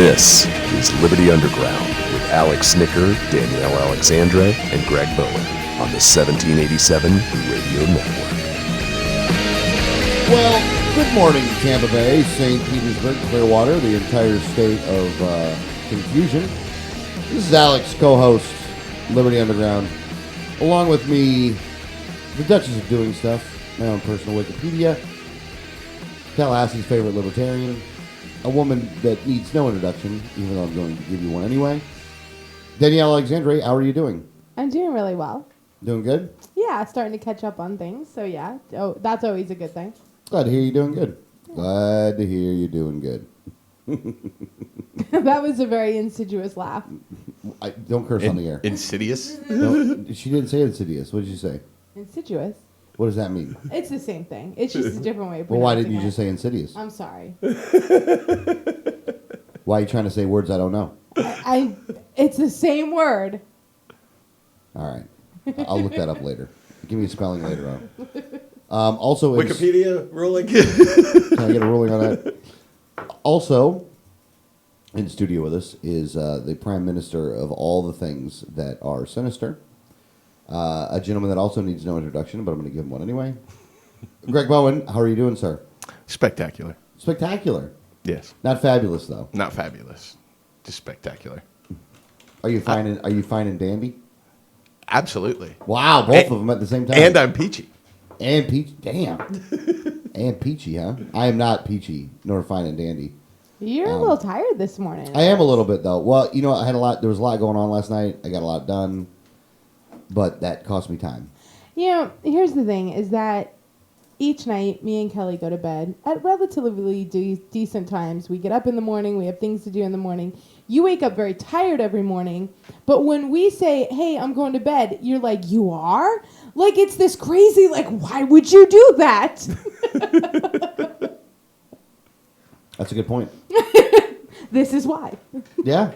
This is Liberty Underground with Alex Snicker, Danielle Alexandre, and Greg Bowen on the 1787 Radio Network. Well, good morning, Tampa Bay, St. Petersburg, Clearwater, the entire state of confusion. This is Alex, co-host, Liberty Underground. Along with me, the Duchess of Doing Stuff, my own personal Wikipedia, Tallahassee's favorite libertarian, a woman that needs no introduction, even though I'm going to give you one anyway. Danielle Alexandre, how are you doing? I'm doing really well. Doing good? Yeah, starting to catch up on things, so yeah. Oh, that's always a good thing. Glad to hear you doing good. Glad to hear you doing good. That was a very insidious laugh. Don't curse on the air. Insidious? No, she didn't say insidious. What did you say? Insidious? What does that mean? It's the same thing. It's just a different way of Well, why didn't pronouncing you it. just say insidious? I'm sorry. Why are you trying to say words I don't know? It's the same word. All right. I'll look that up later. Give me a spelling later on. Also, Wikipedia ruling? Can I get a ruling on that? Also, in studio with us is the Prime Minister of all the things that are sinister. A gentleman that also needs no introduction, but I'm going to give him one anyway. Greg Bowen, how are you doing, sir? Spectacular. Spectacular. Yes. Not fabulous, though. Not fabulous. Just spectacular. Are you fine and dandy? Absolutely. Wow, both of them at the same time. And I'm peachy. And peachy. Damn. And peachy, huh? I am not peachy, nor fine and dandy. You're a little tired this morning. I am a little bit, though. Well, you know, there was a lot going on last night. I got a lot done. But that cost me time. You know, here's the thing, is that each night, me and Kelly go to bed at relatively decent times. We get up in the morning. We have things to do in the morning. You wake up very tired every morning. But when we say, hey, I'm going to bed, you're like, you are? Like, it's this crazy, like, why would you do that? That's a good point. This is why. Yeah.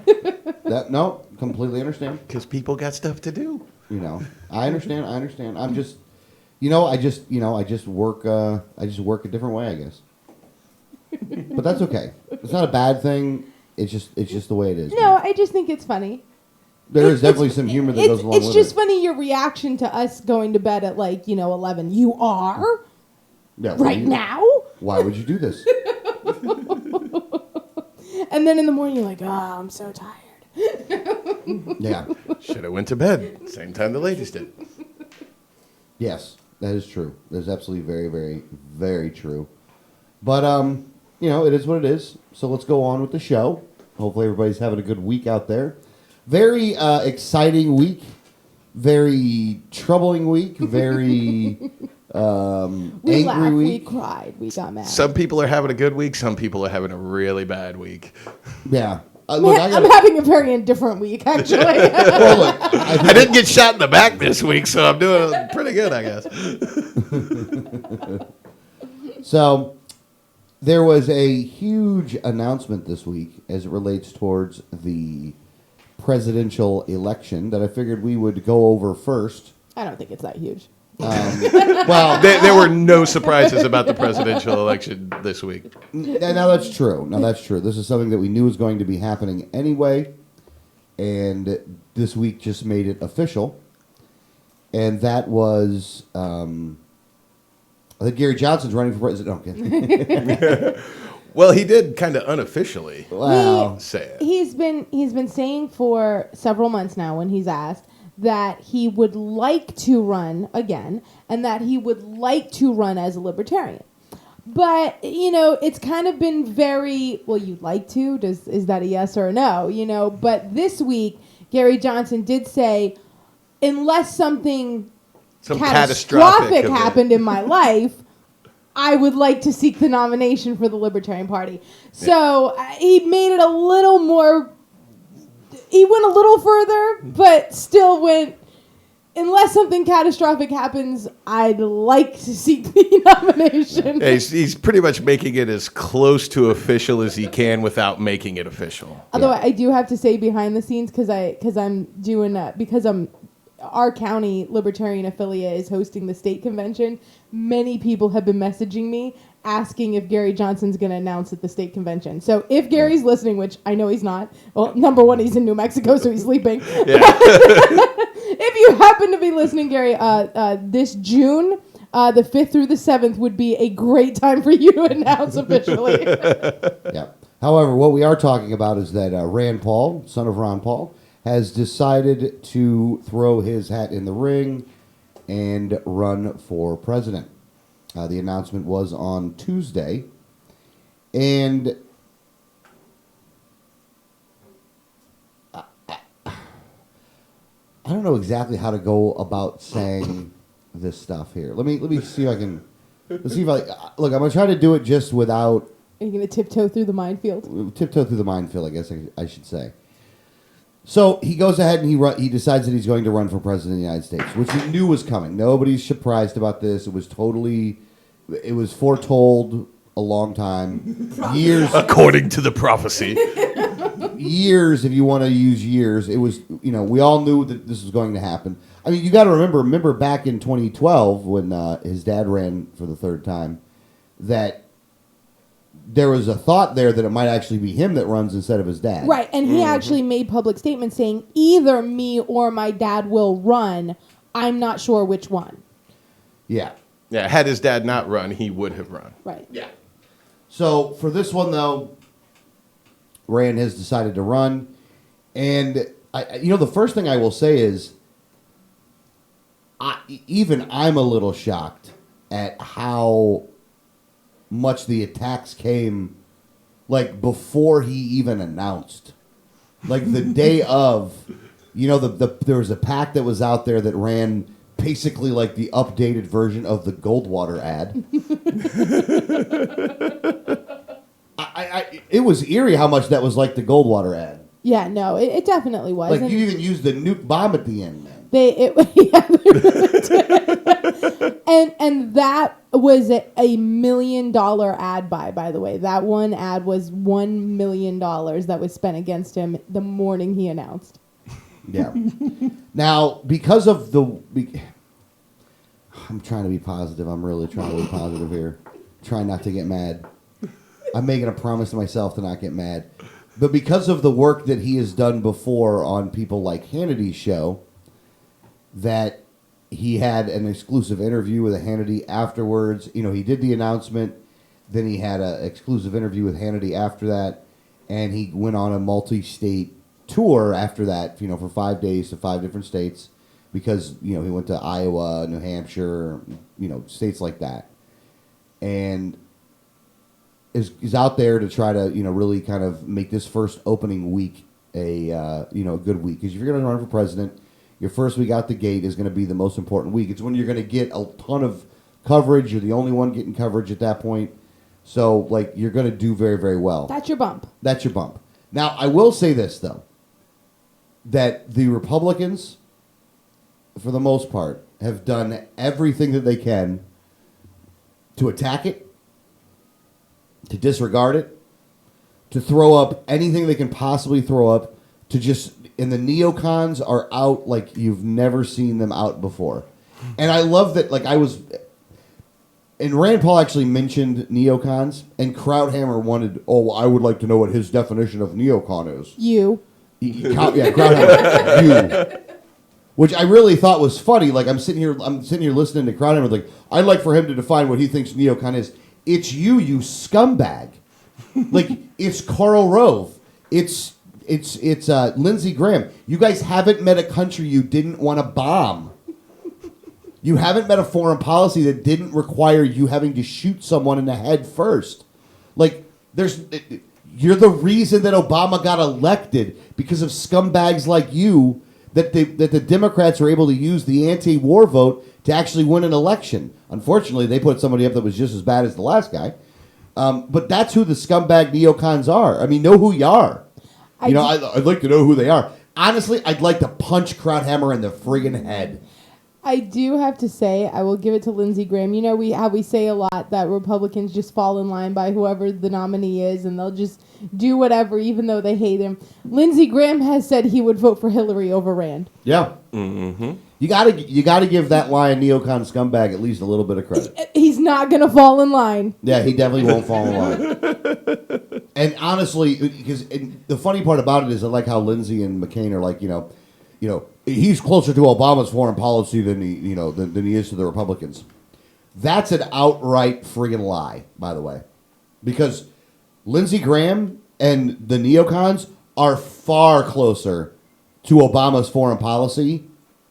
No, completely understand. Because people got stuff to do. You know, I understand. I'm just, I just work a different way, I guess. But that's okay. It's not a bad thing. It's just the way it is. No, I just think it's funny. There is definitely some humor that goes along with it. It's just funny your reaction to us going to bed at 11. You are? Yeah, right now? Why would you do this? And then in the morning you're like, oh, I'm so tired. Yeah. Should have went to bed. Same time the ladies did. Yes, that is true. That is absolutely very, very, very true. But, it is what it is. So let's go on with the show. Hopefully everybody's having a good week out there. Very exciting week. Very troubling week. Very we angry laughed, week. we cried, we got mad. Some people are having a good week. Some people are having a really bad week. Yeah. Look, I'm having a very indifferent week, actually. Well, look, I didn't get shot in the back this week, so I'm doing pretty good, I guess. So there was a huge announcement this week as it relates towards the presidential election that I figured we would go over first. I don't think it's that huge. Well, There were no surprises about the presidential election this week. now that's true. This is something that we knew was going to be happening anyway, and this week just made it official. And that was, I think Gary Johnson's running for president. No, I'm kidding. Well, he did kind of unofficially Wow. say it. He's been saying for several months now when he's asked that he would like to run again and that he would like to run as a libertarian. But, it's kind of been very, well, you'd like to? Is that a yes or a no? But this week, Gary Johnson did say, unless something catastrophic happened in my life, I would like to seek the nomination for the Libertarian Party. So he made it a little more... He went a little further, but still went, unless something catastrophic happens, I'd like to seek the nomination. Yeah, he's pretty much making it as close to official as he can without making it official. Although I do have to say behind the scenes, because our county Libertarian affiliate is hosting the state convention, many people have been messaging me asking if Gary Johnson's going to announce at the state convention. So if Gary's listening, which I know he's not, well, number one, he's in New Mexico, so he's sleeping. If you happen to be listening, Gary, this June, the 5th through the 7th would be a great time for you to announce officially. Yeah. However, what we are talking about is that Rand Paul, son of Ron Paul, has decided to throw his hat in the ring and run for president. The announcement was on Tuesday, and I don't know exactly how to go about saying this stuff here. Let me see if I can. Let's see if I look. I'm gonna try to do it just without. Are you going to tiptoe through the minefield? Tiptoe through the minefield, I guess I should say. So he goes ahead and he decides that he's going to run for president of the United States, which he knew was coming. Nobody's surprised about this. It was foretold a long time, years. According to the prophecy. Years, if you want to use years, it was, we all knew that this was going to happen. I mean, you got to remember back in 2012 when his dad ran for the third time, that there was a thought there that it might actually be him that runs instead of his dad. Right, and he actually made public statements saying either me or my dad will run. I'm not sure which one. Yeah. Yeah, had his dad not run, he would have run. Right. Yeah. So for this one, though, Rand has decided to run. And, the first thing I will say is, I'm a little shocked at how much the attacks came, like, before he even announced. Like, the day of, there was a pack that was out there that ran basically like the updated version of the Goldwater ad. It was eerie how much that was like the Goldwater ad. Yeah, no, it definitely was. Like, you even used the nuke bomb at the end, man. They and that was a $1 million ad buy, by the way. That one ad was $1 million that was spent against him the morning he announced. Yeah. Now, because of I'm trying to be positive. I'm really trying to be positive here. Trying not to get mad. I'm making a promise to myself to not get mad. But because of the work that he has done before on people like Hannity's show, that he had an exclusive interview with Hannity afterwards. He did the announcement, then he had an exclusive interview with Hannity after that, and he went on a multi-state tour after that, for 5 days to 5 different states, because, he went to Iowa, New Hampshire, states like that. And is out there to try to, really kind of make this first opening week a good week. Because if you're going to run for president, your first week out the gate is going to be the most important week. It's when you're going to get a ton of coverage. You're the only one getting coverage at that point. So, you're going to do very, very well. That's your bump. That's your bump. Now, I will say this, though, that the Republicans, for the most part, have done everything that they can to attack it, to disregard it, to throw up anything they can possibly throw up, and the neocons are out like you've never seen them out before. And I love that, and Rand Paul actually mentioned neocons, and Krauthammer wanted, I would like to know what his definition of neocon is. You. Yeah, Krauthammer. You. Which I really thought was funny. I'm sitting here listening to Krauthammer, I'd like for him to define what he thinks neocon is. It's you scumbag. It's Karl Rove. It's Lindsey Graham. You guys haven't met a country you didn't want to bomb. You haven't met a foreign policy that didn't require you having to shoot someone in the head first. You're the reason that Obama got elected, because of scumbags like you, that the Democrats are able to use the anti-war vote to actually win an election. Unfortunately, they put somebody up that was just as bad as the last guy. But that's who the scumbag neocons are. I mean, know who you are. I'd like to know who they are. Honestly, I'd like to punch Krauthammer in the friggin' head. I do have to say, I will give it to Lindsey Graham. We say a lot that Republicans just fall in line by whoever the nominee is, and they'll just do whatever, even though they hate him. Lindsey Graham has said he would vote for Hillary over Rand. Yeah. Mm-hmm. You gotta give that lying neocon scumbag at least a little bit of credit. He's not going to fall in line. Yeah, he definitely won't fall in line. And honestly, because the funny part about it is I like how Lindsey and McCain are like, he's closer to Obama's foreign policy than he is to the Republicans. That's an outright friggin' lie, by the way, because Lindsey Graham and the neocons are far closer to Obama's foreign policy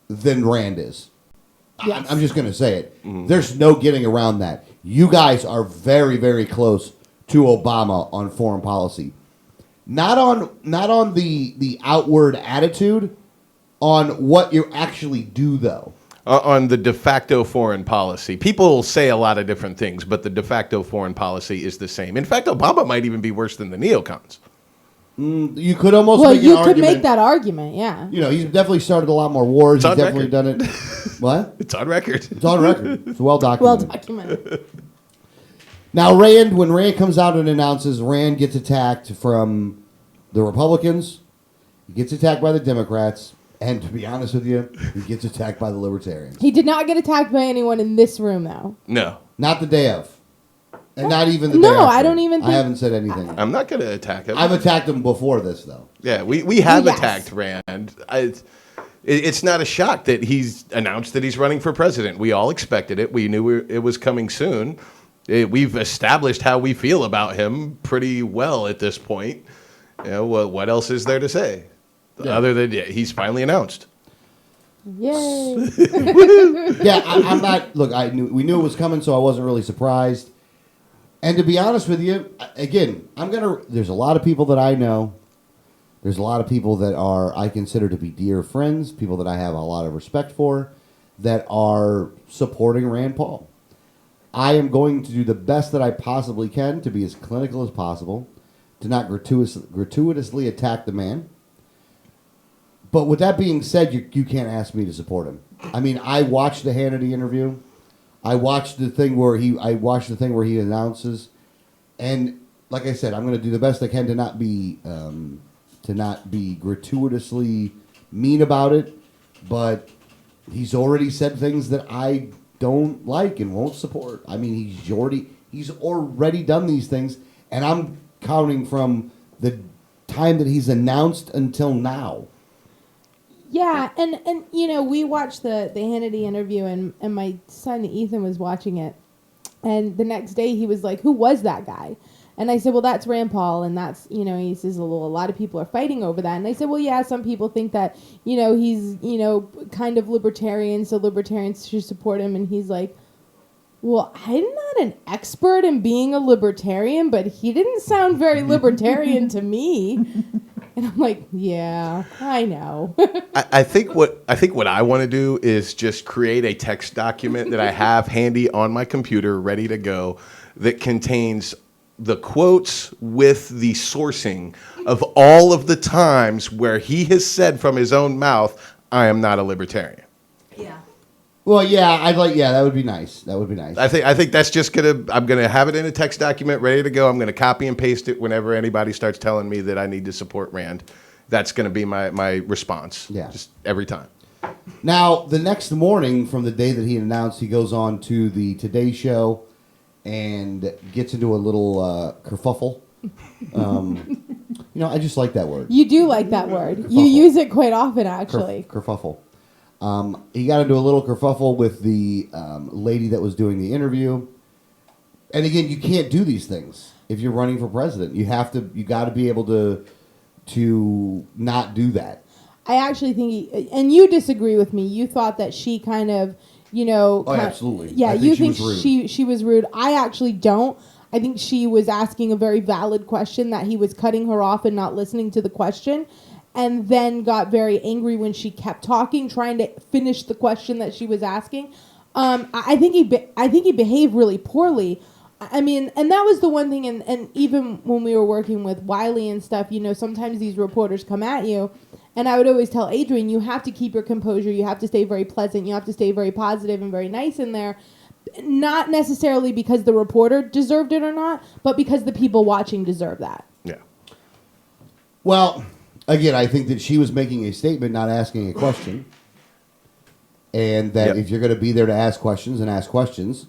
than Rand is. Yes. I'm just going to say it. There's no getting around that. You guys are very, very close to Obama on foreign policy. Not on the outward attitude, on what you actually do, though. On the de facto foreign policy. People say a lot of different things, but the de facto foreign policy is the same. In fact, Obama might even be worse than the neocons. You could almost Well, make an you argument. could make that argument, yeah. He's definitely started a lot more wars. It's He's on definitely record. done it. What? It's on record. It's on record. It's well Well documented. documented. Now, when Rand comes out and announces Rand gets attacked from the Republicans, he gets attacked by the Democrats, and to be honest with you, he gets attacked by the Libertarians. He did not get attacked by anyone in this room, though. No. Not the day of. And not even the day No, after. I don't even I think- haven't said anything. I'm not going to attack him. I've attacked him before this, though. Yeah, we have Yes. attacked Rand. It's not a shock that he's announced that he's running for president. We all expected it. We knew it was coming soon. We've established how we feel about him pretty well at this point. What else is there to say? Yeah. Other than he's finally announced. Yay. Yeah, I'm not. Look, we knew it was coming, so I wasn't really surprised. And to be honest with you, again, there's a lot of people that I know. There's a lot of people that I consider to be dear friends, people that I have a lot of respect for, that are supporting Rand Paul. I am going to do the best that I possibly can to be as clinical as possible, to not gratuitously attack the man. But with that being said, you can't ask me to support him. I mean, I watched the Hannity interview. I watched the thing where he announces, and like I said, I'm going to do the best I can to not be gratuitously mean about it. But he's already said things that I don't like and won't support. I mean, he's already done these things, and I'm counting from the time that he's announced until now. Yeah, and we watched the Hannity interview, and my son Ethan was watching it, and the next day he was like, "Who was that guy?" And I said, "Well, that's Rand Paul, and that's he says a lot of people are fighting over that." And I said, "Well, yeah, some people think that he's kind of libertarian, so libertarians should support him." And he's like, "Well, I'm not an expert in being a libertarian, but he didn't sound very libertarian to me." And I'm like, yeah, I know. I think what I want to do is just create a text document that I have handy on my computer, ready to go, that contains the quotes with the sourcing of all of the times where he has said from his own mouth, "I am not a libertarian." Yeah. Well, yeah, that would be nice. That would be nice. I think that's just I'm gonna have it in a text document ready to go. I'm gonna copy and paste it whenever anybody starts telling me that I need to support Rand. That's gonna be my response. Yeah. Just every time. Now, the next morning from the day that he announced, he goes on to the Today Show and gets into a little kerfuffle. I just like that word. You do like that word. You Kerfuffle. use it quite often, actually. Kerfuffle. He got into a little kerfuffle with the lady that was doing the interview. And again, you can't do these things if you're running for president. You got to be able to not do that. I actually think, and you disagree with me. You thought that she kind of, Absolutely. Yeah, I think you she think was rude. she was rude. I actually don't. I think she was asking a very valid question, that he was cutting her off and not listening to the question, and then got very angry when she kept talking, trying to finish the question that she was asking. I think he behaved really poorly. I mean, and that was the one thing, and even when we were working with Wiley and stuff, sometimes these reporters come at you, and I would always tell Adrian, you have to keep your composure, you have to stay very pleasant, you have to stay very positive and very nice in there, not necessarily because the reporter deserved it or not, but because the people watching deserve that. Yeah. Well, again, I think that she was making a statement, not asking a question. and that Yep. if you're going to be there to ask questions and ask questions,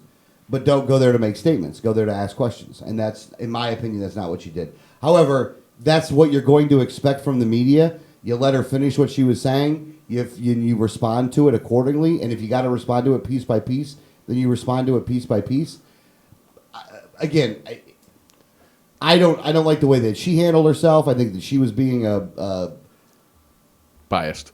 but don't go there to make statements. Go there to ask questions. And that's, in my opinion, that's not what she did. However, that's what you're going to expect from the media. You let her finish what she was saying. You respond to it accordingly. And if you got to respond to it piece by piece, then you respond to it piece by piece. Again, I don't like the way that she handled herself. I think that she was being Biased.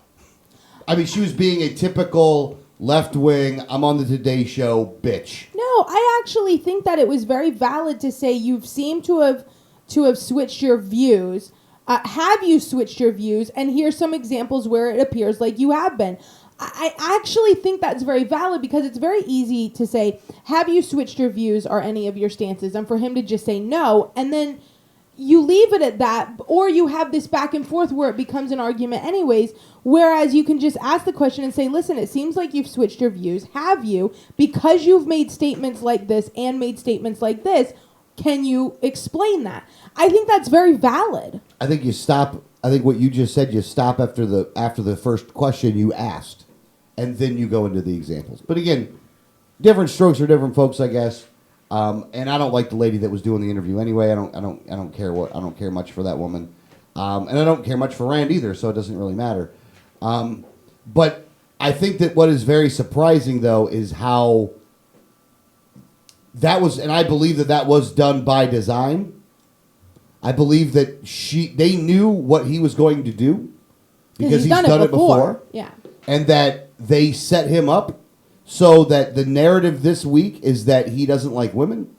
she was being a typical left-wing, I'm on the Today Show bitch. No, I actually think that it was very valid to say you've seemed to have switched your views. Have you switched your views? And here's some examples where it appears like you have been. I actually think that's very valid because it's very easy to say, have you switched your views or any of your stances? And for him to just say no, and then you leave it at that, or you have this back and forth where it becomes an argument anyways, whereas you can just ask the question and say, listen, it seems like you've switched your views. Have you? Because you've made statements like this and made statements like this, can you explain that? I think that's very valid. I think you stop. I think what you just said, you stop after the first question you asked, and then you go into the examples. But again, different strokes for different folks, I guess. And I don't like the lady that was doing the interview anyway. I don't care much for that woman, and I don't care much for Rand either. So it doesn't really matter. But I think that what is very surprising though is how that was, and I believe that was done by design. I believe that they knew what he was going to do because he's done it before. Yeah. And that they set him up so that the narrative this week is that he doesn't like women,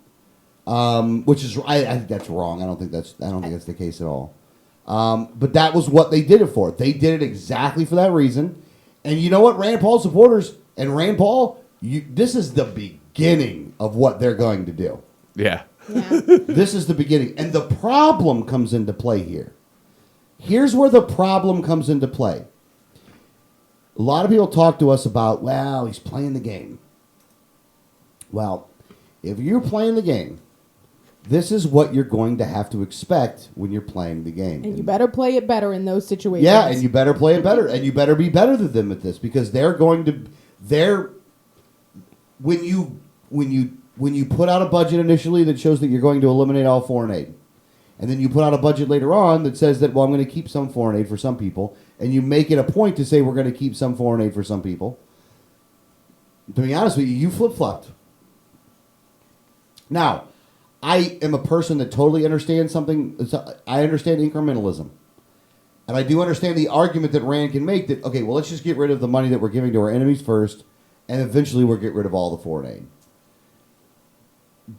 which is I think that's wrong. I don't think that's the case at all. But that was what they did it for. They did it exactly for that reason. And you know what, Rand Paul supporters and Rand Paul, this is the beginning of what they're going to do. Yeah. Yeah. This is the beginning. And the problem comes into play here. Here's where the problem comes into play. A lot of people talk to us about, well, he's playing the game. Well, if you're playing the game, this is what you're going to have to expect when you're playing the game. And you better play it better in those situations. Yeah, and you better play it better. And you better be better than them at this because when you put out a budget initially that shows that you're going to eliminate all foreign aid, and then you put out a budget later on that says that, well, I'm going to keep some foreign aid for some people, and you make it a point to say we're going to keep some foreign aid for some people, to be honest with you, you flip-flopped. Now, I am a person that totally understands something. I understand incrementalism. And I do understand the argument that Rand can make that, okay, well, let's just get rid of the money that we're giving to our enemies first, and eventually we'll get rid of all the foreign aid.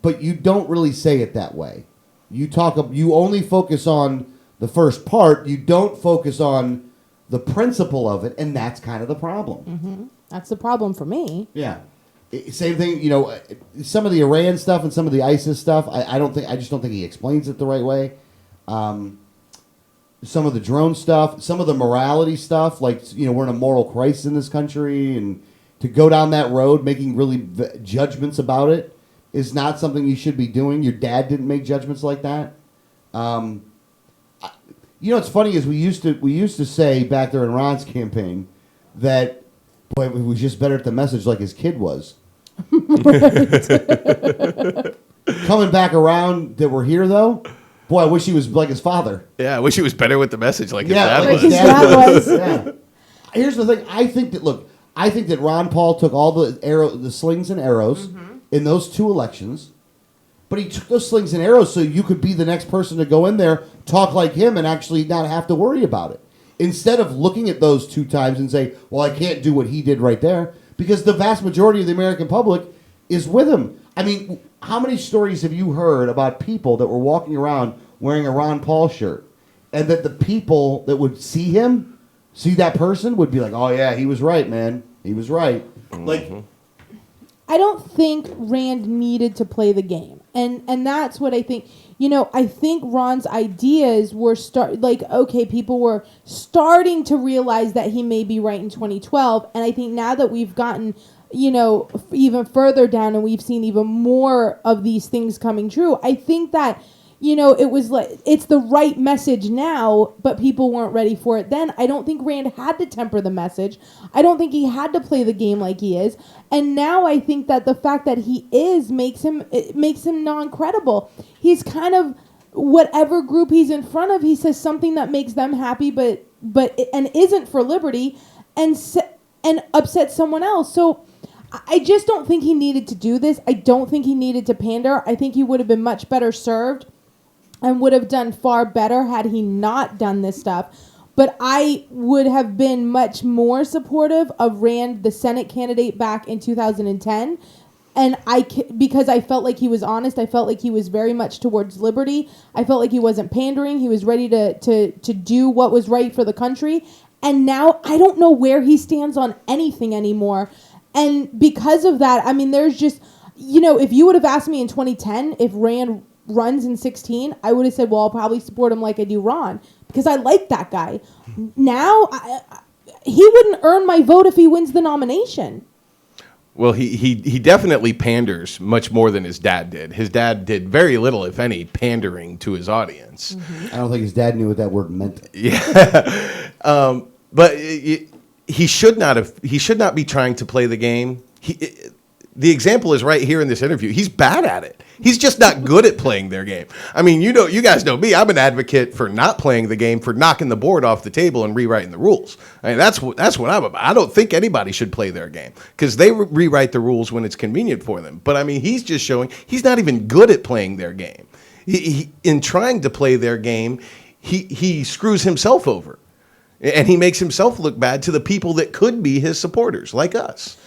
But you don't really say it that way. You only focus on the first part. You don't focus on the principle of it, and that's kind of the problem. Mm-hmm. That's the problem for me. Yeah. Same thing, some of the Iran stuff and some of the ISIS stuff, I just don't think he explains it the right way. Some of the drone stuff, some of the morality stuff, like, we're in a moral crisis in this country, and to go down that road making really judgments about it is not something you should be doing. Your dad didn't make judgments like that. What's funny is we used to say back there in Ron's campaign that, boy, he was just better at the message like his kid was. Coming back around that we're here, though, boy, I wish he was like his father. Yeah, I wish he was better with the message like his Yeah, dad like was. his dad was. Yeah. Here's the thing. I think that Ron Paul took all the slings and arrows in those two elections, but he took those slings and arrows so you could be the next person to go in there, talk like him, and actually not have to worry about it. Instead of looking at those two times and say, well, I can't do what he did right there, because the vast majority of the American public is with him. I mean, how many stories have you heard about people that were walking around wearing a Ron Paul shirt, and that the people that would see that person would be like, oh yeah, he was right, man. He was right. Mm-hmm. Like, I don't think Rand needed to play the game. And that's what I think. I think Ron's ideas were people were starting to realize that he may be right in 2012. And I think now that we've gotten, even further down and we've seen even more of these things coming true, I think that, it was like, it's the right message now, but people weren't ready for it then. I don't think Rand had to temper the message. I don't think he had to play the game like he is. And now I think that the fact that he is makes him non-credible. He's kind of, whatever group he's in front of, he says something that makes them happy, but and isn't for liberty, and upsets someone else. So I just don't think he needed to do this. I don't think he needed to pander. I think he would have been much better served and would have done far better had he not done this stuff. But I would have been much more supportive of Rand, the Senate candidate, back in 2010. And because I felt like he was honest. I felt like he was very much towards liberty. I felt like he wasn't pandering. He was ready to do what was right for the country. And now I don't know where he stands on anything anymore. And because of that, I mean, there's just, if you would have asked me in 2010 if Rand runs in 16, I would have said, well, I'll probably support him like I do Ron, because I like that guy. Now, he wouldn't earn my vote if he wins the nomination. Well, he definitely panders much more than his dad did. His dad did very little, if any, pandering to his audience. I don't think his dad knew what that word meant. Yeah, but he should not be trying to play the game. The example is right here in this interview. He's bad at it. He's just not good at playing their game. I mean, you guys know me. I'm an advocate for not playing the game, for knocking the board off the table and rewriting the rules. I mean, that's what I'm about. I don't think anybody should play their game because they rewrite the rules when it's convenient for them. But I mean, he's just showing he's not even good at playing their game. He in trying to play their game, he screws himself over, and he makes himself look bad to the people that could be his supporters, like us.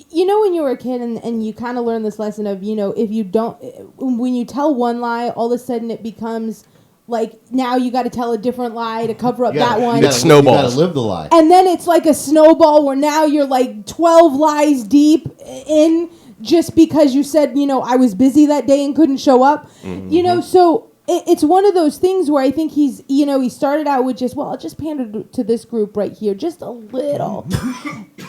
When you were a kid and you kind of learn this lesson of, if you don't, when you tell one lie, all of a sudden it becomes like, now you got to tell a different lie to cover up that one. It snowballs. You got to live the lie. And then it's like a snowball where now you're like 12 lies deep in just because you said, I was busy that day and couldn't show up. Mm-hmm. So it's one of those things where I think he's, he started out with I'll just pander to this group right here, just a little.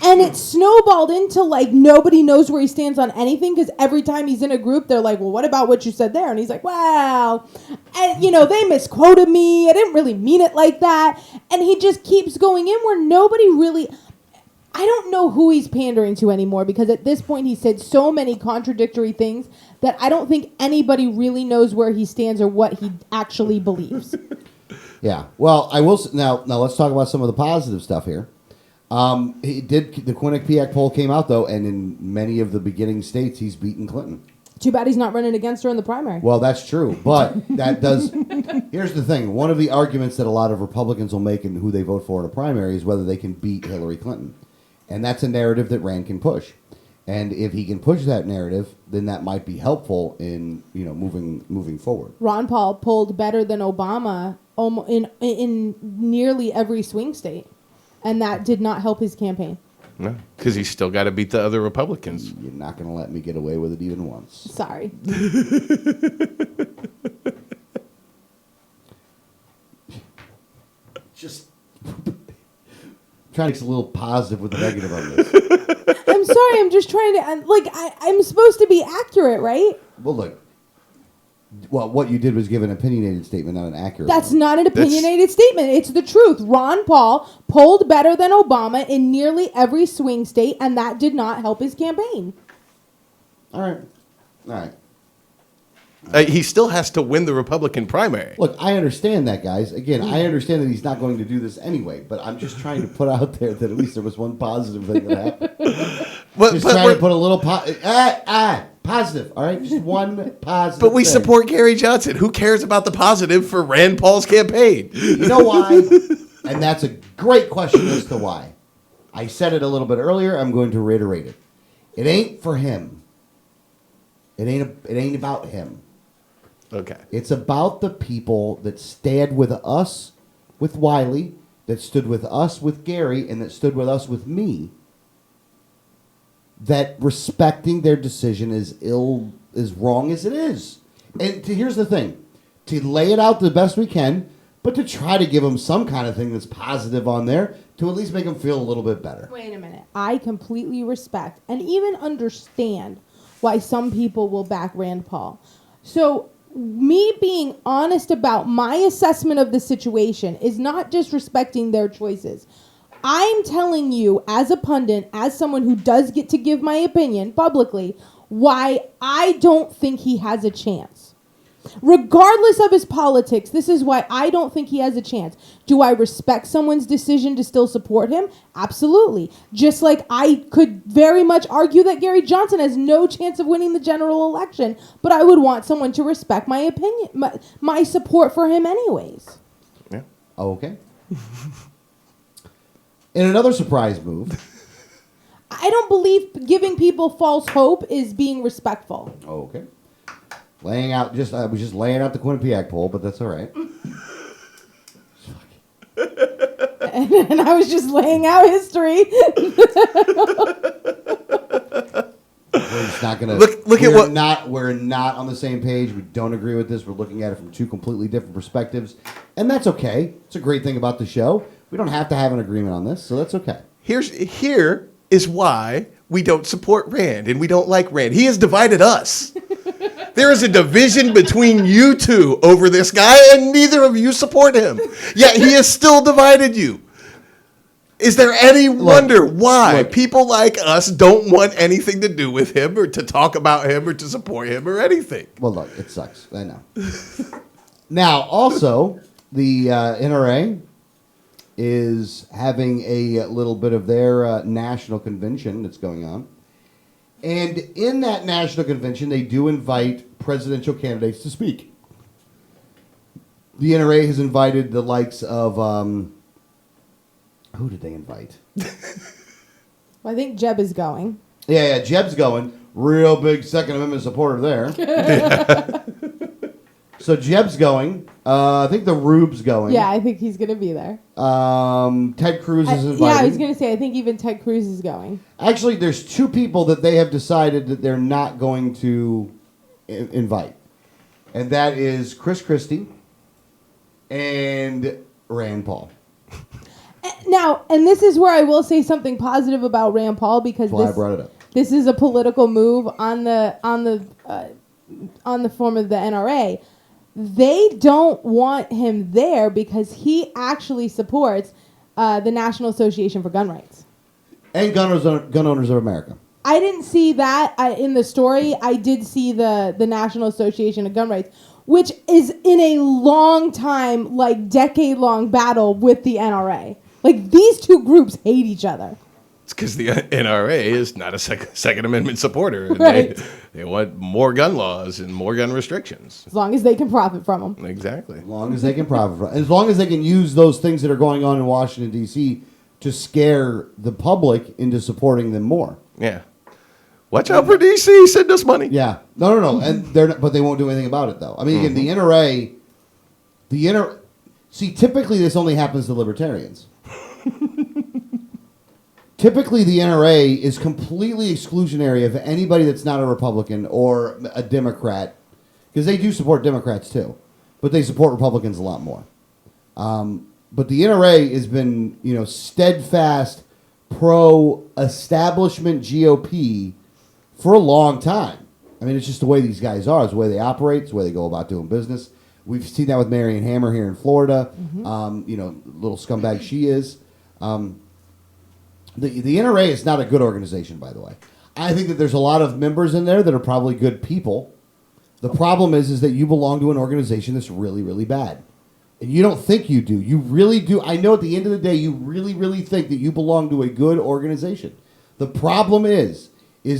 And it snowballed into like nobody knows where he stands on anything, because every time he's in a group, they're like, well, what about what you said there? And he's like, well, and they misquoted me. I didn't really mean it like that. And he just keeps going in where nobody really... I don't know who he's pandering to anymore, because at this point he said so many contradictory things that I don't think anybody really knows where he stands or what he actually believes. Yeah. Well, I will now let's talk about some of the positive stuff here. The Quinnipiac poll came out though, and in many of the beginning states he's beaten Clinton. Too bad he's not running against her in the primary. Well, that's true, but that does. Here's the thing: one of the arguments that a lot of Republicans will make in who they vote for in a primary is whether they can beat Hillary Clinton. And that's a narrative that Rand can push. And if he can push that narrative, then that might be helpful in moving forward. Ron Paul polled better than Obama in nearly every swing state, and that did not help his campaign. No, because he's still got to beat the other Republicans. You're not going to let me get away with it even once. Sorry. Just... trying to be a little positive with the negative on this. I'm sorry. I'm just trying to I'm supposed to be accurate, right? Well, look. Well, what you did was give an opinionated statement, not an accurate That's one. not an opinionated statement. It's the truth. Ron Paul polled better than Obama in nearly every swing state, and that did not help his campaign. All right. He still has to win the Republican primary. Look, I understand that, guys. Again, I understand that he's not going to do this anyway, but I'm just trying to put out there that at least there was one positive thing that happened. Just trying to put a little positive, all right? Just one positive But we thing. support Gary Johnson. Who cares about the positive for Rand Paul's campaign? You know why? And that's a great question as to why. I said it a little bit earlier. I'm going to reiterate it. It ain't for him. It ain't about him. Okay. It's about the people that stand with us, with Wiley, that stood with us with Gary, and that stood with us with me, that respecting their decision is wrong as it is. And here's the thing. To lay it out the best we can, but to try to give them some kind of thing that's positive on there to at least make them feel a little bit better. Wait a minute. I completely respect and even understand why some people will back Rand Paul. So me being honest about my assessment of the situation is not disrespecting their choices. I'm telling you, as a pundit, as someone who does get to give my opinion publicly, why I don't think he has a chance. Regardless of his politics, this is why I don't think he has a chance. Do I respect someone's decision to still support him? Absolutely. Just like I could very much argue that Gary Johnson has no chance of winning the general election, but I would want someone to respect my opinion, my support for him anyways. Yeah. Okay. In another surprise move. I don't believe giving people false hope is being respectful. Okay. Laying out I was just laying out the Quinnipiac poll, but that's all right. And I was just laying out history. We're just not gonna look at what we're not on the same page. We don't agree with this. We're looking at it from two completely different perspectives, and that's okay. It's a great thing about the show. We don't have to have an agreement on this, so that's okay. Here is why we don't support Rand and we don't like Rand. He has divided us. There is a division between you two over this guy, and neither of you support him. Yet he has still divided you. Is there any wonder why people like us don't want anything to do with him or to talk about him or to support him or anything? Well, look, it sucks. I know. Now, also, the NRA is having a little bit of their national convention that's going on. And in that national convention, they do invite presidential candidates to speak. The NRA has invited the likes of... who did they invite? Well, I think Jeb is going. Yeah, Jeb's going. Real big Second Amendment supporter there. So Jeb's going. I think the Rube's going. Yeah, I think he's going to be there. Ted Cruz is invited. Yeah, I was going to say, I think even Ted Cruz is going. Actually, there's two people that they have decided that they're not going to invite. And that is Chris Christie and Rand Paul. Now, and this is where I will say something positive about Rand Paul because I brought it up. This is a political move on the form of the NRA. They don't want him there because he actually supports the National Association for Gun Rights and Gun Owners of America. I didn't see that in the story. I did see the National Association of Gun Rights, which is in a long time, like decade-long battle with the NRA. Like, these two groups hate each other. It's because the NRA is not a Second Amendment supporter. And Right. they want more gun laws and more gun restrictions. As long as they can profit from them. Exactly. As long as they can profit from it. As long as they can use those things that are going on in Washington, D.C. to scare the public into supporting them more. Yeah. Watch out for D.C. Send us money. Yeah. No. And they're not, but they won't do anything about it, though. I mean, again, the NRA... See, typically this only happens to libertarians. Typically, the NRA is completely exclusionary of anybody that's not a Republican or a Democrat, because they do support Democrats too, but they support Republicans a lot more. But the NRA has been, steadfast pro-establishment GOP for a long time. I mean, it's just the way these guys are. It's the way they operate. It's the way they go about doing business. We've seen that with Marion Hammer here in Florida. Mm-hmm. Little scumbag she is. The NRA is not a good organization, by the way. I think that there's a lot of members in there that are probably good people. The problem is that you belong to an organization that's really, really bad. And you don't think you do. You really do. I know at the end of the day, you really, really think that you belong to a good organization. The problem is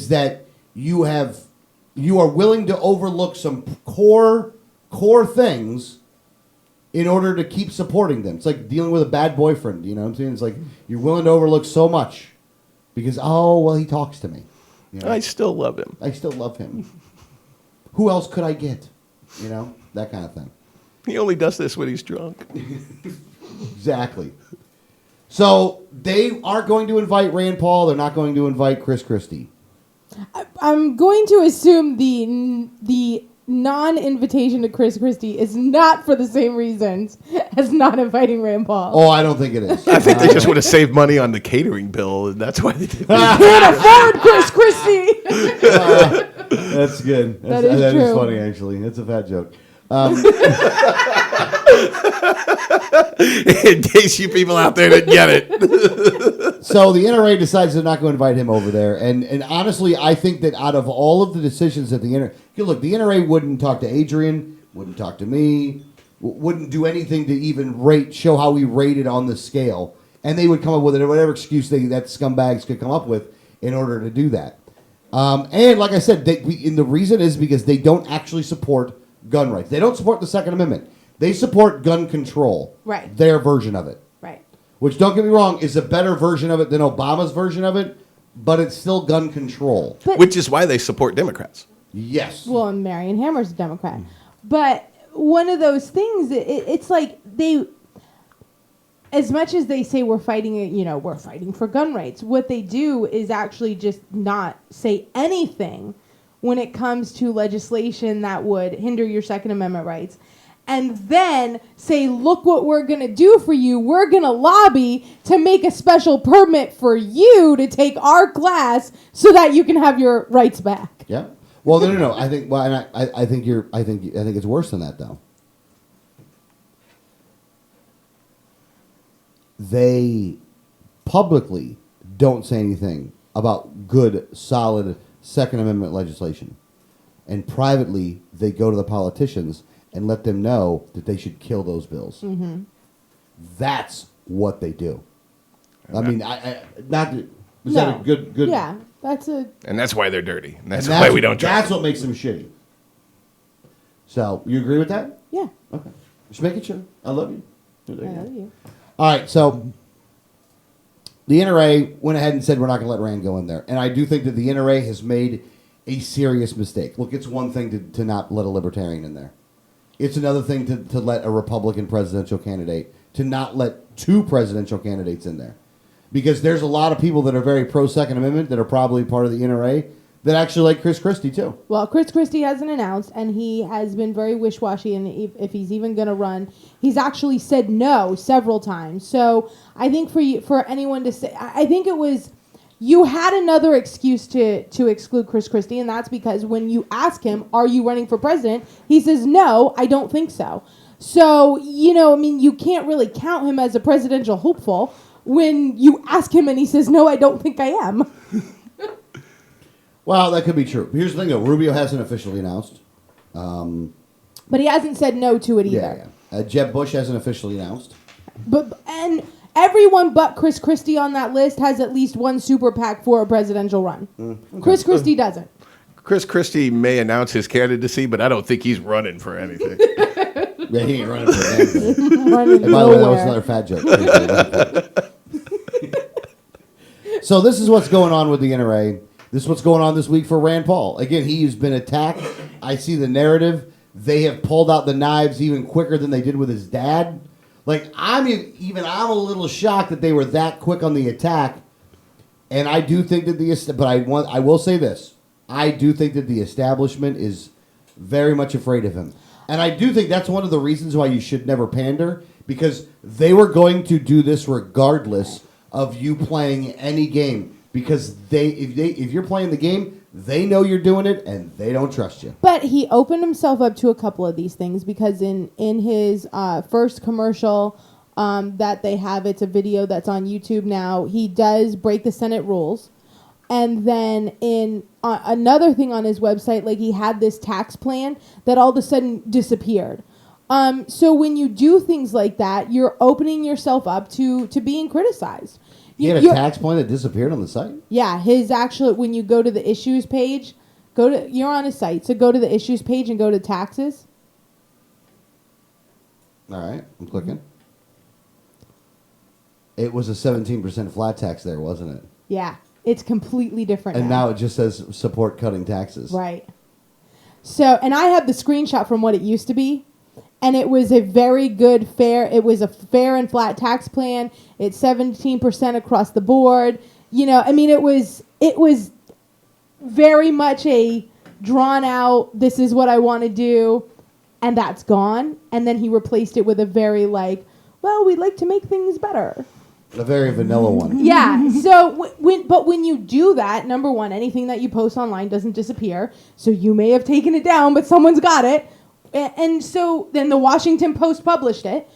that you are willing to overlook some core things in order to keep supporting them. It's like dealing with a bad boyfriend, you know what I'm saying? It's like you're willing to overlook so much because, he talks to me. I still love him. I still love him. Who else could I get? That kind of thing. He only does this when he's drunk. Exactly. So they aren't going to invite Rand Paul. They're not going to invite Chris Christie. I'm going to assume the non-invitation to Chris Christie is not for the same reasons as not inviting Rand Paul. Oh, I don't think it is. I think they just want to save money on the catering bill, and that's why they did it. Can't afford Chris Christie. That's good. That is true. Funny, actually. That's a fat joke. In case you people out there didn't get it. So the NRA decides they're not going to invite him over there, and honestly, I think that out of all of the decisions that the NRA wouldn't talk to Adrian, wouldn't talk to me, wouldn't do anything to even show how we rated on the scale, and they would come up with it, whatever excuse that scumbags could come up with in order to do that. And like I said, and the reason is because they don't actually support gun rights. They don't support the Second Amendment. They support gun control. Right. Their version of it. Right. Which, don't get me wrong, is a better version of it than Obama's version of it, but it's still gun control. Which is why they support Democrats. Yes. Well, and Marion Hammer's a Democrat. But one of those things, it's like they, as much as they say we're fighting for gun rights, what they do is actually just not say anything when it comes to legislation that would hinder your Second Amendment rights. And then say, look what we're going to do for you. We're going to lobby to make a special permit for you to take our class so that you can have your rights back. Yeah. Well, no. I think. Well, and I think it's worse than that, though. They publicly don't say anything about good, solid Second Amendment legislation, and privately they go to the politicians and let them know that they should kill those bills. Mm-hmm. That's what they do. I mean, is that a good? Yeah, and that's why they're dirty. And that's why we don't trust. That's what makes them shitty. So, you agree with that? Yeah. Okay. Just making sure. I love you. I love you. All right, so the NRA went ahead and said we're not going to let Rand go in there. And I do think that the NRA has made a serious mistake. Look, it's one thing to not let a libertarian in there. It's another thing to let a Republican presidential candidate, to not let two presidential candidates in there. Because there's a lot of people that are very pro-Second Amendment that are probably part of the NRA that actually like Chris Christie, too. Well, Chris Christie hasn't announced, and he has been very wish-washy, and if he's even going to run, he's actually said no several times. So I think for anyone to say, I think it was, you had another excuse to exclude Chris Christie, and that's because when you ask him, are you running for president, he says, no, I don't think so. So, you can't really count him as a presidential hopeful when you ask him and he says, no, I don't think I am. Well, that could be true. Here's the thing, though. Rubio hasn't officially announced. But he hasn't said no to it either. Yeah. Jeb Bush hasn't officially announced. And everyone but Chris Christie on that list has at least one super PAC for a presidential run. Okay. Chris Christie doesn't. Chris Christie may announce his candidacy, but I don't think he's running for anything. Yeah, he ain't running for anything. And by the way, that was another fat joke. So this is what's going on with the NRA. This is what's going on this week for Rand Paul. Again, he's been attacked. I see the narrative. They have pulled out the knives even quicker than they did with his dad. Like, I'm a little shocked that they were that quick on the attack. And I do think that I will say this. I do think that the establishment is very much afraid of him. And I do think that's one of the reasons why you should never pander, because they were going to do this regardless of you playing any game. Because if you're playing the game, they know you're doing it, and they don't trust you. But he opened himself up to a couple of these things, because in his first commercial that they have, it's a video that's on YouTube now, he does break the Senate rules. And then in another thing on his website, like, he had this tax plan that all of a sudden disappeared. So when you do things like that, you're opening yourself up to being criticized. He had a tax plan that disappeared on the site? Yeah, when you go to the issues page, you're on his site, so go to the issues page and go to taxes. All right, I'm clicking. It was a 17% flat tax there, wasn't it? Yeah, it's completely different and now it just says support cutting taxes. Right. So, and I have the screenshot from what it used to be. And it was a very good, it was a fair and flat tax plan. It's 17% across the board. It was very much a drawn out, this is what I want to do, and that's gone. And then he replaced it with a very we'd like to make things better. A very vanilla one. Yeah. So when you do that, number one, anything that you post online doesn't disappear. So you may have taken it down, but someone's got it. And so then the Washington Post published it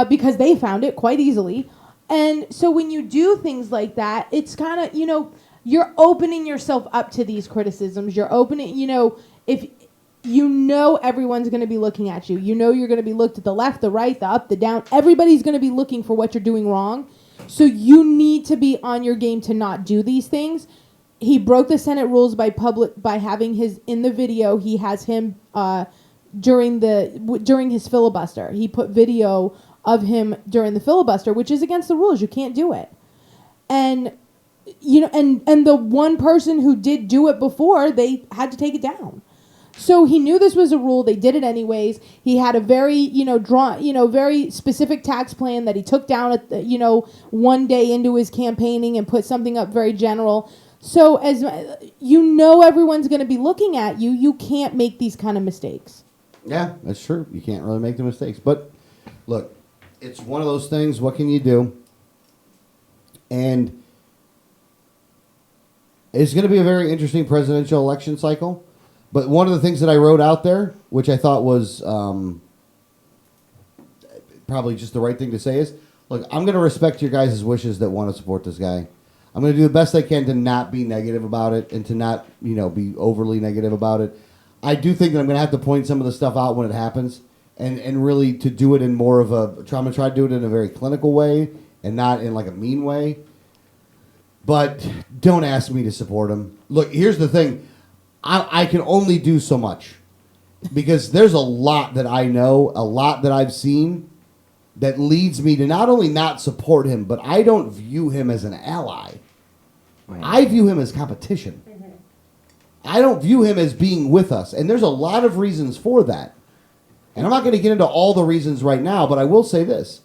because they found it quite easily. And so when you do things like that, it's kind of, you're opening yourself up to these criticisms. You're opening, if everyone's going to be looking at you. You're going to be looked at the left, the right, the up, the down. Everybody's going to be looking for what you're doing wrong. So you need to be on your game to not do these things. He broke the Senate rules by having in the video. He has him during his filibuster. He put video of him during the filibuster, which is against the rules. You can't do it. And and the one person who did do it before, they had to take it down. So he knew this was a rule. They did it anyways. He had a very, very specific tax plan that he took down at one day into his campaigning and put something up very general. So as everyone's going to be looking at you, you can't make these kind of mistakes. Yeah, that's true. You can't really make the mistakes. But look, it's one of those things. What can you do? And it's going to be a very interesting presidential election cycle. But one of the things that I wrote out there, which I thought was probably just the right thing to say is, look, I'm going to respect your guys' wishes that want to support this guy. I'm going to do the best I can to not be negative about it and to not, be overly negative about it. I do think that I'm going to have to point some of the stuff out when it happens and really to do it in more of I'm going to try to do it in a very clinical way and not in like a mean way. But don't ask me to support him. Look, here's the thing. I can only do so much because there's a lot that I know, a lot that I've seen that leads me to not only not support him, but I don't view him as an ally. Right. I view him as competition. Mm-hmm. I don't view him as being with us. And there's a lot of reasons for that. And I'm not going to get into all the reasons right now, but I will say this.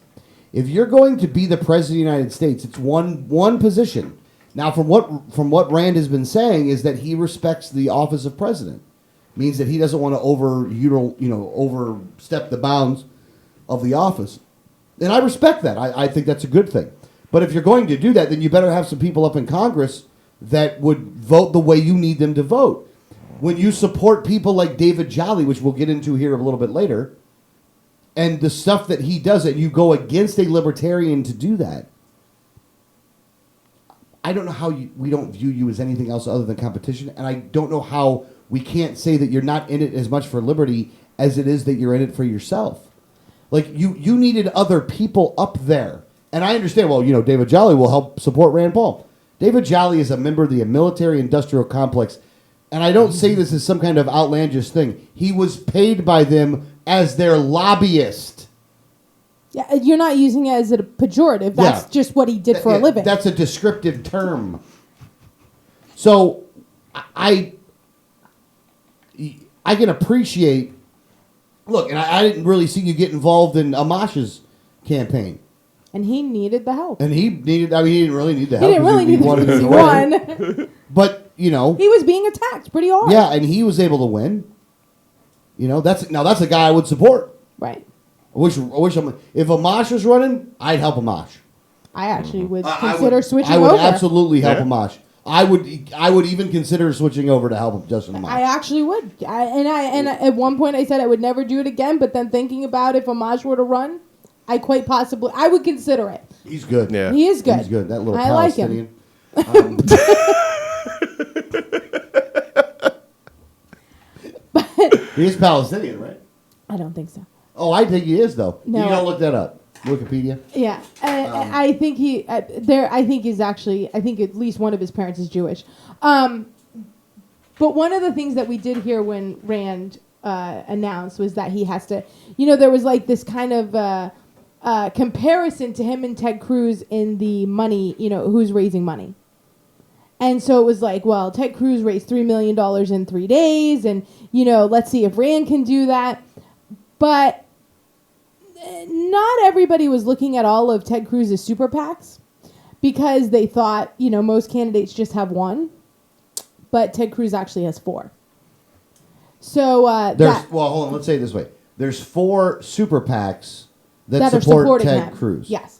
If you're going to be the president of the United States, it's one position. Now, from what Rand has been saying is that he respects the office of president. Means that he doesn't want to overstep the bounds of the office. And I respect that. I think that's a good thing. But if you're going to do that, then you better have some people up in Congress that would vote the way you need them to vote. When you support people like David Jolly, which we'll get into here a little bit later, and the stuff that he does, and you go against a libertarian to do that, I don't know how we don't view you as anything else other than competition, and I don't know how we can't say that you're not in it as much for liberty as it is that you're in it for yourself. Like, you needed other people up there. And I understand, David Jolly will help support Rand Paul. David Jolly is a member of the military-industrial complex, and I don't say this as some kind of outlandish thing. He was paid by them as their lobbyist. Yeah, you're not using it as a pejorative. That's just what he did for a living. That's a descriptive term. So I can appreciate. Look, and I didn't really see you get involved in Amash's campaign. And he needed the help. And he needed. I mean, he didn't really need the help. He didn't really need the help. He won. But he was being attacked pretty hard. Yeah, and he was able to win. That's a guy I would support. Right. I wish if Amash was running, I'd help Amash. I actually would consider switching over. over. I would absolutely help Amash. I would even consider switching over to help Justin Amash. I actually would. And at one point I said I would never do it again, but then thinking about if Amash were to run, I would consider it. He's good. Yeah. He is good. He's good. That little I Palestinian. like him. He is Palestinian, right? I don't think so. Oh, I think he is, though. No. You gotta look that up. Wikipedia. Yeah, I think I think he's actually. I think at least one of his parents is Jewish. But one of the things that we did hear when Rand announced was that he has to. There was like this kind of comparison to him and Ted Cruz in the money. Who's raising money. And so it was like, well, Ted Cruz raised $3 million in 3 days, and let's see if Rand can do that. But not everybody was looking at all of Ted Cruz's super PACs because they thought, most candidates just have one, but Ted Cruz actually has 4. So hold on. Let's say it this way: there's 4 super PACs that support Ted Cruz. Yes.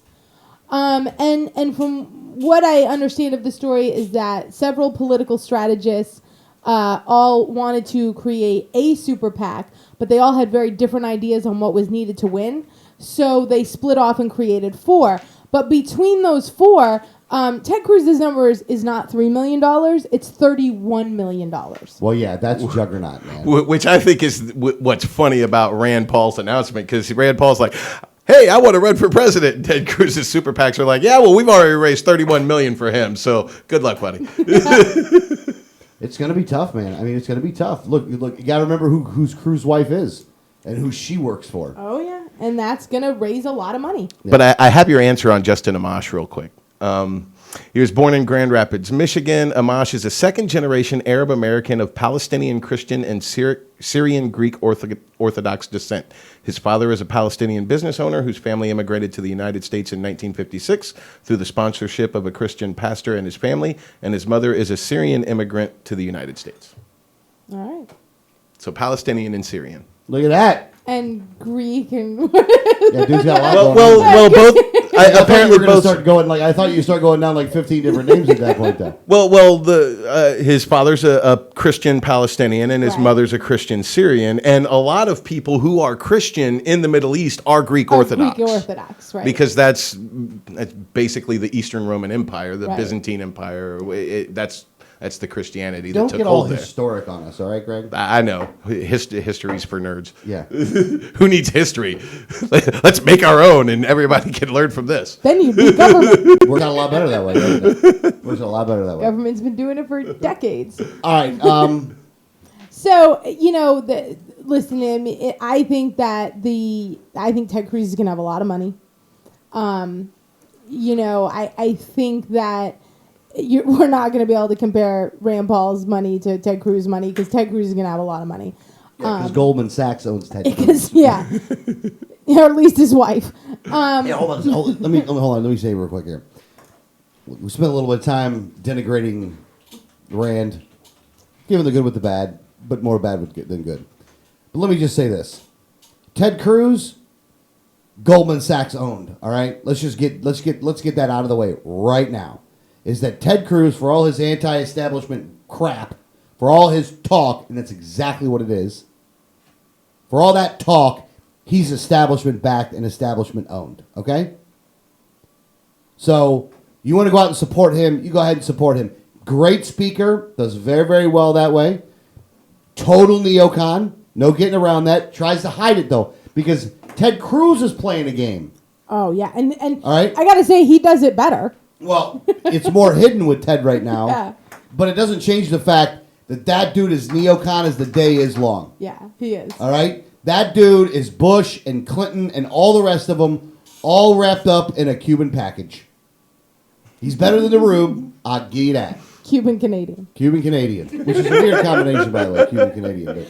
And from what I understand of the story is that several political strategists all wanted to create a super PAC, but they all had very different ideas on what was needed to win. So they split off and created 4. But between those 4, Ted Cruz's numbers is not $3 million; it's $31 million. Well, yeah, that's juggernaut, man. Which I think is what's funny about Rand Paul's announcement, because Rand Paul's like, hey, I want to run for president. And Ted Cruz's super PACs are like, yeah, well, we've already raised $31 million for him, so good luck, buddy. It's going to be tough, man. I mean, it's going to be tough. Look, you got to remember who's Cruz's wife is and who she works for. Oh, yeah. And that's going to raise a lot of money. Yeah. But I have your answer on Justin Amash real quick. He was born in Grand Rapids, Michigan. Amash is a second-generation Arab American of Palestinian Christian and Syrian Greek Orthodox descent. His father is a Palestinian business owner whose family immigrated to the United States in 1956 through the sponsorship of a Christian pastor and his family, and his mother is a Syrian immigrant to the United States. All right. So Palestinian and Syrian. Look at that. And Greek and Yeah, dude's got a lot going on. Well, both. Apparently, both. both. I thought you start going down like 15 different names at that point, though. Well, his father's a Christian Palestinian and his Right. mother's a Christian Syrian, and a lot of people who are Christian in the Middle East are Greek Orthodox. Greek Orthodox, right. Because that's basically the Eastern Roman Empire, the Right. Byzantine Empire. That's the Christianity Don't that took get all hold there. historic on us, all right, Greg? I know. History's for nerds. Yeah. Who needs history? Let's make our own, and everybody can learn from this. Then you'd be government. Works out a lot better that way, doesn't it? Works out a lot better that way. Government's been doing it for decades. All right. So, listen, I mean, I think Ted Cruz is going to have a lot of money. I think that we're not going to be able to compare Rand Paul's money to Ted Cruz's money because Ted Cruz is going to have a lot of money. Because Goldman Sachs owns Ted Cruz. Because, yeah. Or at least his wife. Yeah, hold on. Let me say real quick here. We spent a little bit of time denigrating Rand, giving the good with the bad, but more bad than good. But let me just say this: Ted Cruz, Goldman Sachs owned. All right, let's get that out of the way right now. Is that Ted Cruz, for all his anti-establishment crap, for all his talk, and that's exactly what it is. For all that talk, he's establishment backed and establishment owned. Okay. So you want to go out and support him? You go ahead and support him. Great speaker, does very, very well that way. Total neocon, no getting around that. Tries to hide it though, because Ted Cruz is playing a game. Oh, yeah. And All right. I got to say, he does it better. Well, it's more hidden with Ted right now. Yeah. But it doesn't change the fact that dude is neocon as the day is long. Yeah, he is. All right? That dude is Bush and Clinton and all the rest of them all wrapped up in a Cuban package. He's better than the Rube. I'll give you that. Cuban Canadian. Cuban Canadian, which is a weird combination, by the way, Cuban Canadian.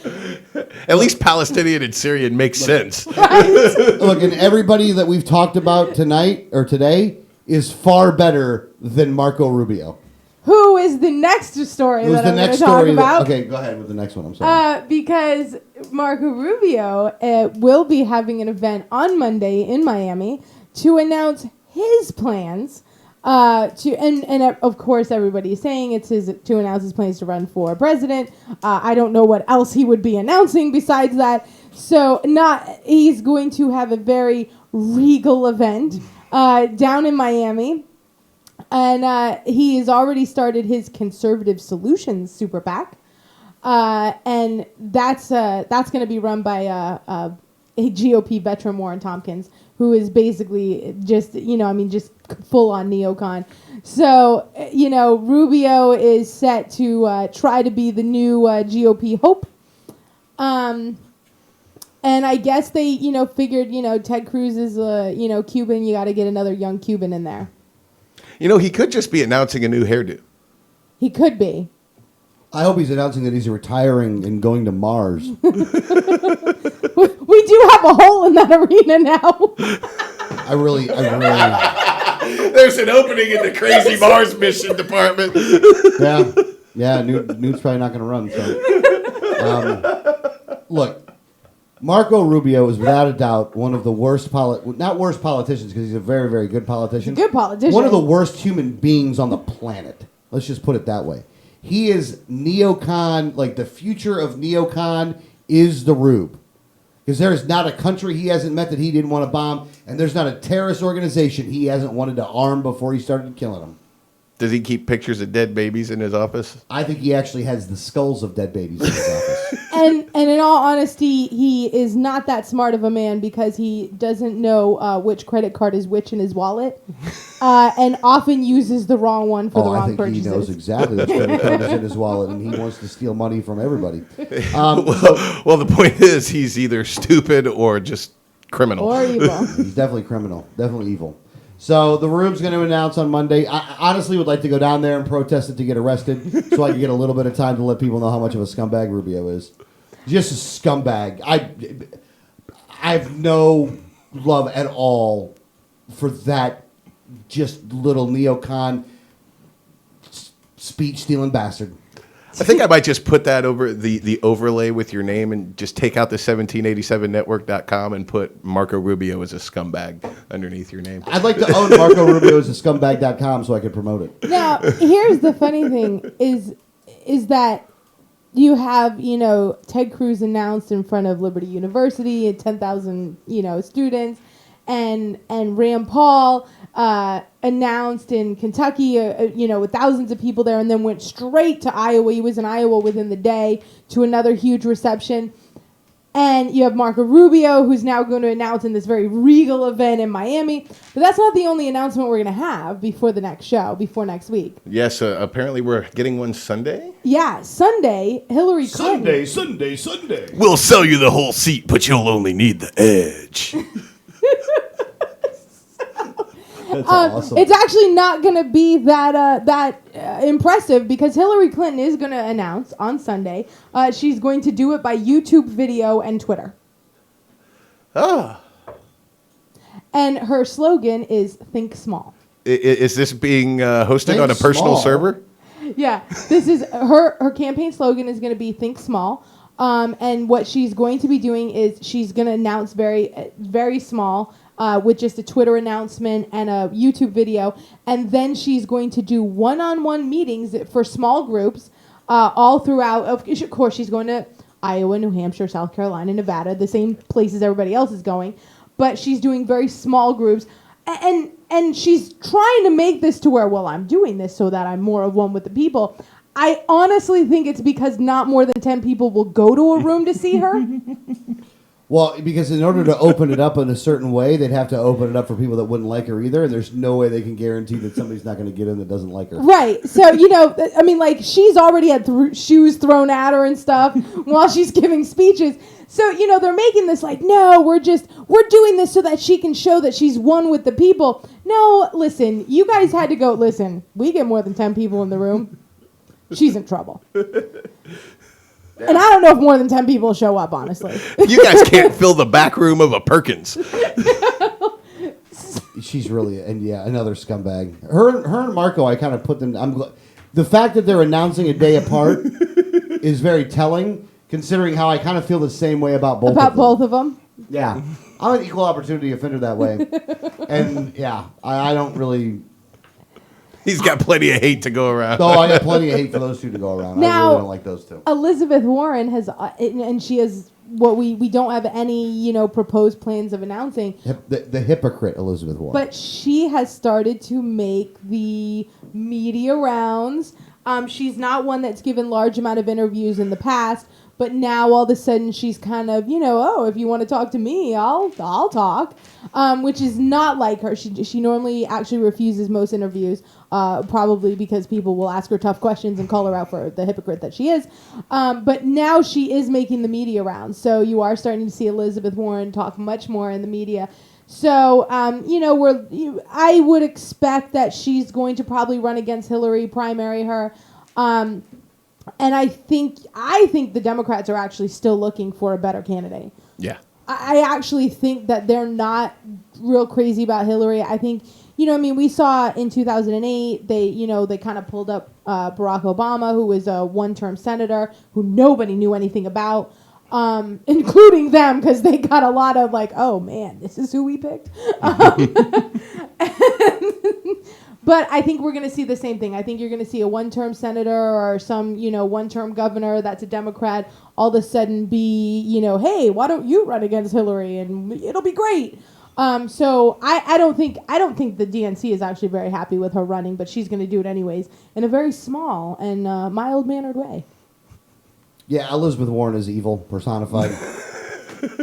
But At least Palestinian and Syrian makes sense. look, and everybody that we've talked about tonight or today is far better than Marco Rubio. Who is the next story Who's that the I'm going next to talk story? about? Okay, go ahead with the next one. I'm sorry. Because Marco Rubio will be having an event on Monday in Miami to announce his plans. Of course, everybody is saying it's to announce his plans to run for president. I don't know what else he would be announcing besides that. So he's going to have a very regal event down in Miami. And he has already started his Conservative Solutions Super PAC. And that's going to be run by a GOP veteran, Warren Tompkins, who is basically just full on neocon. So, Rubio is set to try to be the new GOP hope. And I guess they, figured, Ted Cruz is, Cuban. You got to get another young Cuban in there. He could just be announcing a new hairdo. He could be. I hope he's announcing that he's retiring and going to Mars. We do have a hole in that arena now. I really. There's an opening in the Crazy Mars mission department. Yeah. Newt's probably not going to run. So, look, Marco Rubio is without a doubt one of the worst not worst politicians, because he's a very, very good politician. Good politician. One of the worst human beings on the planet. Let's just put it that way. He is neocon, like the future of neocon is the Rube. Because there is not a country he hasn't met that he didn't want to bomb, and there's not a terrorist organization he hasn't wanted to arm before he started killing them. Does he keep pictures of dead babies in his office? I think he actually has the skulls of dead babies in his office. And in all honesty, he is not that smart of a man because he doesn't know which credit card is which in his wallet, and often uses the wrong one for the wrong I think purchases. he knows exactly which credit card is in his wallet, and he wants to steal money from everybody. Well, the point is he's either stupid or just criminal. Or evil. He's definitely criminal, definitely evil. So the Rube's going to announce on Monday. I honestly would like to go down there and protest it to get arrested, so I can get a little bit of time to let people know how much of a scumbag Rubio is. Just a scumbag. I have no love at all for that just little neocon speech-stealing bastard. I think I might just put that over the overlay with your name and just take out the 1787network.com and put Marco Rubio as a scumbag underneath your name. I'd like to own Marco Rubio as a scumbag.com so I could promote it. Now, here's the funny thing is that you have, Ted Cruz announced in front of Liberty University and 10,000, students, and Rand Paul announced in Kentucky, with thousands of people there, and then went straight to Iowa. He was in Iowa within the day to another huge reception. And you have Marco Rubio, who's now going to announce in this very regal event in Miami. But that's not the only announcement we're going to have before the next show, before next week. Yes, apparently we're getting one Sunday. Yeah, Sunday, Hillary Clinton. Sunday. We'll sell you the whole seat, but you'll only need the edge. That's awesome. It's actually not going to be that impressive because Hillary Clinton is going to announce on Sunday. She's going to do it by YouTube video and Twitter. Ah. And her slogan is "Think Small." Is this being hosted Think on a personal small. server? Yeah, this is her campaign slogan is going to be "Think Small." And what she's going to be doing is she's going to announce very, very small. With just a Twitter announcement and a YouTube video. And then she's going to do one-on-one meetings for small groups all throughout. Of course, she's going to Iowa, New Hampshire, South Carolina, Nevada, the same places everybody else is going. But she's doing very small groups. And she's trying to make this to where, well, I'm doing this so that I'm more of one with the people. I honestly think it's because not more than 10 people will go to a room to see her. Well, because in order to open it up in a certain way, they'd have to open it up for people that wouldn't like her either, and there's no way they can guarantee that somebody's not going to get in that doesn't like her. Right. So, she's already had shoes thrown at her and stuff while she's giving speeches. So, they're making this like, no, we're doing this so that she can show that she's one with the people. No, listen, you guys had to go, listen, we get more than 10 people in the room. She's in trouble. And I don't know if more than 10 people show up, honestly. You guys can't fill the back room of a Perkins. She's really, another scumbag. Her and Marco, I kind of put them. The fact that they're announcing a day apart is very telling, considering how I kind of feel the same way about both. About both of them. Yeah, I'm an equal opportunity offender that way, and I don't really. He's got plenty of hate to go around. Oh, I got plenty of hate for those two to go around. I Now, really don't like those two. Elizabeth Warren has, and she has what we don't have any, proposed plans of announcing. The hypocrite Elizabeth Warren. But she has started to make the media rounds. She's not one that's given large amount of interviews in the past, but now all of a sudden she's kind of, if you want to talk to me, I'll talk, which is not like her. She normally actually refuses most interviews, probably because people will ask her tough questions and call her out for the hypocrite that she is. But now she is making the media rounds, so you are starting to see Elizabeth Warren talk much more in the media. So, I would expect that she's going to probably run against Hillary, primary her. And I think the Democrats are actually still looking for a better candidate. Yeah. I actually think that they're not real crazy about Hillary. I think, we saw in 2008, they kind of pulled up Barack Obama, who was a one-term senator who nobody knew anything about. including them because they got a lot of like, oh man, this is who we picked. But I think we're going to see the same thing. I think you're going to see a one-term senator or some, one-term governor that's a Democrat all of a sudden be, hey, why don't you run against Hillary and it'll be great. So I don't think the DNC is actually very happy with her running, but she's going to do it anyways in a very small and mild-mannered way. Yeah, Elizabeth Warren is evil personified.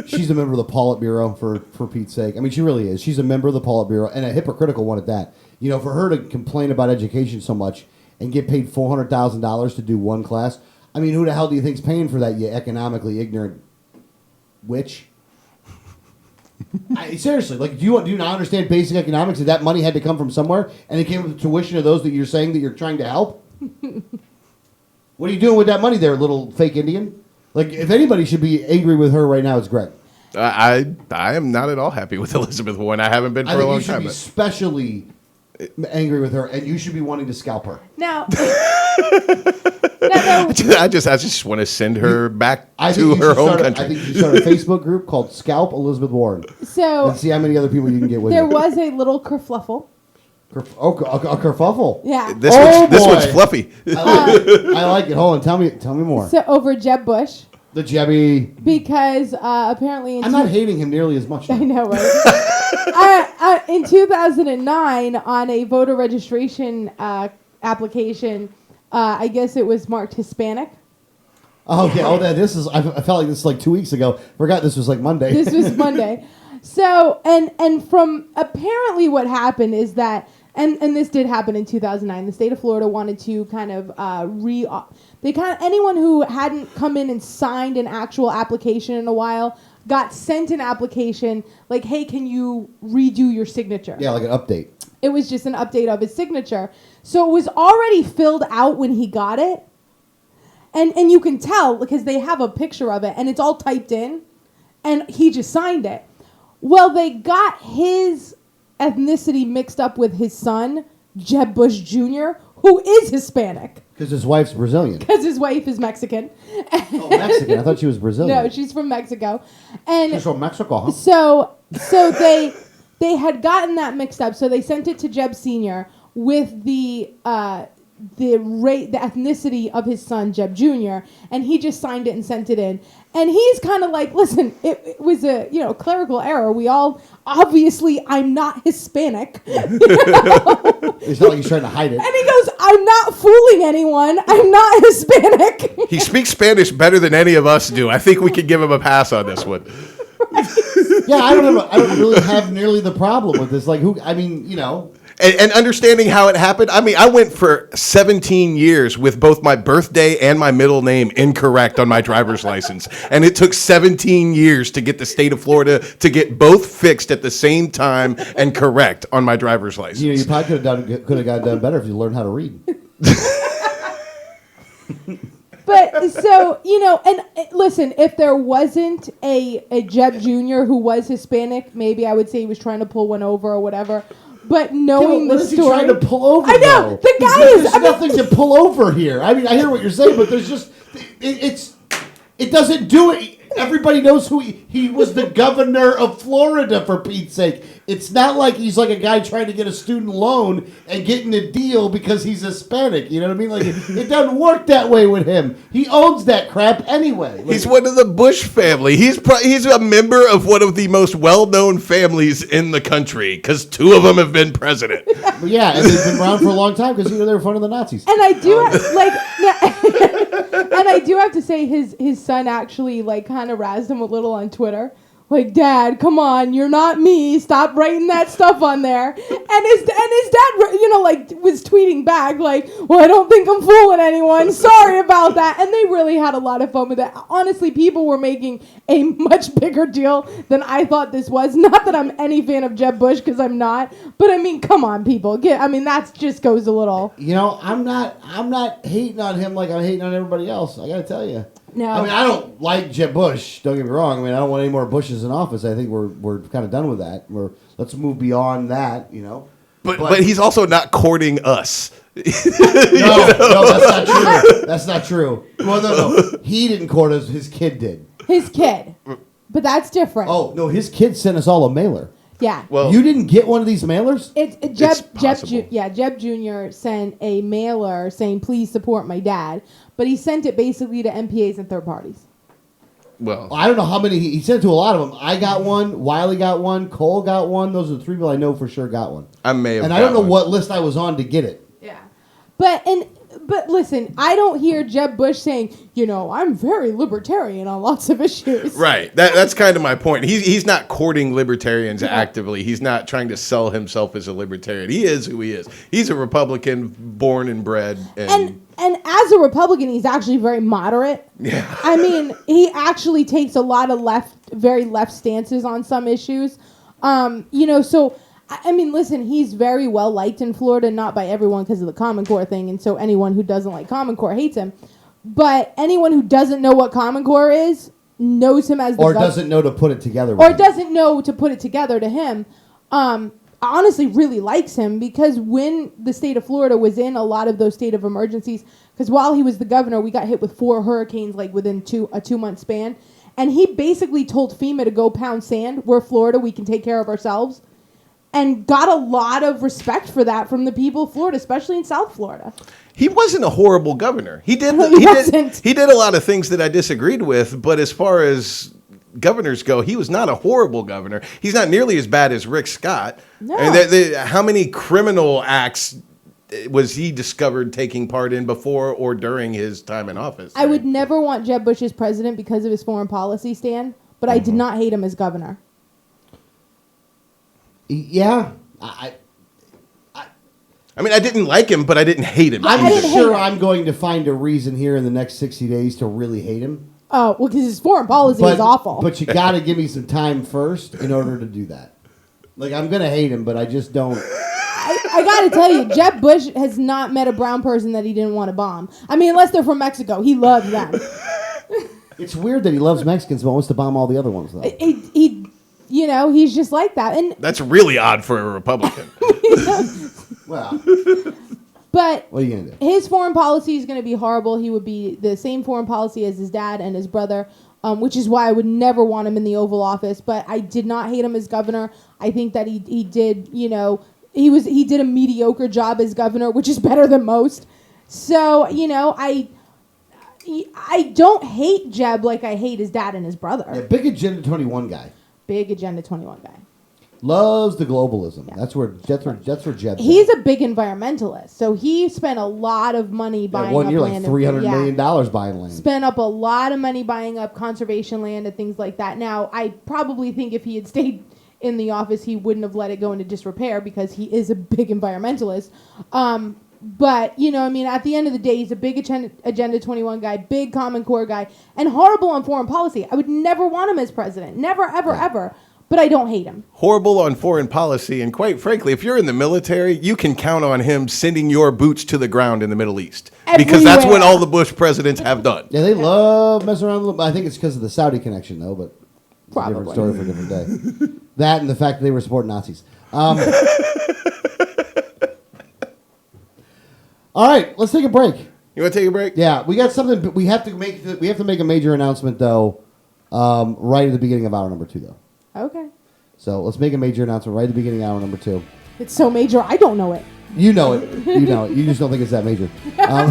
She's a member of the Politburo, for Pete's sake. I mean, she really is. She's a member of the Politburo, and a hypocritical one at that. For her to complain about education so much and get paid $400,000 to do one class, I mean, who the hell do you think's paying for that, you economically ignorant witch? Seriously, do you not understand basic economics? That money had to come from somewhere, and it came with the tuition of those that you're saying that you're trying to help? What are you doing with that money there, little fake Indian? If anybody should be angry with her right now, it's Greg. I am not at all happy with Elizabeth Warren. I haven't been for a long time. You should be especially angry with her, and you should be wanting to scalp her. Now, I just want to send her back to her home country. I think you should start a Facebook group called Scalp Elizabeth Warren. So and see how many other people you can get with there you. was a little kerfluffle. A kerfuffle. Yeah. This one's fluffy. I like it. Hold on. Tell me more. So over Jeb Bush. The Jebby. Because apparently... I'm not hating him nearly as much now. I know, right? In 2009, on a voter registration application, I guess it was marked Hispanic. Oh, yeah. I felt like this was like 2 weeks ago. Forgot this was like Monday. This was Monday. So, and from apparently what happened is that, and this did happen in 2009, the state of Florida wanted to kind of anyone who hadn't come in and signed an actual application in a while got sent an application like, hey, can you redo your signature? Yeah, like an update. It was just an update of his signature. So it was already filled out when he got it. And you can tell because they have a picture of it and it's all typed in and he just signed it. Well, they got his ethnicity mixed up with his son, Jeb Bush Jr., who is Hispanic. Because his wife's Brazilian. Because his wife is Mexican. Oh, Mexican. I thought she was Brazilian. No, she's from Mexico. And she's from Mexico, huh? So they had gotten that mixed up. So they sent it to Jeb Sr. with the ethnicity of his son, Jeb Jr., and he just signed it and sent it in. And he's kind of like, listen, it was a clerical error. We all, obviously, I'm not Hispanic. It's not like he's trying to hide it. And he goes, I'm not fooling anyone. I'm not Hispanic. He speaks Spanish better than any of us do. I think we could give him a pass on this one. Yeah, I don't really have nearly the problem with this. And understanding how it happened, I mean, I went for 17 years with both my birthday and my middle name incorrect on my driver's license. And it took 17 years to get the state of Florida to get both fixed at the same time and correct on my driver's license. You probably could have got it done better if you learned how to read. But so, and listen, if there wasn't a Jeb Jr. who was Hispanic, maybe I would say he was trying to pull one over or whatever. But knowing the story, what is he trying to pull over? I know though? the guy There's nothing to pull over here. I mean, I hear what you're saying, but there's just it doesn't do it. Everybody knows who he was. The governor of Florida, for Pete's sake. It's not like he's like a guy trying to get a student loan and getting a deal because he's Hispanic. You know what I mean? Like it doesn't work that way with him. He owns that crap anyway. He's one of the Bush family. He's a member of one of the most well-known families in the country because two of them have been president. Yeah, and they've been around for a long time because they were fun of the Nazis. And I do and I do have to say his son actually kind of razzed him a little on Twitter. Like, Dad, come on, you're not me. Stop writing that stuff on there. And his dad, was tweeting back like, well, I don't think I'm fooling anyone. Sorry about that. And they really had a lot of fun with it. Honestly, people were making a much bigger deal than I thought this was. Not that I'm any fan of Jeb Bush, because I'm not. But I mean, come on, people. That just goes a little. I'm not hating on him like I'm hating on everybody else. I got to tell you. No. I mean, I don't like Jeb Bush. Don't get me wrong. I mean, I don't want any more Bushes in office. I think we're kind of done with that. Let's move beyond that. But he's also not courting us. No, that's not true. That's not true. Well, no. He didn't court us. His kid did. His kid. But that's different. Oh, no, his kid sent us all a mailer. Yeah. Well, You didn't get one of these mailers? Jeb Jr. sent a mailer saying, please support my dad. But he sent it basically to MPAs and third parties. well, I don't know how many. He sent it to a lot of them. I got one. Wiley got one. Cole got one. Those are the 3 people I know for sure got one. I may have. And I don't know one. what list I was on to get it. Yeah. But listen, I don't hear Jeb Bush saying, I'm very libertarian on lots of issues. Right. That's kind of my point. He's not courting libertarians actively. He's not trying to sell himself as a libertarian. He is who he is. He's a Republican, born and bred. And as a Republican, he's actually very moderate. Yeah. I mean, he actually takes a lot of very left stances on some issues. So I mean, listen, he's very well liked in Florida, not by everyone because of the Common Core thing, and so anyone who doesn't like Common Core hates him. But anyone who doesn't know what Common Core is knows him as the doesn't know to put it together. Or doesn't know to put it together to him. Honestly, really likes him because when the state of Florida was in a lot of those state of emergencies, because while he was the governor, we got hit with 4 hurricanes like within a 2-month span, and he basically told FEMA to go pound sand. We're Florida, we can take care of ourselves. And got a lot of respect for that from the people of Florida, especially in South Florida. he wasn't a horrible governor. He did. He did a lot of things that I disagreed with. But as far as governors go, he was not a horrible governor. He's not nearly as bad as Rick Scott. No. And how many criminal acts was he discovered taking part in before or during his time in office? I would never want Jeb Bush as president because of his foreign policy stand, but I did not hate him as governor. Yeah. I mean, I didn't like him, but I didn't hate him. I'm didn't hate sure him. I'm going to find a reason here in the next 60 days to really hate him. Oh, well, because his foreign policy is awful. But you got to give me some time first in order to do that. Like, I'm going to hate him, but I just don't. I got to tell you, Jeb Bush has not met a brown person that he didn't want to bomb. I mean, unless they're from Mexico. He loves them. It's weird that he loves Mexicans but wants to bomb all the other ones, though. He's just like that. And That's really odd for a Republican. Well, But what are you going to do? his foreign policy is going to be horrible. He would be the same foreign policy as his dad and his brother, which is why I would never want him in the Oval Office. But I did not hate him as governor. I think that he did, he did a mediocre job as governor, which is better than most. So, I don't hate Jeb like I hate his dad and his brother. Yeah, big Agenda 21 guy. Big Agenda 21 guy. Loves the globalism. Yeah. That's where Jeb's He's at. a big environmentalist, so he spent a lot of money buying one up year, land. like $300 million buying land. Spent up a lot of money buying up conservation land and things like that. Now, I probably think if he had stayed in the office, he wouldn't have let it go into disrepair because he is a big environmentalist. But, at the end of the day, he's a big Agenda 21 guy, big Common Core guy, and horrible on foreign policy. I would never want him as president. Never, ever, ever. But I don't hate him. Horrible on foreign policy, and quite frankly, if you're in the military, you can count on him sending your boots to the ground in the Middle East. Because that's what all the Bush presidents have done. Yeah, they love messing around a little. I think it's because of the Saudi connection, though, but it's a different story for a different day. That and the fact that they were supporting Nazis. All right, let's take a break. You want to take a break? Yeah, we got something. But we have to make a major announcement though, right at the beginning of hour number 2, though. Okay. So let's make a major announcement right at the beginning of hour number 2. It's so major, I don't know it. You know it. You know it. You just don't think it's that major. All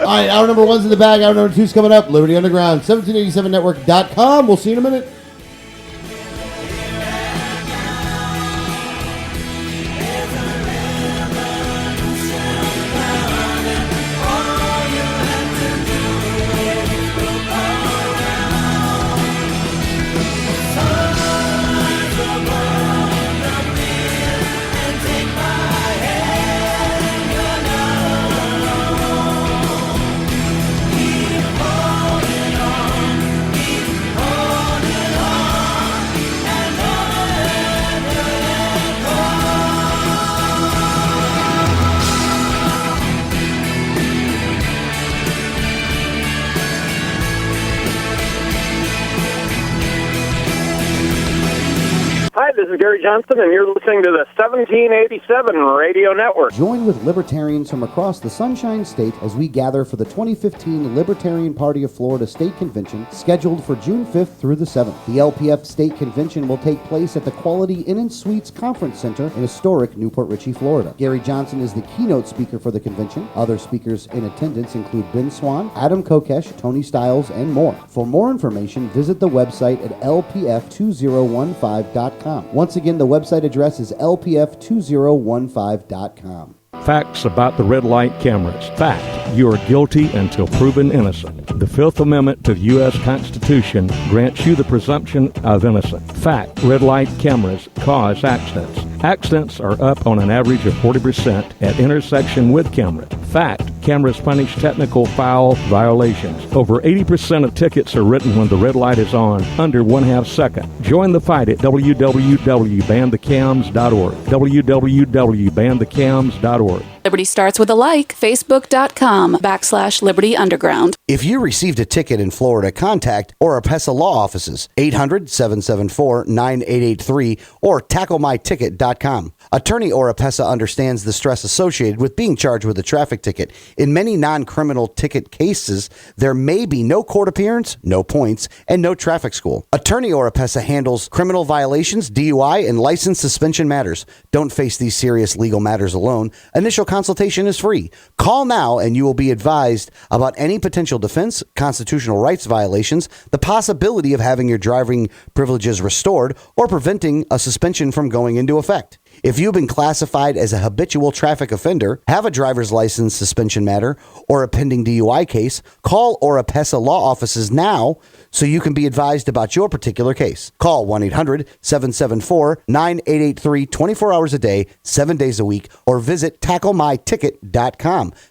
right, hour number 1's in the bag. Hour number 2's coming up. Liberty Underground, 1787network.com. We'll see you in a minute. This is Gary Johnson, and you're listening to the 1787 Radio Network. Join with libertarians from across the Sunshine State as we gather for the 2015 Libertarian Party of Florida State Convention, scheduled for June 5th through the 7th. The LPF State Convention will take place at the Quality Inn and Suites Conference Center in historic Newport Richey, Florida. Gary Johnson is the keynote speaker for the convention. Other speakers in attendance include Ben Swan, Adam Kokesh, Tony Stiles, and more. For more information, visit the website at lpf2015.com. Once again, the website address is lpf2015.com. Facts about the red light cameras. Fact, you are guilty until proven innocent. The Fifth Amendment to the U.S. Constitution grants you the presumption of innocence. Fact, red light cameras cause accidents. Accidents are up on an average of 40% at intersection with cameras. Fact, cameras punish technical foul violations. Over 80% of tickets are written when the red light is on, under 1/2 second. Join the fight at www.banthecams.org. www.banthecams.org. Liberty starts with a like. Facebook.com/Liberty Underground. If you received a ticket in Florida, contact Oropesa Law Offices, 800-774-9883 or tacklemyticket.com. Attorney Oropesa understands the stress associated with being charged with a traffic ticket. In many non-criminal ticket cases, there may be no court appearance, no points, and no traffic school. Attorney Oropesa handles criminal violations, DUI, and license suspension matters. Don't face these serious legal matters alone. Initial consultation is free. Call now and you will be advised about any potential defense, constitutional rights violations, the possibility of having your driving privileges restored, or preventing a suspension from going into effect. If you've been classified as a habitual traffic offender, have a driver's license suspension matter, or a pending DUI case, call Oropesa Law Offices now so you can be advised about your particular case. Call 1-800-774-9883 24 hours a day, 7 days a week, or visit tacklemyticket.com.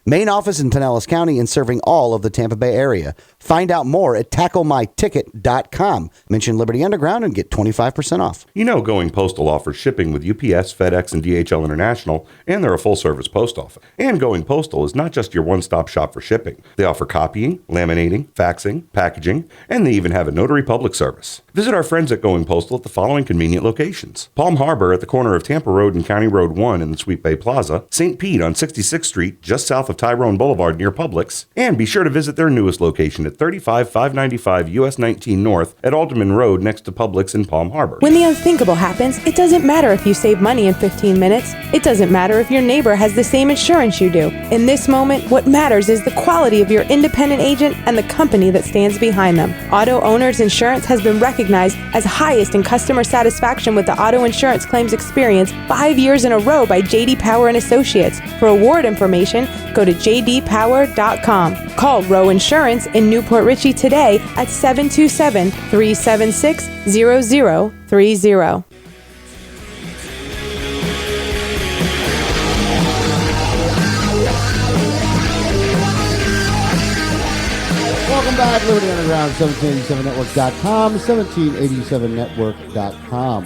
Main office in Pinellas County and serving all of the Tampa Bay area. Find out more at tacklemyticket.com. Mention Liberty Underground and get 25% off. You know Going Postal offers shipping with UPS, FedEx, and DHL International, and they're a full-service post office. And Going Postal is not just your one-stop shop for shipping. They offer copying, laminating, faxing, packaging, and they even have a notary public service. Visit our friends at Going Postal at the following convenient locations: Palm Harbor at the corner of Tampa Road and County Road 1 in the Sweet Bay Plaza, St. Pete on 66th Street just south of Tyrone Boulevard near Publix, and be sure to visit their newest location at 35595 US 19 North at Alderman Road next to Publix in Palm Harbor. When the unthinkable happens, it doesn't matter if you save money in 15 minutes. It doesn't matter if your neighbor has the same insurance you do. In this moment, what matters is the quality of your independent agent and the company that stands behind them. Auto Owners Insurance has been recognized as highest in customer satisfaction with the auto insurance claims experience 5 years in a row by J.D. Power and Associates. For award information, go to jdpower.com. Call Row Insurance in Newport Richey today at 727-376-0030. Welcome back, Liberty Underground, 1787network.com, 1787network.com.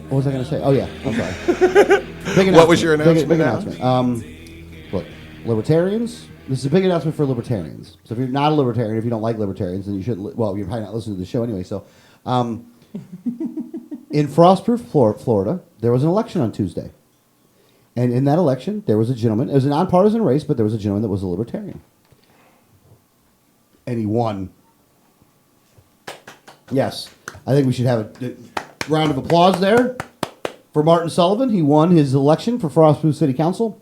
What was I going to say? Oh, yeah, I'm sorry. What was your announcement? Big announcement. Look, libertarians, this is a big announcement for libertarians. So if you're not a libertarian, if you don't like libertarians, then you shouldn't, well, you're probably not listening to the show anyway. So in Frostproof, Florida, there was an election on Tuesday. And in that election, there was a gentleman. It was a nonpartisan race, but there was a gentleman that was a libertarian. And he won. Yes. I think we should have a round of applause there for Martin Sullivan. He won his election for Frostproof City Council.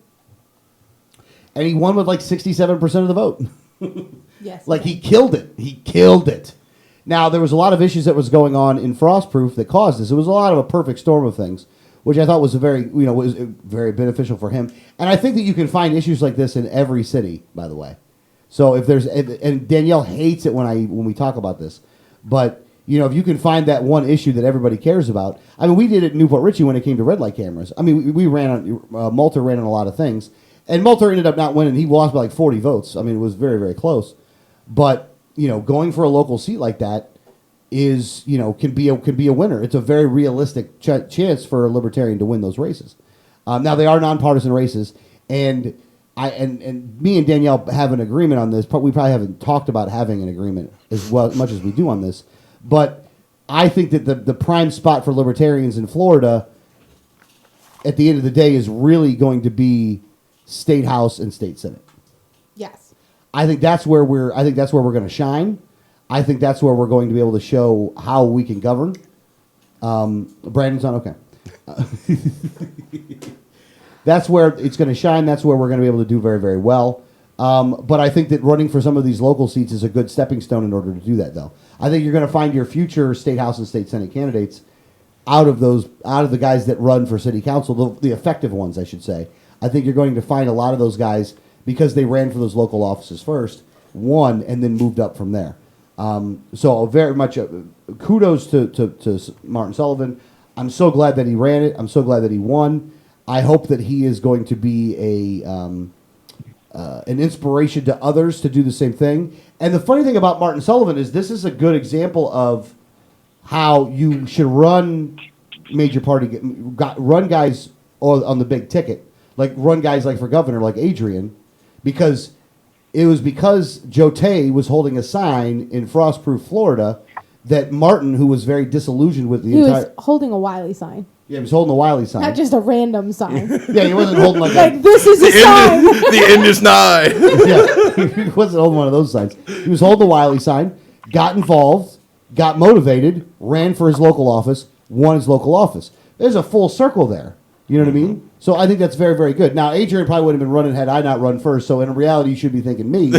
And he won with like 67% of the vote. Yes. Like he killed it. He killed it. Now, there was a lot of issues that was going on in Frostproof that caused this. It was a lot of a perfect storm of things, which I thought was was very beneficial for him. And I think that you can find issues like this in every city, by the way. So if there's, and Danielle hates it when we talk about this, but if you can find that one issue that everybody cares about. I mean, we did it in Newport Richey when it came to red light cameras. I mean, we ran on, Malter ran on a lot of things, and Malter ended up not winning. He lost by like 40 votes. I mean, it was very, very close. But going for a local seat like that is, can be a winner. It's a very realistic chance for a libertarian to win those races. Now they are nonpartisan races, and me and Danielle have an agreement on this. We probably haven't talked about having an agreement as much as we do on this. But I think that the prime spot for libertarians in Florida, at the end of the day, is really going to be state house and state senate. Yes. I think that's where we're going to shine. I think that's where we're going to be able to show how we can govern. Brandon's on okay. That's where it's going to shine. That's where we're going to be able to do very, very well. But I think that running for some of these local seats is a good stepping stone in order to do that, though. I think you're going to find your future state house and state senate candidates out of the guys that run for city council, the effective ones, I should say. I think you're going to find a lot of those guys because they ran for those local offices first, won, and then moved up from there. So very much kudos to Martin Sullivan. I'm so glad that he ran it. I'm so glad that he won. I hope that he is going to be an inspiration to others to do the same thing. And the funny thing about Martin Sullivan is this is a good example of how you should run major party, run guys on the big ticket, like run guys like for governor, like Adrian, because it was because Joe Tay was holding a sign in Frostproof, Florida, that Martin, who was very disillusioned with the He entire... was holding a Wiley sign. Yeah, he was holding a Wiley sign. Not just a random sign. Yeah, he wasn't holding like this is a sign. The end is nigh. Yeah, he wasn't holding one of those signs. He was holding the Wiley sign, got involved, got motivated, ran for his local office, won his local office. There's a full circle there. You know what I mean? So I think that's very, very good. Now, Adrian probably would have been running had I not run first, so in reality, you should be thanking me.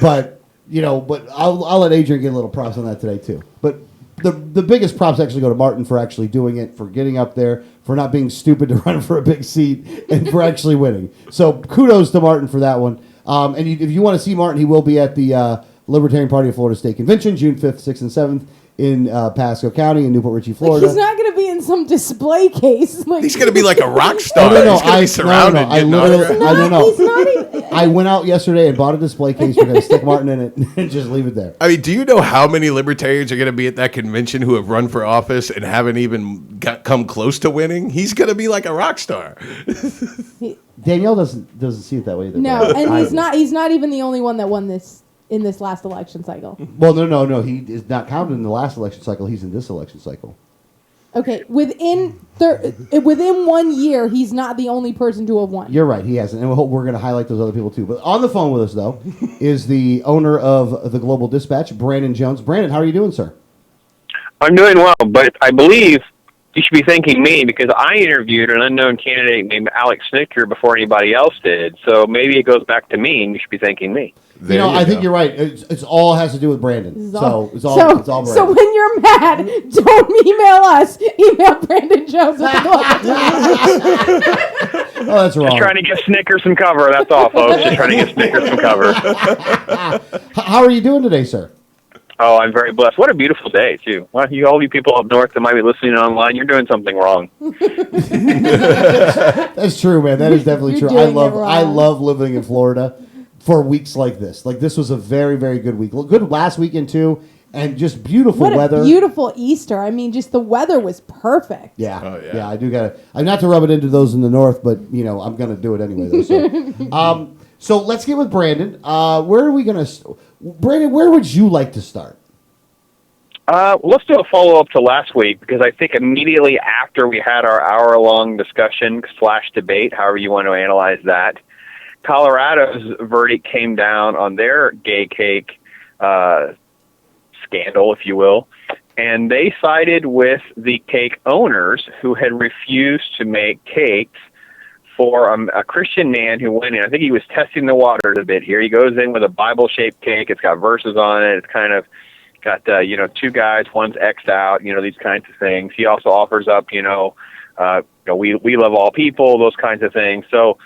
But I'll let Adrian get a little props on that today, too. But the biggest props actually go to Martin for actually doing it, for getting up there, for not being stupid to run for a big seat, and for actually winning. So kudos to Martin for that one. And if you want to see Martin, he will be at the Libertarian Party of Florida State Convention, June 5th, 6th, and 7th in Pasco County in Newport Richey, Florida. He's not going to be in some display case. He's going to be like a rock star. No, He's going to be surrounded. I went out yesterday and bought a display case. We're going to stick Martin in it and just leave it there. I mean, do you know how many libertarians are going to be at that convention who have run for office and haven't even come close to winning? He's going to be like a rock star. Danielle doesn't see it that way either. No, and he's not even the only one that won this in this last election cycle. Well, no. He is not counted in the last election cycle. He's in this election cycle. Okay, within 1 year, he's not the only person to have won. You're right, he hasn't, and we're going to highlight those other people too. But on the phone with us, though, is the owner of the Global Dispatch, Brandon Jones. Brandon, how are you doing, sir? I'm doing well, but I believe you should be thanking me because I interviewed an unknown candidate named Alex Snicker before anybody else did. So maybe it goes back to me, and you should be thanking me. I think you're right. It's all has to do with Brandon. It's all Brandon. So when you're mad, don't email us. Email Brandon Jones. Oh, that's wrong. Just trying to give Snickers some cover. That's all, folks. Just trying to give Snickers some cover. How are you doing today, sir? Oh, I'm very blessed. What a beautiful day, too. Well, all you people up north that might be listening online, you're doing something wrong. That's true, man. That is definitely true. I love living in Florida for weeks like this. Like, this was a very, very good week. Good last weekend, too, and just beautiful weather. What a beautiful Easter. I mean, just the weather was perfect. Yeah. Oh, yeah. Yeah, I do got to... I'm not to rub it into those in the north, but, I'm going to do it anyway, though. So, so let's get with Brandon. Where are we going to... Brandon, where would you like to start? Let's do a follow-up to last week, because I think immediately after we had our hour-long discussion / debate, however you want to analyze that, Colorado's verdict came down on their gay cake scandal, if you will, and they sided with the cake owners who had refused to make cakes for a Christian man who went in. I think he was testing the waters a bit here. He goes in with a Bible-shaped cake. It's got verses on it. It's kind of got, two guys, one's X'd out, these kinds of things. He also offers up, we love all people, those kinds of things. So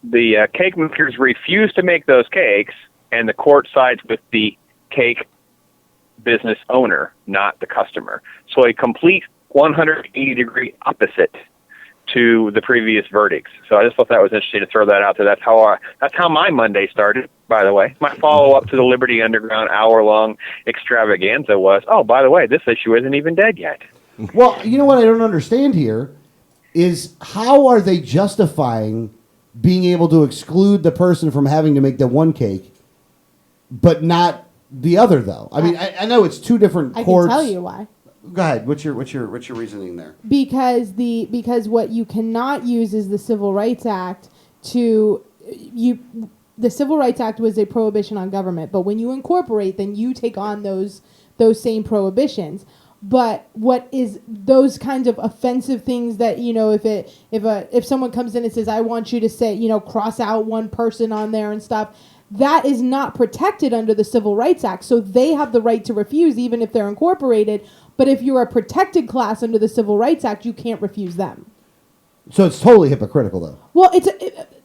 the cake makers refuse to make those cakes, and the court sides with the cake business owner, not the customer. So a complete 180-degree opposite to the previous verdicts. So I just thought that was interesting to throw that out there. That's how my Monday started, by the way. My follow-up to the Liberty Underground hour-long extravaganza was, oh, by the way, this issue isn't even dead yet. Well, you know what I don't understand here is how are they justifying being able to exclude the person from having to make the one cake, but not the other, though. I mean, I know it's two different I courts. can tell you why. Go ahead. What's your reasoning there? Because what you cannot use is the Civil Rights Act to the Civil Rights Act was a prohibition on government, but when you incorporate, then you take on those same prohibitions. But what is those kinds of offensive things that, if someone comes in and says, I want you to say, cross out one person on there and stuff, that is not protected under the Civil Rights Act. So they have the right to refuse even if they're incorporated. But if you're a protected class under the Civil Rights Act, you can't refuse them. So it's totally hypocritical, though. Well,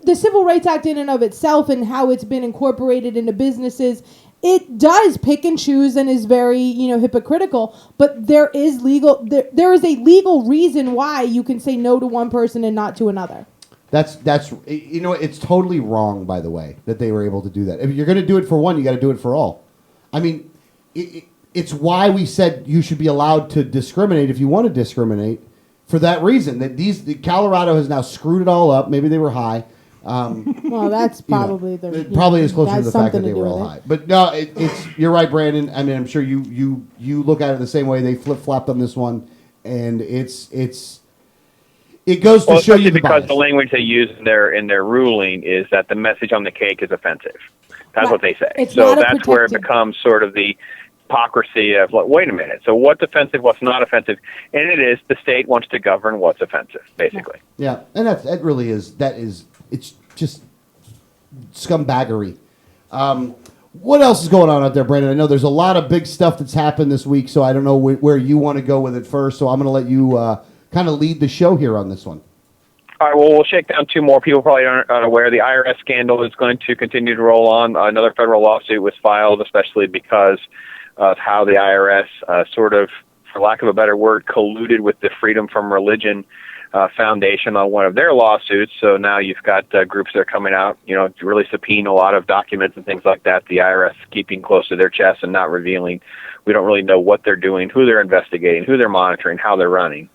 the Civil Rights Act in and of itself and how it's been incorporated into businesses, it does pick and choose and is very, hypocritical. But there is a legal reason why you can say no to one person and not to another. That's it's totally wrong, by the way, that they were able to do that. If you're going to do it for one, you got to do it for all. I mean, it's why we said you should be allowed to discriminate if you want to discriminate for that reason. That Colorado has now screwed it all up. Maybe they were high. Well, that's probably it probably is closer to the fact that they were all high. But no, you're right, Brandon. I mean, I'm sure you look at it the same way. They flip-flopped on this one, and it goes to show you the because bias. the language they use in their ruling is that the message on the cake is offensive. That's what they say. So that's where it becomes sort of the hypocrisy of, like, wait a minute. So what's offensive? What's not offensive? And it is the state wants to govern what's offensive, basically. Yeah, and that really is it's just scumbaggery. What else is going on out there, Brandon? I know there's a lot of big stuff that's happened this week, so I don't know where you want to go with it first. So I'm going to let you kind of lead the show here on this one. All right, well, we'll shake down two more. People probably aren't aware. The IRS scandal is going to continue to roll on. Another federal lawsuit was filed, especially because of how the IRS sort of, for lack of a better word, colluded with the Freedom from Religion Foundation on one of their lawsuits. So now you've got groups that are coming out, to really subpoena a lot of documents and things like that. The IRS keeping close to their chest and not revealing. We don't really know what they're doing, who they're investigating, who they're monitoring, how they're running.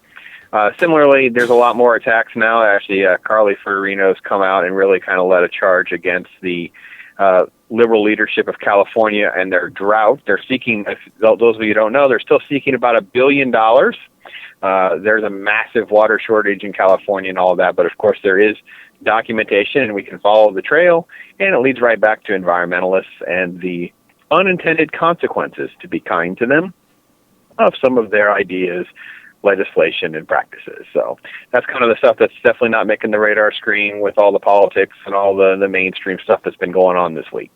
Similarly, there's a lot more attacks now. Actually, Carly Fiorino's come out and really kind of led a charge against the liberal leadership of California and their drought. They're seeking, if those of you who don't know, they're still seeking about $1 billion. There's a massive water shortage in California and all of that, but of course there is documentation and we can follow the trail, and it leads right back to environmentalists and the unintended consequences, to be kind to them, of some of their ideas, legislation, and practices. So that's kind of the stuff that's definitely not making the radar screen with all the politics and all the mainstream stuff that's been going on this week.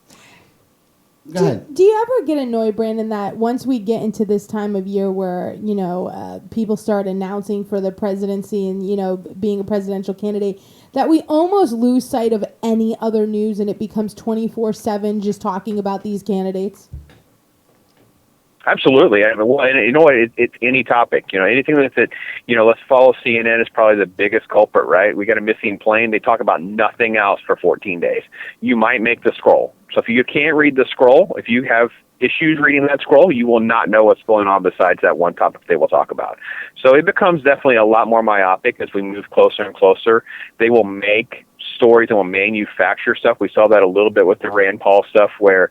Go ahead. Do you ever get annoyed, Brandon, that once we get into this time of year where, people start announcing for the presidency and, being a presidential candidate, that we almost lose sight of any other news and it becomes 24/7 just talking about these candidates? Absolutely. And you know what? It's any topic. Anything that's let's follow CNN is probably the biggest culprit, right? We got a missing plane. They talk about nothing else for 14 days. You might make the scroll. So if you can't read the scroll, if you have issues reading that scroll, you will not know what's going on besides that one topic they will talk about. So it becomes definitely a lot more myopic as we move closer and closer. They will make stories and will manufacture stuff. We saw that a little bit with the Rand Paul stuff where,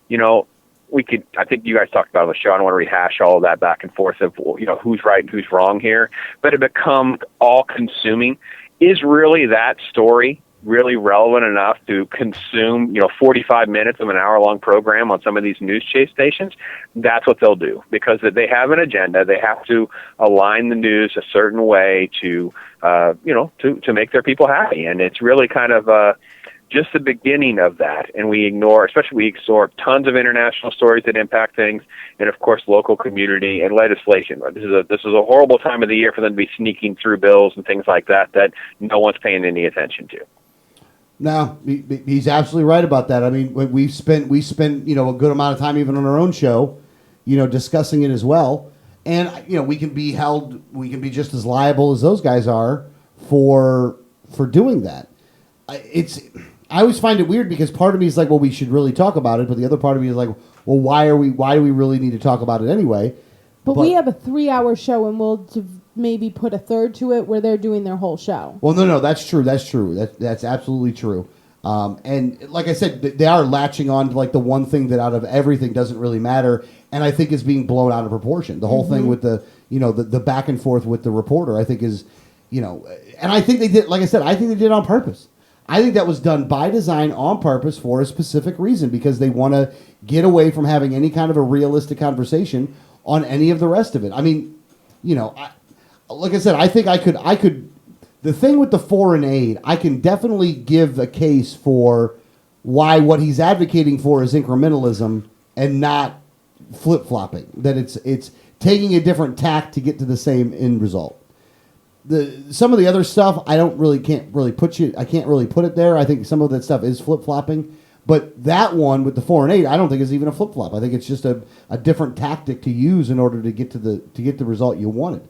I think you guys talked about it on the show. I don't want to rehash all of that back and forth of, who's right and who's wrong here, but it becomes all consuming. Is really that story really relevant enough to consume, 45 minutes of an hour-long program on some of these news chase stations? That's what they'll do because they have an agenda. They have to align the news a certain way to make their people happy. And it's really kind of just the beginning of that, and we ignore tons of international stories that impact things, and of course local community and legislation. This is a horrible time of the year for them to be sneaking through bills and things like that no one's paying any attention to. No, he's absolutely right about that. I mean, we spent a good amount of time even on our own show, discussing it as well, and we can be just as liable as those guys are for doing that. I always find it weird because part of me is like, well, we should really talk about it, but the other part of me is like, well, why do we really need to talk about it anyway? But we have a 3-hour show, and we'll maybe put a third to it where they're doing their whole show. Well, no, that's true. That's absolutely true. And like I said, they are latching on to like the one thing that out of everything doesn't really matter, and I think is being blown out of proportion. The whole thing with the back and forth with the reporter, I think is, and I think they did. Like I said, I think they did it on purpose. I think that was done by design on purpose for a specific reason, because they want to get away from having any kind of a realistic conversation on any of the rest of it. I mean, like I said, I think I could. The thing with the foreign aid, I can definitely give a case for why what he's advocating for is incrementalism and not flip-flopping. That it's taking a different tack to get to the same end result. Some of the other stuff I can't really put it there. I think some of that stuff is flip-flopping. But that one with the foreign aid, I don't think is even a flip-flop. I think it's just a different tactic to use in order to get the result you wanted.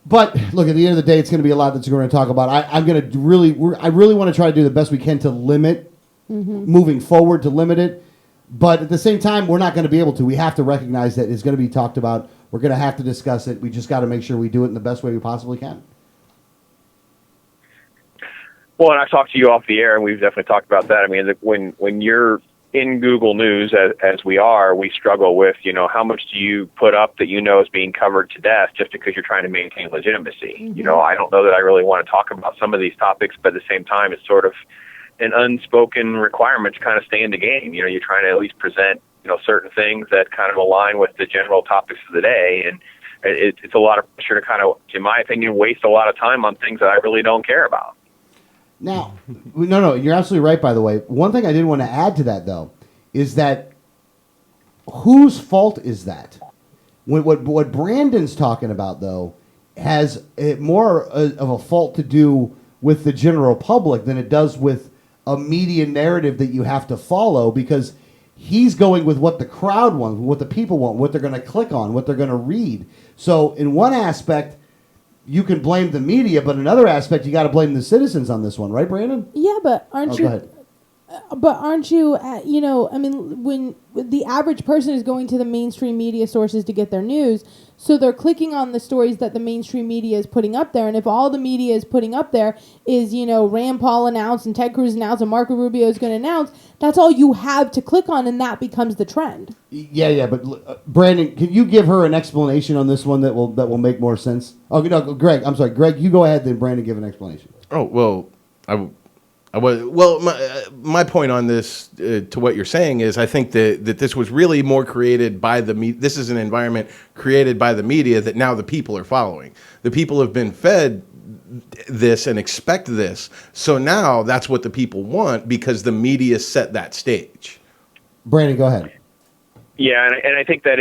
But look, at the end of the day, it's going to be a lot that we're going to talk about. I really want to try to do the best we can to limit moving forward, to limit it. But at the same time, we're not going to be able to. We have to recognize that it's going to be talked about. We're going to have to discuss it. We just got to make sure we do it in the best way we possibly can. Well, and I've talked to you off the air, and we've definitely talked about that. I mean, when you're in Google News, as we are, we struggle with, how much do you put up that is being covered to death just because you're trying to maintain legitimacy? I don't know that I really want to talk about some of these topics, but at the same time, it's sort of an unspoken requirement to kind of stay in the game. You're trying to at least present, certain things that kind of align with the general topics of the day, and it's a lot of pressure to kind of, in my opinion, waste a lot of time on things that I really don't care about. Now, no, you're absolutely right, by the way. One thing I did want to add to that, though, is that whose fault is that? What Brandon's talking about, though, has more of a fault to do with the general public than it does with a media narrative that you have to follow, because he's going with what the crowd wants, what the people want, what they're going to click on, what they're going to read. So in one aspect, you can blame the media, but in another aspect, you got to blame the citizens on this one, right, Brandon? Yeah, but aren't you? Go ahead. But aren't you? When the average person is going to the mainstream media sources to get their news, so they're clicking on the stories that the mainstream media is putting up there. And if all the media is putting up there is, Rand Paul announced and Ted Cruz announced and Marco Rubio is going to announce, that's all you have to click on, and that becomes the trend. Yeah, but Brandon, can you give her an explanation on this one that will make more sense? Oh no, Greg, I'm sorry, Greg, you go ahead, then Brandon give an explanation. Oh well, my point on this to what you're saying is I think that this was really more created by the media. This is an environment created by the media that now the people are following. The people have been fed this and expect this. So now that's what the people want because the media set that stage. Brandon, go ahead. Yeah, and I think that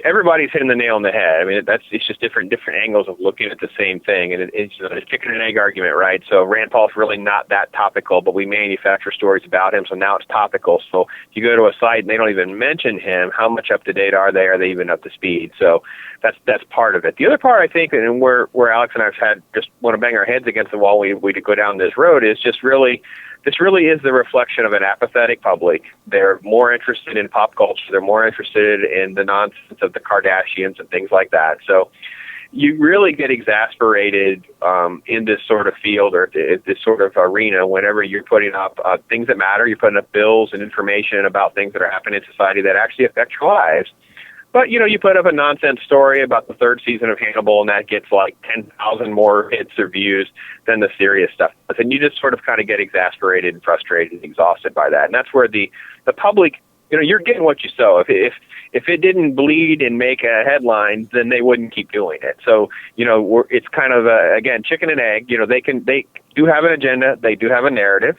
everybody's hitting the nail on the head. I mean, it's just different angles of looking at the same thing, and it's a chicken and egg argument, right? So Rand Paul's really not that topical, but we manufacture stories about him, so now it's topical. So you go to a site and they don't even mention him. How much up to date are they? Are they even up to speed? So that's part of it. The other part, I think, and where Alex and I've had just want to bang our heads against the wall, we go down this road, is just really. This really is the reflection of an apathetic public. They're more interested in pop culture. They're more interested in the nonsense of the Kardashians and things like that. So you really get exasperated in this sort of field or this sort of arena whenever you're putting up things that matter. You're putting up bills and information about things that are happening in society that actually affect your lives. But, you put up a nonsense story about the third season of Hannibal, and that gets like 10,000 more hits or views than the serious stuff. And you just sort of kind of get exasperated and frustrated and exhausted by that. And that's where the public, you're getting what you sow. If it didn't bleed and make a headline, then they wouldn't keep doing it. So, it's kind of, again, chicken and egg. They do have an agenda. They do have a narrative.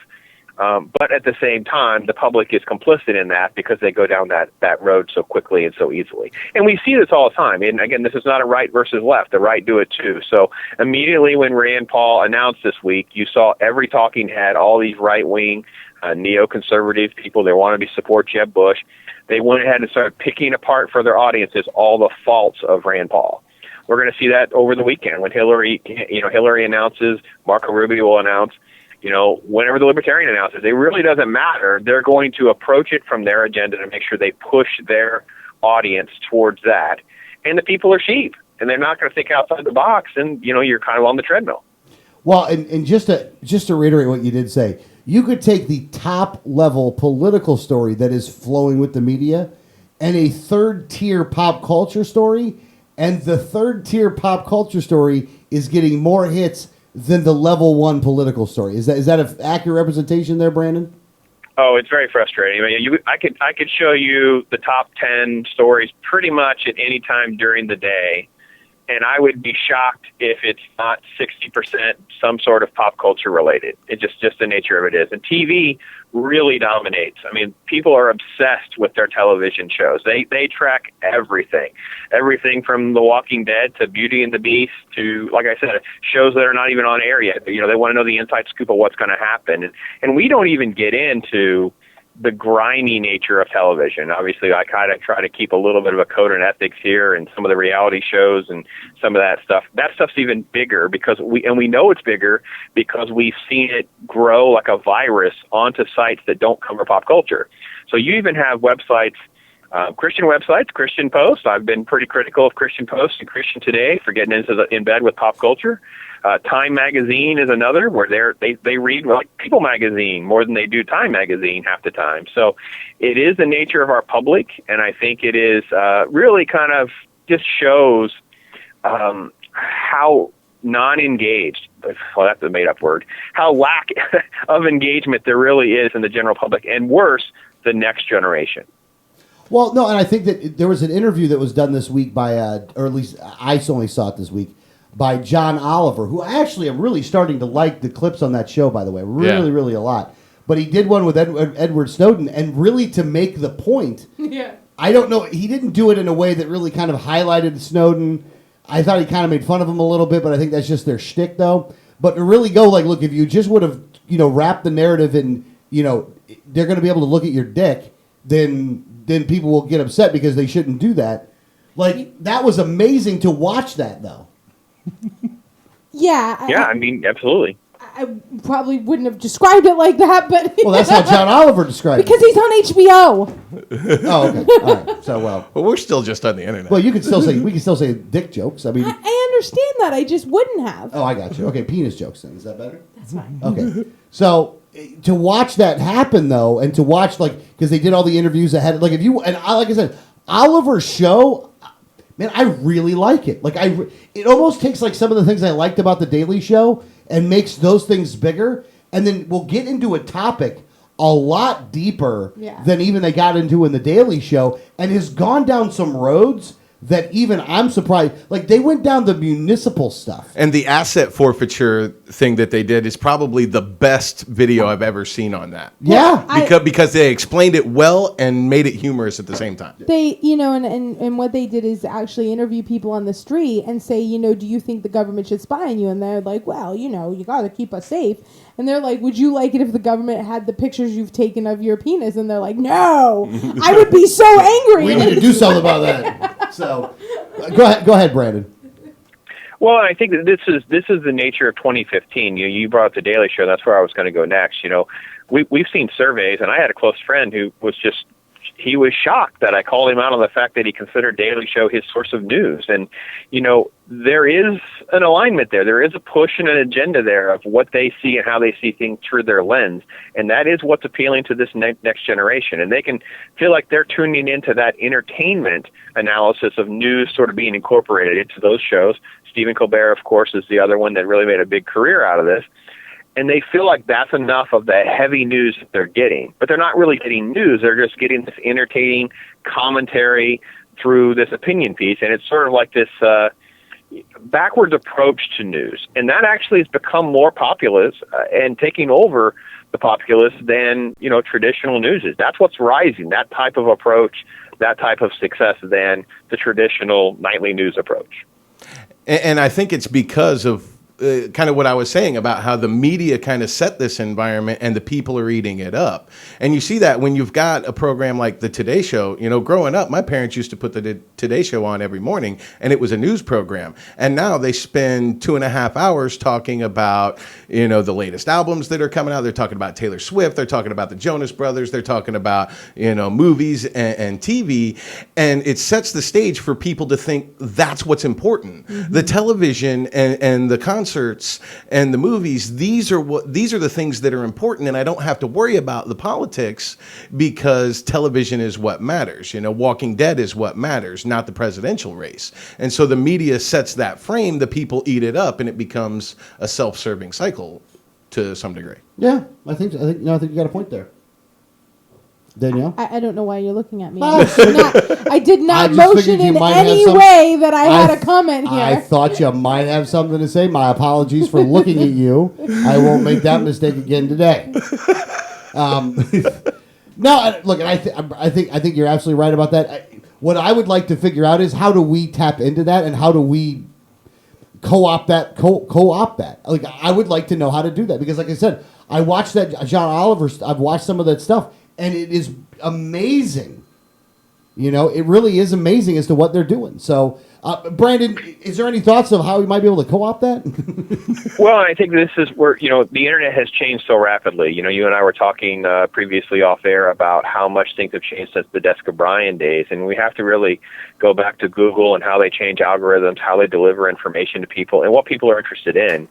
But at the same time, the public is complicit in that because they go down that road so quickly and so easily. And we see this all the time. And again, this is not a right versus left. The right do it too. So immediately when Rand Paul announced this week, you saw every talking head, all these right-wing neoconservative people, they want to support Jeb Bush. They went ahead and started picking apart for their audiences all the faults of Rand Paul. We're going to see that over the weekend when Hillary announces, Marco Rubio will announce. Whenever the Libertarian announces, it really doesn't matter. They're going to approach it from their agenda to make sure they push their audience towards that. And the people are sheep, and they're not going to think outside the box, and, you're kind of on the treadmill. Well, and just to reiterate what you did say, you could take the top level political story that is flowing with the media and a third tier pop culture story, and the third tier pop culture story is getting more hits than the level 1 political story. Is that an accurate representation there, Brandon? Oh, it's very frustrating. I mean, I could show you the top 10 stories pretty much at any time during the day, and I would be shocked if it's not 60% some sort of pop culture related. It's just the nature of it is. And TV really dominates. I mean, people are obsessed with their television shows. They track everything from The Walking Dead to Beauty and the Beast to, like I said, shows that are not even on air yet. But, they want to know the inside scoop of what's going to happen. And we don't even get into the grimy nature of television. Obviously, I kind of try to keep a little bit of a code and ethics here, and some of the reality shows and some of that stuff. That stuff's even bigger because we know it's bigger because we've seen it grow like a virus onto sites that don't cover pop culture. So you even have websites, Christian websites, Christian Post. I've been pretty critical of Christian Post and Christian Today for getting in bed with pop culture. Time Magazine is another where they read like People Magazine more than they do Time Magazine half the time. So it is the nature of our public, and I think it is really kind of just shows how non-engaged, well, that's a made-up word, how lack of engagement there really is in the general public, and worse, the next generation. Well, no, and I think that there was an interview that was done this week by, or at least I only saw it this week, by John Oliver, who I actually am really starting to like the clips on that show, by the way, really a lot. But he did one with Edward Snowden, and really to make the point, I don't know, he didn't do it in a way that really kind of highlighted Snowden. I thought he kind of made fun of him a little bit, but I think that's just their shtick, though. But to really go like, look, if you just would have, wrapped the narrative in, they're going to be able to look at your dick, then people will get upset because they shouldn't do that. Like, that was amazing to watch that, though. Yeah. I mean, absolutely. I probably wouldn't have described it like that, but... Well, that's how John Oliver described because it. he's on HBO. Oh, okay. All right. So, well, we're still just on the internet. Well, we can still say dick jokes. I mean... I understand that. I just wouldn't have. Oh, I got you. Okay, penis jokes then. Is that better? That's fine. Okay. So, to watch that happen, though, and to watch, because they did all the interviews ahead, like I said, Oliver's show... Man, I really like it. It almost takes like some of the things I liked about The Daily Show and makes those things bigger. And then we'll get into a topic a lot deeper than even they got into in The Daily Show, and has gone down some roads that even I'm surprised. Like, they went down the municipal stuff. And the asset forfeiture thing that they did is probably the best video I've ever seen on that. Yeah. Because they explained it well and made it humorous at the same time. They, and what they did is actually interview people on the street and say, do you think the government should spy on you? And they're like, well, you got to keep us safe. And they're like, would you like it if the government had the pictures you've taken of your penis? And they're like, no, I would be so angry. We need to do something about that. So, go ahead, Brandon. Well, I think that this is the nature of 2015. You brought up the Daily Show. That's where I was going to go next. We've seen surveys, and I had a close friend who was he was shocked that I called him out on the fact that he considered Daily Show his source of news. And, there is an alignment there. There is a push and an agenda there of what they see and how they see things through their lens. And that is what's appealing to this next generation. And they can feel like they're tuning into that entertainment analysis of news sort of being incorporated into those shows. Stephen Colbert, of course, is the other one that really made a big career out of this. And they feel like that's enough of the heavy news that they're getting. But they're not really getting news. They're just getting this entertaining commentary through this opinion piece. And it's sort of like this backwards approach to news. And that actually has become more populous and taking over the populace than, traditional news is. That's what's rising, that type of approach, that type of success than the traditional nightly news approach. And I think it's because of kind of what I was saying about how the media kind of set this environment and the people are eating it up. And you see that when you've got a program like the Today Show. Growing up, my parents used to put the Today Show on every morning, and it was a news program. And now they spend 2.5 hours talking about, the latest albums that are coming out. They're talking about Taylor Swift. They're talking about the Jonas Brothers. They're talking about, movies and TV. And it sets the stage for people to think that's what's important. Mm-hmm. The television and the concept concerts and the movies, these are the things that are important, and I don't have to worry about the politics because television is what matters. Walking Dead is what matters, not the presidential race. And so the media sets that frame, the people eat it up, and it becomes a self-serving cycle to some degree. Yeah, I think you got a point there. Danielle? I don't know why you're looking at me. Oh. I did not I just motion figured you in might have any some- way that I had a comment here. I thought you might have something to say. My apologies for looking at you. I won't make that mistake again today. No, look, I think you're absolutely right about that. What I would like to figure out is how do we tap into that, and how do we co-opt that? Like, I would like to know how to do that, because, like I said, I watched that John Oliver. I've watched some of that stuff, and it is amazing. It really is amazing as to what they're doing. So, Brandon, is there any thoughts of how we might be able to co-opt that? Well, I think this is where, the internet has changed so rapidly. You and I were talking previously off air about how much things have changed since the Desk of Brian days, and we have to really go back to Google and how they change algorithms, how they deliver information to people, and what people are interested in.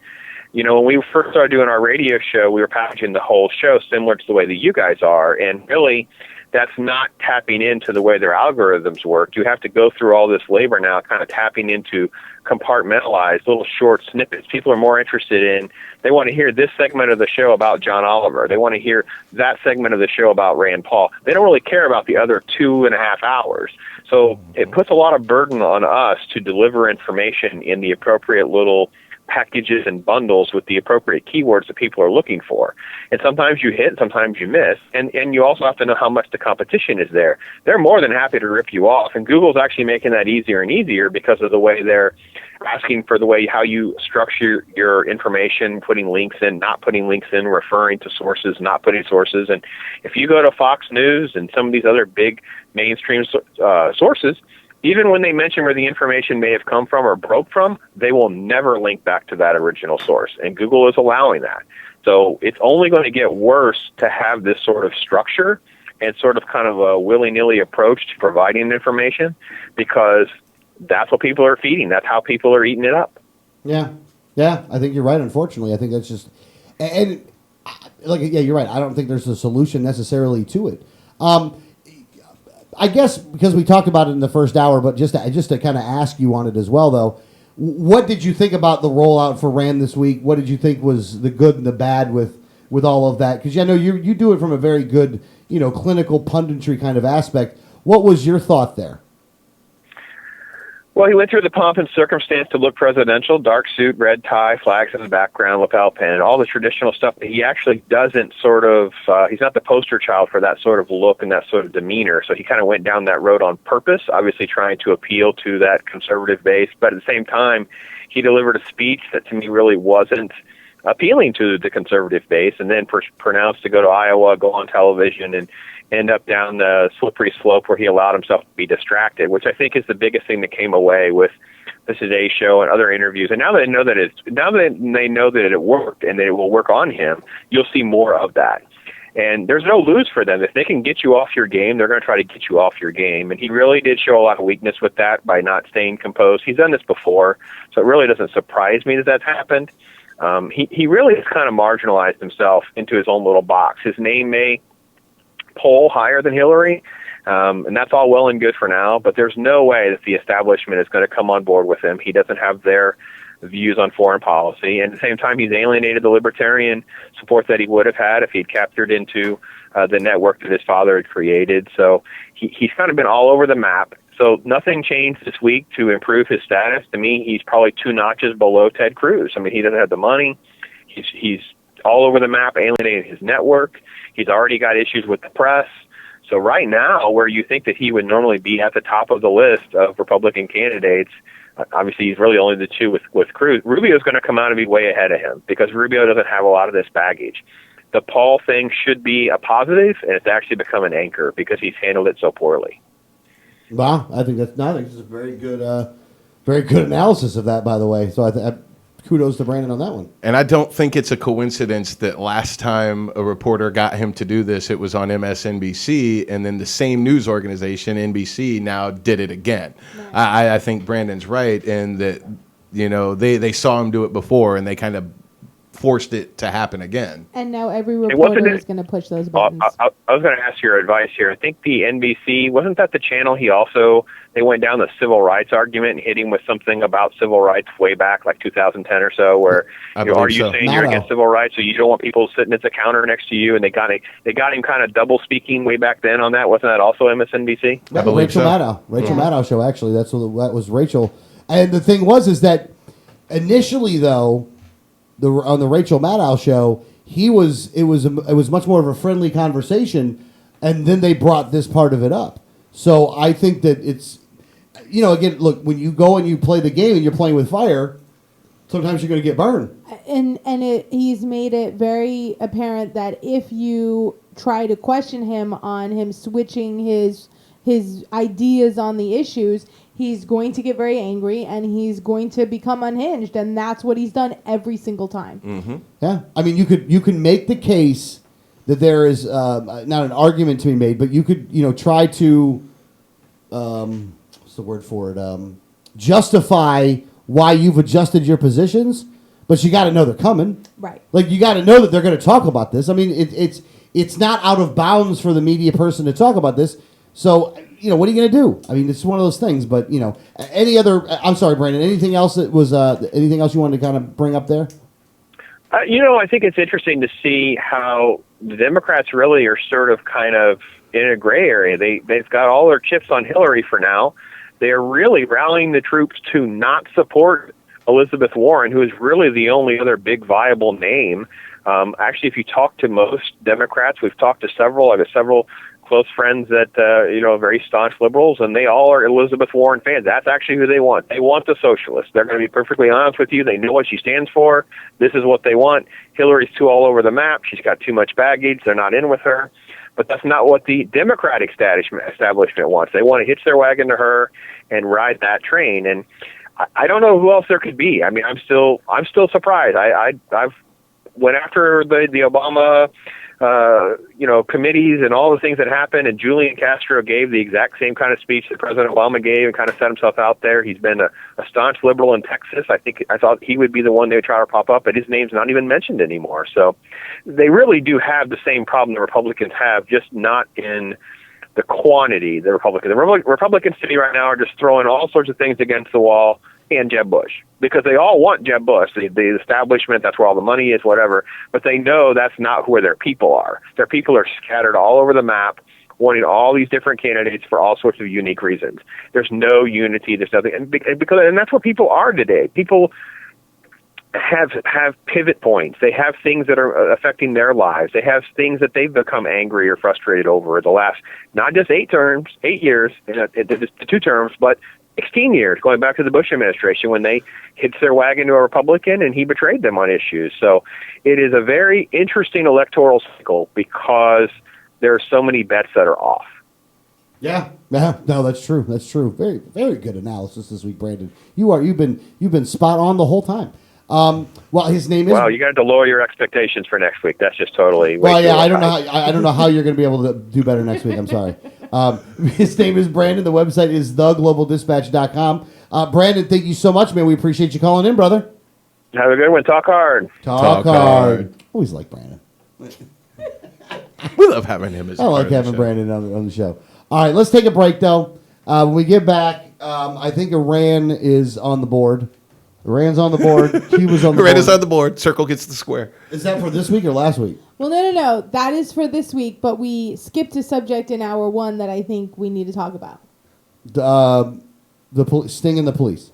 When we first started doing our radio show, we were packaging the whole show similar to the way that you guys are, and really, that's not tapping into the way their algorithms work. You have to go through all this labor now, kind of tapping into compartmentalized little short snippets. People are more interested in, they want to hear this segment of the show about John Oliver. They want to hear that segment of the show about Rand Paul. They don't really care about the other 2.5 hours. So it puts a lot of burden on us to deliver information in the appropriate little packages and bundles with the appropriate keywords that people are looking for. And sometimes you hit, sometimes you miss. And you also have to know how much the competition is there. They're more than happy to rip you off. And Google's actually making that easier and easier because of the way they're asking for the way how you structure your information, putting links in, not putting links in, referring to sources, not putting sources. And if you go to Fox News and some of these other big mainstream sources, even when they mention where the information may have come from or broke from, they will never link back to that original source. And Google is allowing that. So it's only going to get worse to have this sort of structure and sort of kind of a willy-nilly approach to providing information, because that's what people are feeding. That's how people are eating it up. Yeah, I think you're right. Unfortunately, I think that's just, and you're right. I don't think there's a solution necessarily to it. I guess because we talked about it in the first hour, but just to kind of ask you on it as well, though, what did you think about the rollout for Rand this week? What did you think was the good and the bad with all of that? Because I know you do it from a very good, clinical punditry kind of aspect. What was your thought there? Well, he went through the pomp and circumstance to look presidential, dark suit, red tie, flags in the background, lapel pin, all the traditional stuff that he actually doesn't he's not the poster child for that sort of look and that sort of demeanor. So he kind of went down that road on purpose, obviously trying to appeal to that conservative base. But at the same time, he delivered a speech that to me really wasn't appealing to the conservative base, and then pronounced to go to Iowa, go on television, and end up down the slippery slope where he allowed himself to be distracted, which I think is the biggest thing that came away with the Today Show and other interviews. And now that they know that it worked and that it will work on him, you'll see more of that. And there's no lose for them. If they can get you off your game, they're going to try to get you off your game. And he really did show a lot of weakness with that by not staying composed. He's done this before, so it really doesn't surprise me that that's happened. He really has kind of marginalized himself into his own little box. His name may poll higher than Hillary, and that's all well and good for now, but there's no way that the establishment is going to come on board with him. He doesn't have their views on foreign policy, and at the same time, he's alienated the libertarian support that he would have had if he'd captured into the network that his father had created. So he's kind of been all over the map. So nothing changed this week to improve his status. To me, he's probably 2 notches below Ted Cruz. I mean, he doesn't have the money. He's all over the map, alienated his network. He's already got issues with the press. So right now, where you think that he would normally be at the top of the list of Republican candidates, obviously he's really only the 2 with Cruz. Rubio's going to come out and be way ahead of him because Rubio doesn't have a lot of this baggage. The Paul thing should be a positive, and it's actually become an anchor because he's handled it so poorly. Wow, I think that's a very good analysis of that, by the way. So kudos to Brandon on that one. And I don't think it's a coincidence that last time a reporter got him to do this, it was on MSNBC, and then the same news organization, NBC, now did it again. Right. I think Brandon's right in that they saw him do it before, and they kind of forced it to happen again. And now every reporter is going to push those buttons. I was going to ask your advice here. I think the NBC, wasn't that the channel they went down the civil rights argument and hit him with something about civil rights way back, like 2010 or so, where are you saying you're against civil rights, so you don't want people sitting at the counter next to you, and they got him kind of double speaking way back then on that. Wasn't that also MSNBC? Yeah, Rachel Maddow show, actually. That was Rachel. And the thing is that initially, though, on the Rachel Maddow show, it was much more of a friendly conversation, and then they brought this part of it up. So I think that it's, again, look, when you go and you play the game and you're playing with fire, sometimes you're going to get burned. And he's made it very apparent that if you try to question him on him switching his ideas on the issues, he's going to get very angry and he's going to become unhinged, and that's what he's done every single time. Mm-hmm. Yeah, I mean, you can make the case that there is not an argument to be made, but you could try to what's the word for it? Justify why you've adjusted your positions, but you got to know they're coming. Right. Like, you got to know that they're going to talk about this. I mean, it's not out of bounds for the media person to talk about this. So, what are you going to do? I mean, it's one of those things. But any other? I'm sorry, Brandon. Anything else that was anything else you wanted to kind of bring up there? I think it's interesting to see how the Democrats really are sort of kind of in a gray area. They've got all their chips on Hillary for now. They are really rallying the troops to not support Elizabeth Warren, who is really the only other big viable name. Actually, if you talk to most Democrats, we've talked to several. I have several close friends that very staunch liberals, and they all are Elizabeth Warren fans. That's actually who they want. They want the socialists. They're going to be perfectly honest with you. They know what she stands for. This is what they want. Hillary's too all over the map. She's got too much baggage. They're not in with her. But that's not what the Democratic establishment wants. They want to hitch their wagon to her and ride that train. And I don't know who else there could be. I mean, I'm still surprised. I've went after the Obama committees and all the things that happened, and Julian Castro gave the exact same kind of speech that President Obama gave and kind of set himself out there. He's been a staunch liberal in Texas. I thought he would be the one they would try to pop up, but his name's not even mentioned anymore. So they really do have the same problem the Republicans have, just not in the quantity the Republicans. The Republicans sitting right now are just throwing all sorts of things against the wall and Jeb Bush, because they all want Jeb Bush, the establishment. That's where all the money is, whatever. But they know that's not where their people are. Their people are scattered all over the map, wanting all these different candidates for all sorts of unique reasons. There's no unity. There's nothing, and that's what people are today. People have pivot points. They have things that are affecting their lives. They have things that they've become angry or frustrated over the last, not just 8 years, the 2 terms, but 16 years, going back to the Bush administration when they hitched their wagon to a Republican and he betrayed them on issues. So it is a very interesting electoral cycle because there are so many bets that are off. Yeah, no, that's true. That's true. Very, very good analysis this week, Brandon. You've been spot on the whole time. Well, his name is. Well, you got to lower your expectations for next week. That's just totally. Well, yeah, I don't know how you're going to be able to do better next week. I'm sorry. His name is Brandon. The website is theglobaldispatch.com. Brandon, thank you so much, man. We appreciate you calling in, brother. Have a good one. Talk hard. Talk hard. Always like Brandon. We love having him as. I like having Brandon on the show. All right, let's take a break though. When we get back, I think Iran is on the board. Iran's on the board. Cuba's on the board. Iran is on the board. Circle gets the square. Is that for this week or last week? Well, no. That is for this week, but we skipped a subject in hour 1 that I think we need to talk about. Sting and the Police.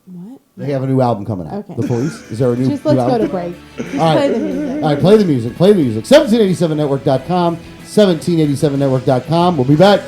What? They have a new album coming out. Okay. The Police. Is there a new Just let's new go album? to break. Just All right. play the music. All right, play the music. 1787network.com. 1787network.com. We'll be back.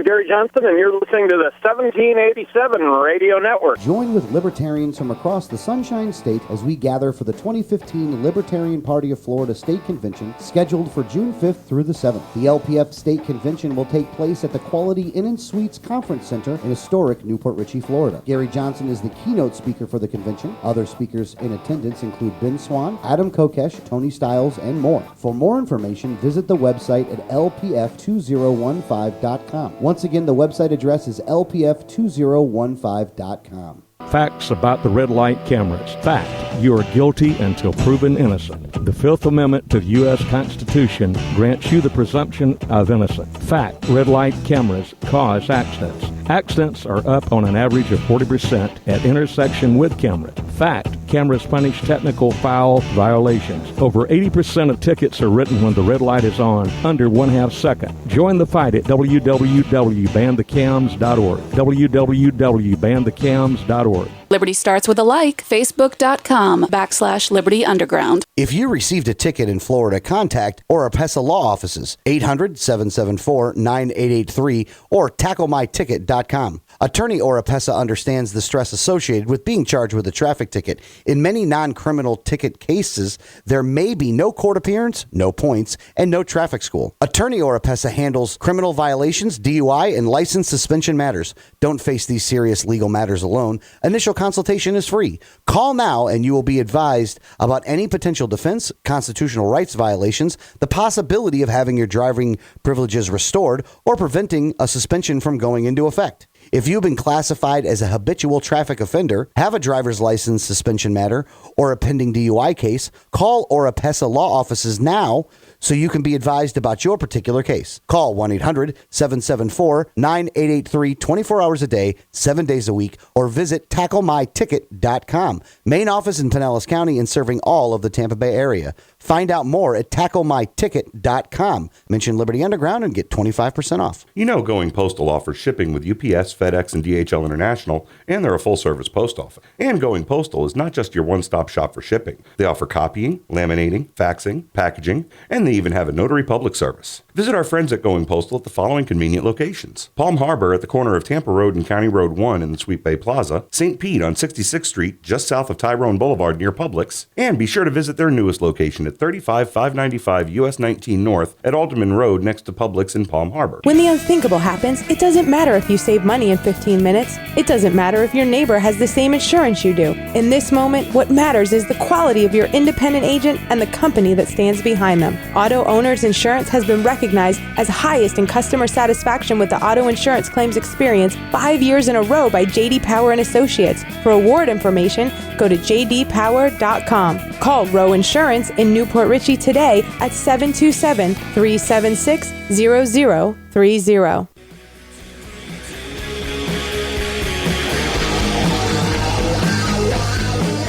is Gary Johnson, and you're listening to the 1787 Radio Network. Join with libertarians from across the Sunshine State as we gather for the 2015 Libertarian Party of Florida State Convention, scheduled for June 5th through the 7th. The LPF State Convention will take place at the Quality Inn & Suites Conference Center in historic Newport Richey, Florida. Gary Johnson is the keynote speaker for the convention. Other speakers in attendance include Ben Swan, Adam Kokesh, Tony Stiles, and more. For more information, visit the website at lpf2015.com. Once again, the website address is lpf2015.com. Facts about the red light cameras. Fact, you are guilty until proven innocent. The Fifth Amendment to the U.S. Constitution grants you the presumption of innocence. Fact, red light cameras cause accidents. Accidents are up on an average of 40% at intersection with cameras. Fact, cameras punish technical foul violations. Over 80% of tickets are written when the red light is on, under 1/2 second. Join the fight at www.banthecams.org. www.banthecams.org. Liberty starts with a like. Facebook.com/Liberty Underground. If you received a ticket in Florida, contact Oropesa Law Offices, 800-774-9883 or tacklemyticket.com. Attorney Oropesa understands the stress associated with being charged with a traffic ticket. In many non-criminal ticket cases, there may be no court appearance, no points, and no traffic school. Attorney Oropesa handles criminal violations, DUI, and license suspension matters. Don't face these serious legal matters alone. Initial consultation is free. Call now and you will be advised about any potential defense, constitutional rights violations, the possibility of having your driving privileges restored, or preventing a suspension from going into effect. If you've been classified as a habitual traffic offender, have a driver's license suspension matter, or a pending DUI case, call Oropesa Law Offices now so you can be advised about your particular case. Call 1-800-774-9883 24 hours a day, 7 days a week, or visit tacklemyticket.com. Main office in Pinellas County and serving all of the Tampa Bay area. Find out more at tacklemyticket.com. Mention Liberty Underground and get 25% off. You know Going Postal offers shipping with UPS, FedEx, and DHL International, and they're a full-service post office. And Going Postal is not just your one-stop shop for shipping. They offer copying, laminating, faxing, packaging, and they even have a notary public service. Visit our friends at Going Postal at the following convenient locations: Palm Harbor at the corner of Tampa Road and County Road 1 in the Sweet Bay Plaza, St. Pete on 66th Street just south of Tyrone Boulevard near Publix, and be sure to visit their newest location at 35595 US 19 North at Alderman Road next to Publix in Palm Harbor. When the unthinkable happens, it doesn't matter if you save money in 15 minutes. It doesn't matter if your neighbor has the same insurance you do. In this moment, what matters is the quality of your independent agent and the company that stands behind them. Auto Owners Insurance has been recognized as highest in customer satisfaction with the auto insurance claims experience 5 years in a row by J.D. Power & Associates. For award information, go to jdpower.com. Call Row Insurance in Newport Richey today at 727-376-0030.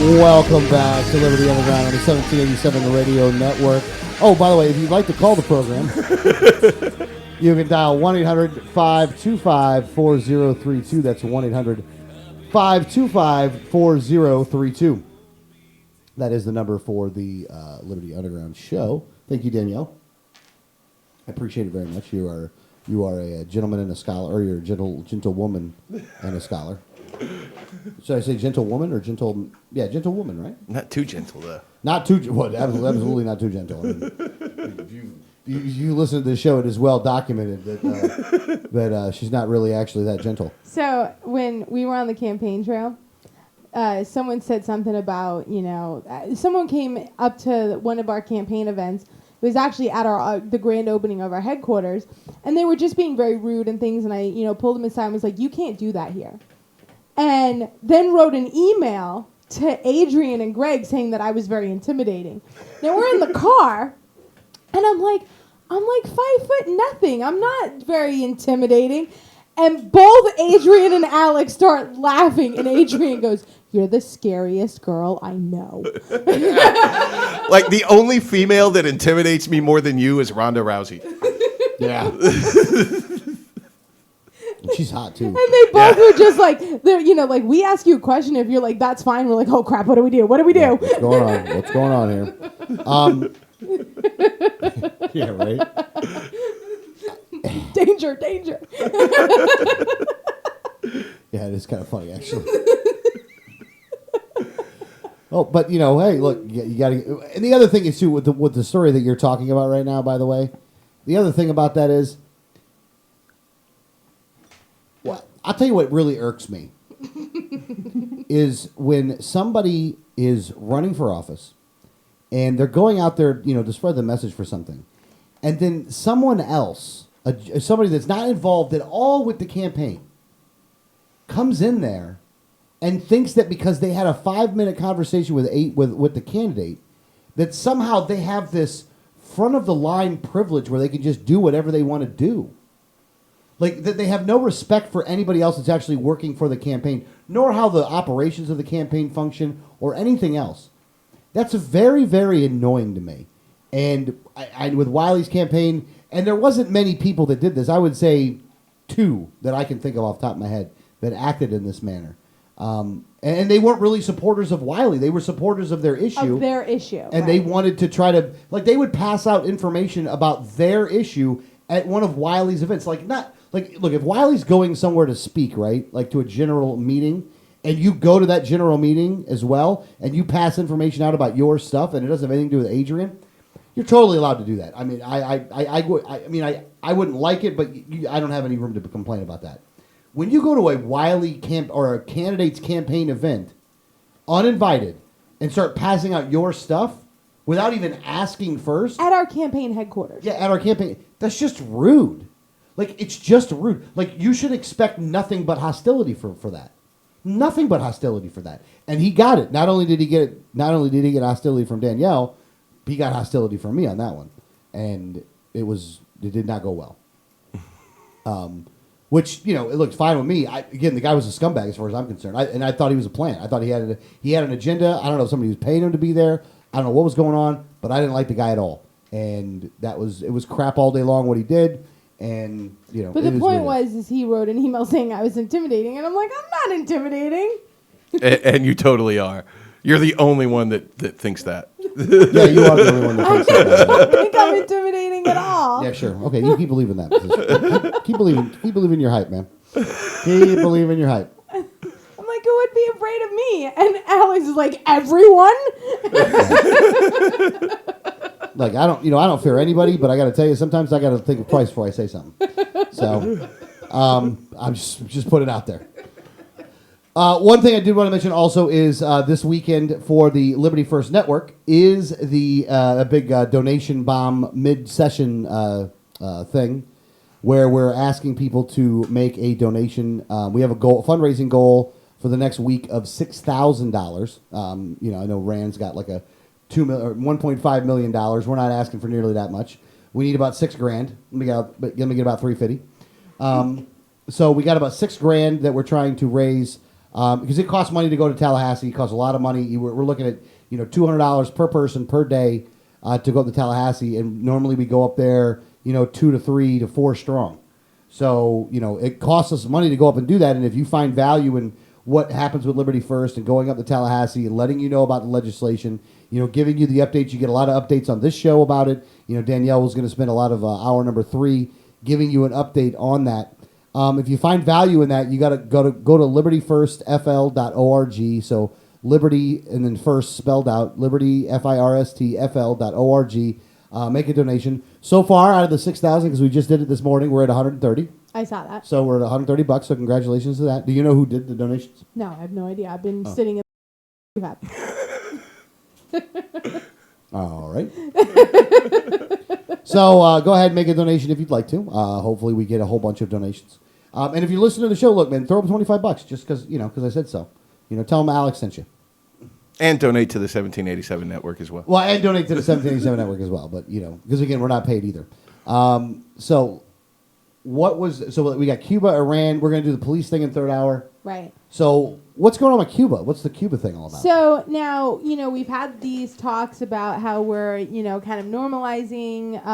Welcome back to Liberty Underground on the 1787 Radio Network. Oh, by the way, if you'd like to call the program, you can dial 1-800-525-4032. That's 1-800-525-4032. That is the number for the Liberty Underground show. Thank you, Danielle. I appreciate it very much. You are a gentleman and a scholar, or you're a gentlewoman and a scholar. Should I say gentlewoman or gentle? Yeah, gentlewoman, right? Not too gentle, though. Not too what? Absolutely not too gentle. I mean, if you listen to the show, it is well documented that she's not really actually that gentle. So when we were on the campaign trail, someone said something about, someone came up to one of our campaign events. It was actually at the grand opening of our headquarters, and they were just being very rude and things. And I, pulled them aside and was like, "You can't do that here." And then wrote an email to Adrian and Greg saying that I was very intimidating. Now we're in the car, and I'm like 5'0", I'm not very intimidating. And both Adrian and Alex start laughing, and Adrian goes, "You're the scariest girl I know." Like, the only female that intimidates me more than you is Ronda Rousey. Yeah. She's hot too. And they both were just like, like, we ask you a question. If you're like, "That's fine," we're like, "Oh crap, what do we do? What do we do?" Yeah, what's going on here? Yeah, right. danger, danger. Yeah, it is kind of funny, actually. Oh, but hey, look, you got to. And the other thing is too with the story that you're talking about right now. By the way, the other thing about that is, well, I'll tell you what really irks me is when somebody is running for office and they're going out there, to spread the message for something, and then someone else, somebody that's not involved at all with the campaign, comes in there and thinks that because they had a 5-minute conversation with the candidate, that somehow they have this front of the line privilege where they can just do whatever they want to do. Like that they have no respect for anybody else that's actually working for the campaign, nor how the operations of the campaign function or anything else. That's very, very annoying to me. And I with Wiley's campaign, and there wasn't many people that did this. I would say 2 that I can think of off the top of my head that acted in this manner. And they weren't really supporters of Wiley. They were supporters of their issue. And they wanted to try to, they would pass out information about their issue at one of Wiley's events. Look, if Wiley's going somewhere to speak, right, like to a general meeting, and you go to that general meeting as well, and you pass information out about your stuff, and it doesn't have anything to do with Adrian, you're totally allowed to do that. I mean, I wouldn't like it, but I don't have any room to complain about that. When you go to a Wiley camp or a candidate's campaign event, uninvited, and start passing out your stuff without even asking first. At our campaign headquarters. Yeah, at our campaign. That's just rude. It's just rude. You should expect nothing but hostility for that. Nothing but hostility for that. And he got it. Not only did he get get hostility from Danielle, he got hostility from me on that one. And it did not go well. Which, it looked fine with me. Again, the guy was a scumbag as far as I'm concerned. I thought he was a plant. I thought he had an agenda. I don't know if somebody was paying him to be there. I don't know what was going on, but I didn't like the guy at all. And it was crap all day long what he did. And, But the point was he wrote an email saying I was intimidating. And I'm like, I'm not intimidating. And you totally are. You're the only one that thinks that. Yeah, you are the only one that thinks that. I don't think I'm intimidating at all. Yeah, sure. Okay, you keep believing that. Keep believing your hype, man. Keep believing your hype. I'm like, who would be afraid of me? And Alex is like, everyone? I don't fear anybody, but I got to tell you, sometimes I got to think twice before I say something. So, I'm just putting it out there. One thing I did want to mention also is this weekend for the Liberty First Network is the a big donation bomb mid-session thing where we're asking people to make a donation. We have a fundraising goal for the next week of $6,000. I know Rand's got like a $1.5 million. We're not asking for nearly that much. We need about $6,000. Let me get about $350. So we got about $6,000 that we're trying to raise. Because it costs money to go to Tallahassee. It costs a lot of money. We're looking at $200 per person per day to go up to Tallahassee, and normally we go up there 2 to 3 to 4 strong. So it costs us money to go up and do that. And if you find value in what happens with Liberty First and going up to Tallahassee and letting you know about the legislation, giving you the updates, you get a lot of updates on this show about it. Danielle was going to spend a lot of hour number 3 giving you an update on that. If you find value in that, you got to go to libertyfirstfl.org. So Liberty and then first spelled out, libertyfirstfl.org. Make a donation. So far, out of the 6,000, because we just did it this morning, we're at 130. I saw that. So we're at $130. So congratulations to that. Do you know who did the donations? No, I have no idea. I've been sitting in the All right. So go ahead and make a donation if you'd like to. Hopefully we get a whole bunch of donations. And if you listen to the show, look, man, throw up $25 just because I said so. Tell them Alex sent you. And donate to the 1787 network as well. Well, and donate to the 1787 network as well. But, because again, we're not paid either. So we got Cuba, Iran. We're going to do the police thing in third hour. Right. So what's going on with Cuba? What's the Cuba thing all about? So now, we've had these talks about how we're, kind of normalizing,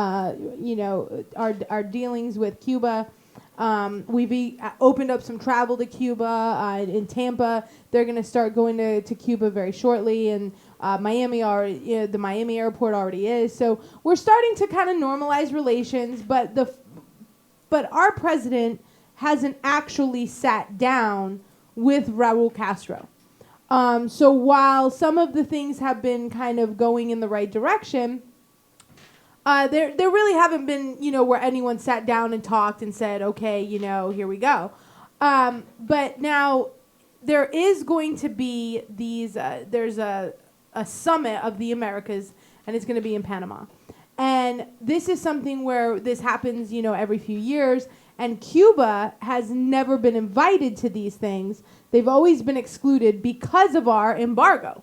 our dealings with Cuba. We've opened up some travel to Cuba. In Tampa, they're going to start going to Cuba very shortly. And Miami already, the Miami airport already is. So we're starting to kind of normalize relations. But but our president hasn't actually sat down with Raul Castro. So while some of the things have been kind of going in the right direction, there really haven't been, where anyone sat down and talked and said, okay, here we go. But now there is going to be there's a summit of the Americas, and it's going to be in Panama. And this is something where this happens, every few years. And Cuba has never been invited to these things. They've always been excluded because of our embargo.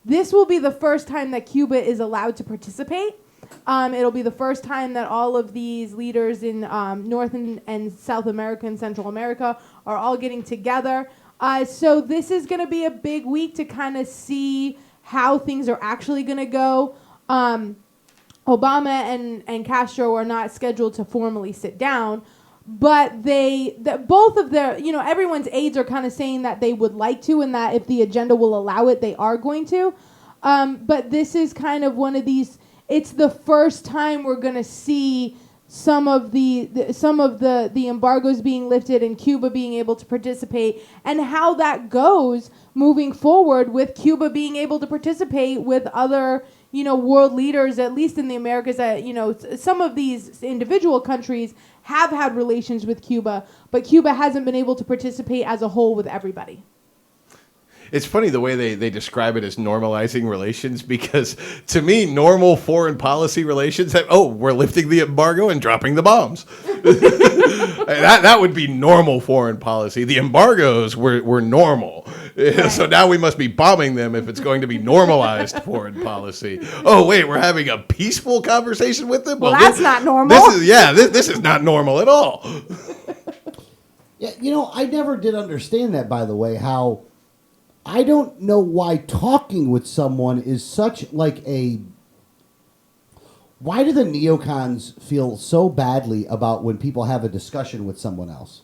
This will be the first time that Cuba is allowed to participate. It'll be the first time that all of these leaders in North and South America and Central America are all getting together. So this is going to be a big week to kind of see how things are actually going to go. Obama and Castro are not scheduled to formally sit down, but both of their, everyone's aides are kind of saying that they would like to, and that if the agenda will allow it, they are going to. But this is kind of one of these. It's the first time we're going to see some of the embargoes being lifted and Cuba being able to participate, and how that goes moving forward with Cuba being able to participate with other, world leaders, at least in the Americas. Some of these individual countries have had relations with Cuba, but Cuba hasn't been able to participate as a whole with everybody. It's funny the way they describe it as normalizing relations, because to me, normal foreign policy relations we're lifting the embargo and dropping the bombs. that would be normal foreign policy. The embargoes were normal. Right. So now we must be bombing them if it's going to be normalized foreign policy. Oh, wait, we're having a peaceful conversation with them? Well, that's not normal. This is not normal at all. Yeah, I never did understand that, by the way, how... I don't know why talking with someone is such like a... Why do the neocons feel so badly about when people have a discussion with someone else?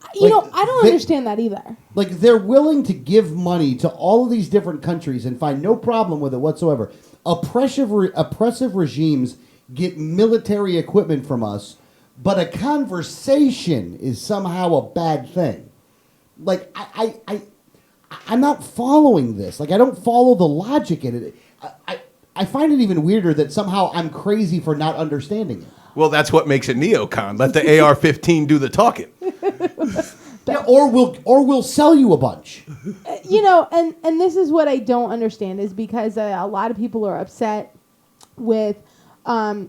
I don't understand that either. Like, they're willing to give money to all of these different countries and find no problem with it whatsoever. Oppressive regimes get military equipment from us, but a conversation is somehow a bad thing. Like, I'm not following this. Like, I don't follow the logic in it. I find it even weirder that somehow I'm crazy for not understanding it. Well, that's what makes it neocon. Let the AR-15 do the talking. Yeah, or we'll sell you a bunch. And this is what I don't understand, is because a lot of people are upset with, our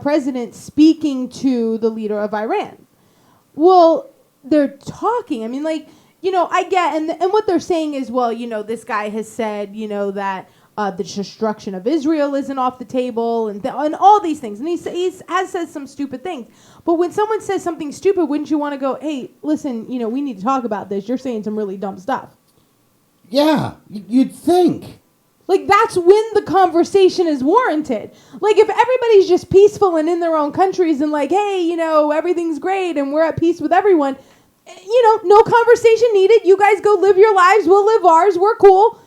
president speaking to the leader of Iran. Well, they're talking. I mean, I get, and what they're saying is, well, this guy has said, that the destruction of Israel isn't off the table, and all these things. And he has said some stupid things. But when someone says something stupid, wouldn't you want to go, hey, listen, we need to talk about this. You're saying some really dumb stuff. Yeah, you'd think. Like, that's when the conversation is warranted. Like, if everybody's just peaceful and in their own countries and like, hey, everything's great and we're at peace with everyone, no conversation needed. You guys go live your lives. We'll live ours. We're cool.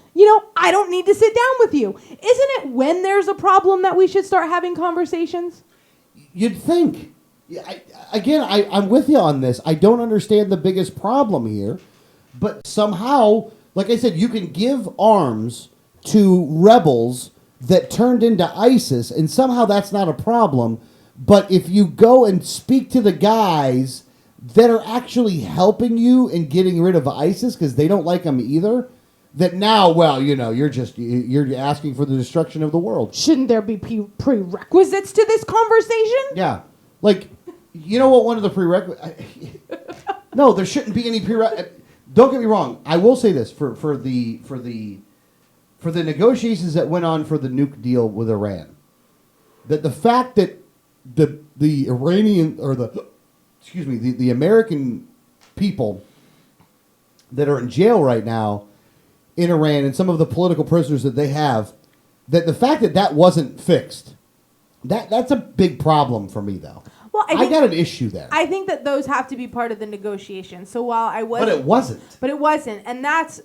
I don't need to sit down with you. Isn't it when there's a problem that we should start having conversations? You'd think. I'm with you on this. I don't understand the biggest problem here. But somehow, like I said, you can give arms to rebels that turned into ISIS, and somehow that's not a problem. But if you go and speak to the guys that are actually helping you in getting rid of ISIS because they don't like them either, that now, you're asking for the destruction of the world. Shouldn't there be prerequisites to this conversation? Yeah. Like, what one of the prerequisites... No, there shouldn't be any prerequisites. Don't get me wrong. I will say this. For the negotiations that went on for the nuke deal with Iran, that the fact that the Iranian, or the American people that are in jail right now in Iran, and some of the political prisoners that they have, that the fact that wasn't fixed, that's a big problem for me, though. Well, I got an issue there. I think that those have to be part of the negotiation. So while I was, but it wasn't, and that's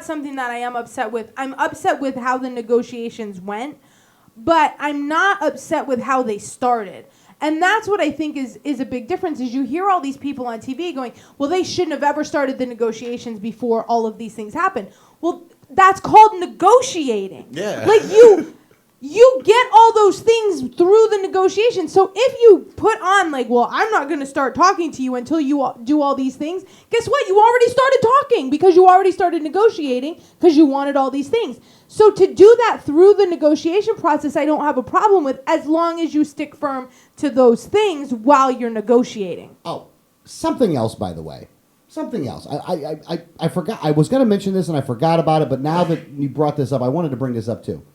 something that I am upset with. I'm upset with how the negotiations went, but I'm not upset with how they started. And that's what I think is a big difference, is you hear all these people on TV going, well, they shouldn't have ever started the negotiations before all of these things happened. Well, that's called negotiating. Yeah. Like you get all those things through the negotiation. So if you put on like, well, I'm not going to start talking to you until you do all these things, guess what? You already started talking because you already started negotiating because you wanted all these things. So to do that through the negotiation process, I don't have a problem with, as long as you stick firm to those things while you're negotiating. Oh, something else, by the way. Something else. I forgot. I was going to mention this and I forgot about it, but now that you brought this up, I wanted to bring this up too.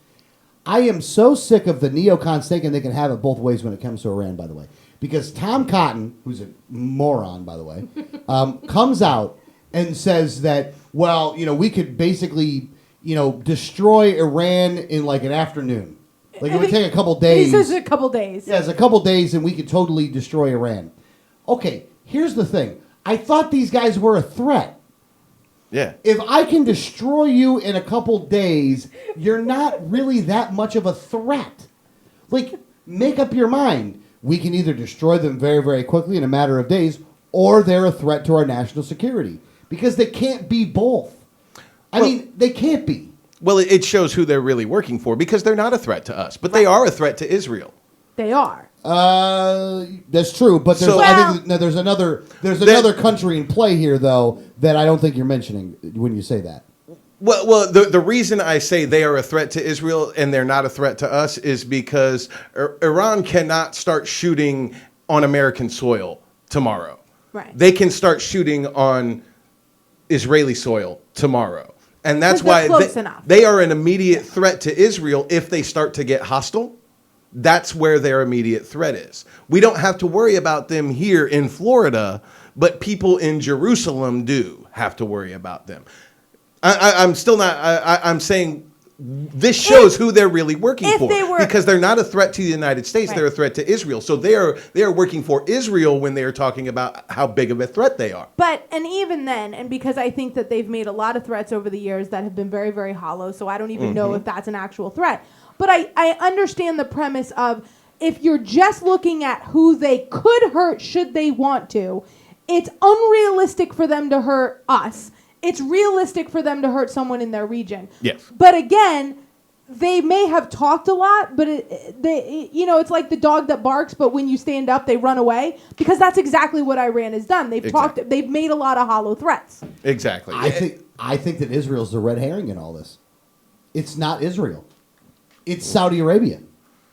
I am so sick of the neocons thinking they can have it both ways when it comes to Iran, by the way. Because Tom Cotton, who's a moron, by the way, comes out and says that, well, we could basically, destroy Iran in like an afternoon. Like it would take a couple days. He says a couple days. Yeah, it's a couple days and we could totally destroy Iran. Okay, here's the thing. I thought these guys were a threat. Yeah. If I can destroy you in a couple days, you're not really that much of a threat. Like, make up your mind. We can either destroy them very, very quickly in a matter of days, or they're a threat to our national security. Because they can't be both. I mean, they can't be. Well, it shows who they're really working for, because they're not a threat to us, but they are a threat to Israel. They are. That's true, but I think there's another country in play here, though, that I don't think you're mentioning when you say that. Well, the reason I say they are a threat to Israel and they're not a threat to us is because Iran cannot start shooting on American soil tomorrow. Right. They can start shooting on Israeli soil tomorrow. And that's why they are an immediate threat to Israel if they start to get hostile. That's where their immediate threat is. We don't have to worry about them here in Florida, but people in Jerusalem do have to worry about them. I'm still not. I'm saying this shows who they're really working for, because they're not a threat to the United States. Right. They're a threat to Israel. So they are working for Israel when they are talking about how big of a threat they are. And even then, and because I think that they've made a lot of threats over the years that have been very, very hollow, so I don't even know if that's an actual threat. But I understand the premise of, if you're just looking at who they could hurt should they want to, it's unrealistic for them to hurt us. It's realistic for them to hurt someone in their region. Yes. But again, they may have talked a lot, but it's like the dog that barks, but when you stand up, they run away, because that's exactly what Iran has done. They've made a lot of hollow threats. Exactly. I think that Israel's the red herring in all this. It's not Israel. It's Saudi Arabia.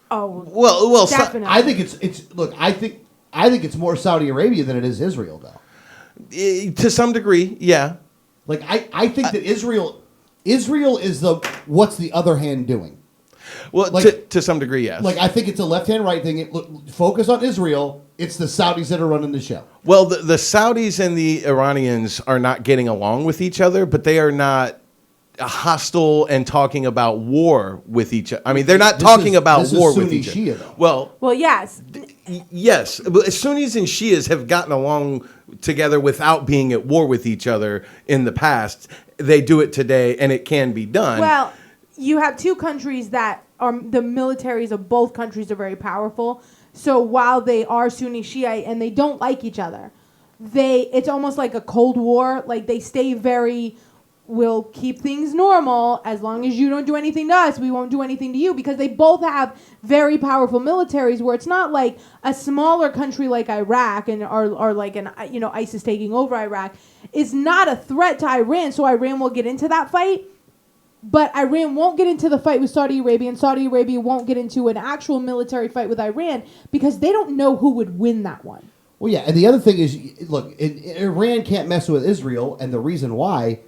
Oh, well, definitely. I think it's look. I think it's more Saudi Arabia than it is Israel, though. To some degree, yeah. Like I think that Israel is what's the other hand doing? Well, to some degree, yes. Like I think it's a left hand right thing. Focus on Israel. It's the Saudis that are running the show. Well, the Saudis and the Iranians are not getting along with each other, but they are not hostile and talking about war with each other. I mean, they're not talking about war with each other. Shia, well, yes. Yes. But Sunnis and Shias have gotten along together without being at war with each other in the past. They do it today, and it can be done. Well, you have two countries that are, the militaries of both countries are very powerful. So while they are Sunni Shiite and they don't like each other, it's almost like a Cold War. Like they stay very, we'll keep things normal as long as you don't do anything to us. We won't do anything to you, because they both have very powerful militaries, where it's not like a smaller country like Iraq or like ISIS taking over Iraq is not a threat to Iran. So Iran will get into that fight, but Iran won't get into the fight with Saudi Arabia, and Saudi Arabia won't get into an actual military fight with Iran, because they don't know who would win that one. Well, yeah, and the other thing is, look, Iran can't mess with Israel, and the reason why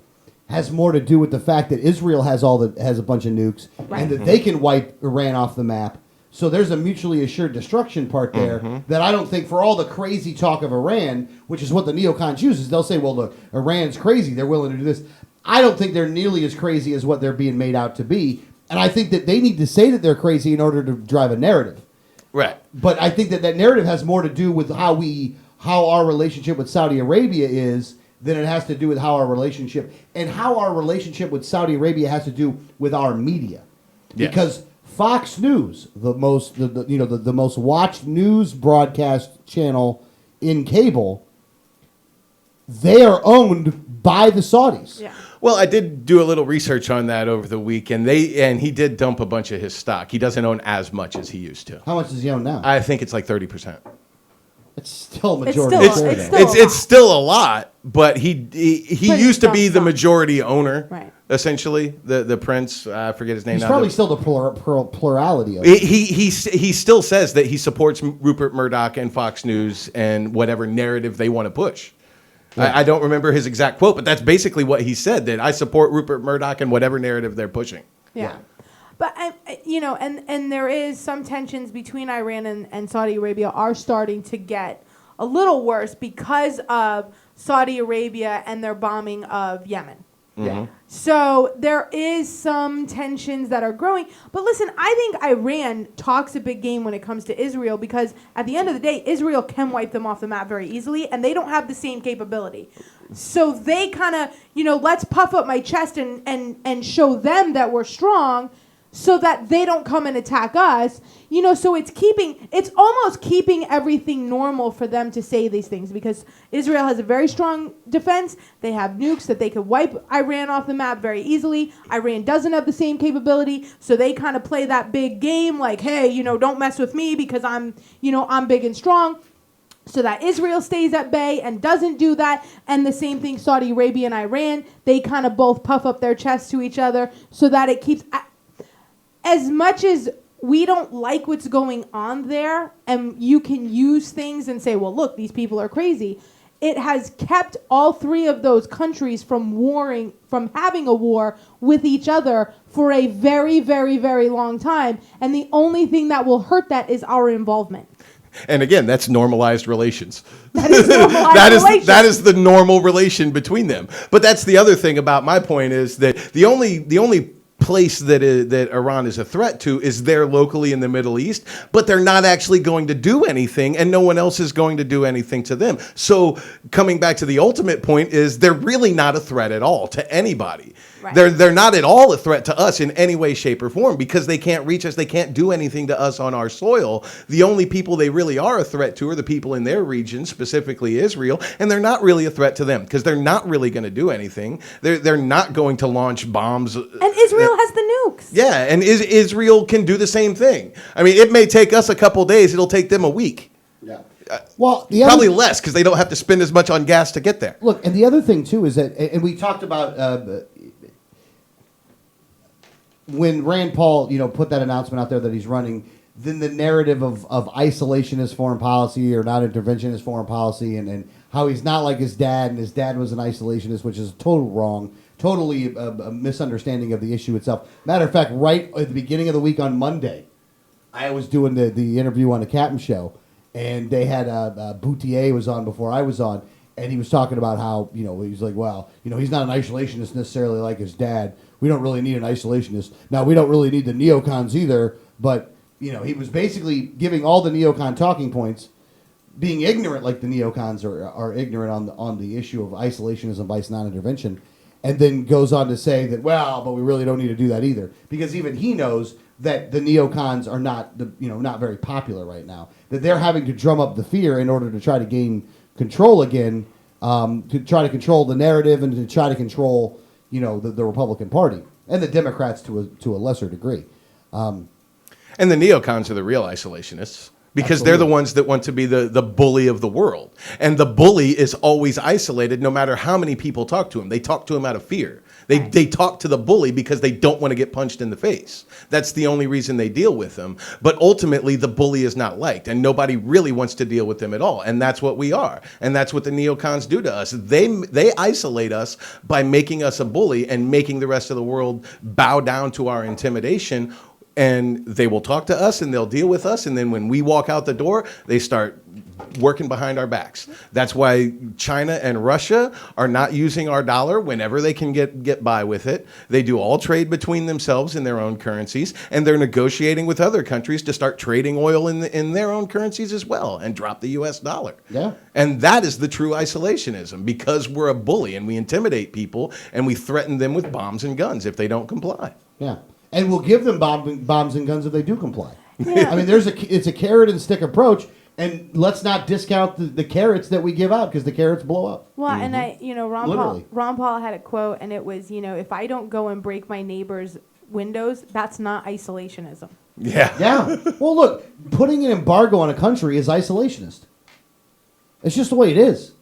has more to do with the fact that Israel has a bunch of nukes, right, and that they can wipe Iran off the map. So there's a mutually assured destruction part there that I don't think, for all the crazy talk of Iran, which is what the neocons uses, they'll say, well, look, Iran's crazy, they're willing to do this. I don't think they're nearly as crazy as what they're being made out to be, and I think that they need to say that they're crazy in order to drive a narrative. Right. But I think that narrative has more to do with how our relationship with Saudi Arabia is than it has to do with how our relationship with Saudi Arabia has to do with our media. Yeah. Because Fox News, the most watched news broadcast channel in cable, they are owned by the Saudis. Yeah. Well, I did do a little research on that over the week, and he did dump a bunch of his stock. He doesn't own as much as he used to. How much does he own now? I think it's like 30%. It's still a majority. It's still a lot, but he used to be the majority owner, right? Essentially, the prince. I forget his name. He's now. probably still the plurality of it. it. He still says that he supports Rupert Murdoch and Fox News and whatever narrative they want to push. Yeah. I don't remember his exact quote, but that's basically what he said, that I support Rupert Murdoch and whatever narrative they're pushing. Yeah. But, and there is some tensions between Iran and Saudi Arabia are starting to get a little worse because of Saudi Arabia and their bombing of Yemen. Mm-hmm. So there is some tensions that are growing. But listen, I think Iran talks a big game when it comes to Israel because at the end of the day, Israel can wipe them off the map very easily, and they don't have the same capability. So they kind of, let's puff up my chest and show them that we're strong so that they don't come and attack us. So it's almost keeping everything normal for them to say these things because Israel has a very strong defense. They have nukes that they could wipe Iran off the map very easily. Iran doesn't have the same capability, so they kind of play that big game like, hey, don't mess with me because I'm big and strong. So that Israel stays at bay and doesn't do that. And the same thing, Saudi Arabia and Iran, they kind of both puff up their chests to each other so that it keeps... As much as we don't like what's going on there, and you can use things and say, well, look, these people are crazy, it has kept all three of those countries from having a war with each other for a very, very, very long time. And the only thing that will hurt that is our involvement. And again, that's normalized relations. That is normalized relations. That is the normal relation between them. But that's the other thing about my point is that the only place that Iran is a threat to is there locally in the Middle East, but they're not actually going to do anything, and no one else is going to do anything to them. So coming back to the ultimate point is they're really not a threat at all to anybody. Right. They're not at all a threat to us in any way, shape, or form because they can't reach us. They can't do anything to us on our soil. The only people they really are a threat to are the people in their region, specifically Israel, and they're not really a threat to them because they're not really going to do anything. They're not going to launch bombs. And Israel has the nukes. Yeah, and Israel can do the same thing. I mean, it may take us a couple days. It'll take them a week. Yeah. Well, probably less because they don't have to spend as much on gas to get there. Look, and the other thing too is that, and we talked about when Rand Paul, put that announcement out there that he's running, then the narrative of isolationist foreign policy or not interventionist foreign policy, and how he's not like his dad, and his dad was an isolationist, which is total wrong. Totally a misunderstanding of the issue itself. Matter of fact, right at the beginning of the week on Monday, I was doing the interview on the Captain Show, and they had Boutier was on before I was on, and he was talking about how, he's like, well, he's not an isolationist necessarily like his dad. We don't really need an isolationist. Now, we don't really need the neocons either, but, he was basically giving all the neocon talking points, being ignorant like the neocons are ignorant on the issue of isolationism, vice non-intervention, and then goes on to say that, well, but we really don't need to do that either, because even he knows that the neocons are not not very popular right now. That they're having to drum up the fear in order to try to gain control again, to try to control the narrative and to try to control the Republican Party and the Democrats to a lesser degree. And the neocons are the real isolationists. Because Absolutely. they're the ones that want to be the bully of the world. And the bully is always isolated no matter how many people talk to him. They talk to him out of fear. They talk to the bully because they don't want to get punched in the face. That's the only reason they deal with him. But ultimately, the bully is not liked, and nobody really wants to deal with them at all. And that's what we are. And that's what the neocons do to us. They isolate us by making us a bully and making the rest of the world bow down to our intimidation. And they will talk to us and they'll deal with us. And then when we walk out the door, they start working behind our backs. That's why China and Russia are not using our dollar whenever they can get by with it. They do all trade between themselves in their own currencies. And they're negotiating with other countries to start trading oil in their own currencies as well and drop the U.S. dollar. Yeah. And that is the true isolationism because we're a bully and we intimidate people and we threaten them with bombs and guns if they don't comply. Yeah. and we'll give them bombs and guns if they do comply. Yeah. I mean, it's a carrot and stick approach, and let's not discount the carrots that we give out because the carrots blow up. Well, and Literally. Ron Paul had a quote, and it was, if I don't go and break my neighbor's windows, that's not isolationism. Yeah. Yeah. Well, look, putting an embargo on a country is isolationist. It's just the way it is.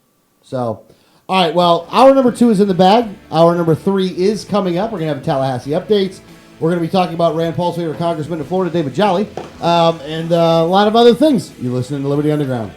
So, all right, well, hour number 2 is in the bag. Hour number 3 is coming up. We're going to have Tallahassee updates. We're going to be talking about Rand Paul's favorite congressman in Florida, David Jolly, and a lot of other things. You're listening to Liberty Underground.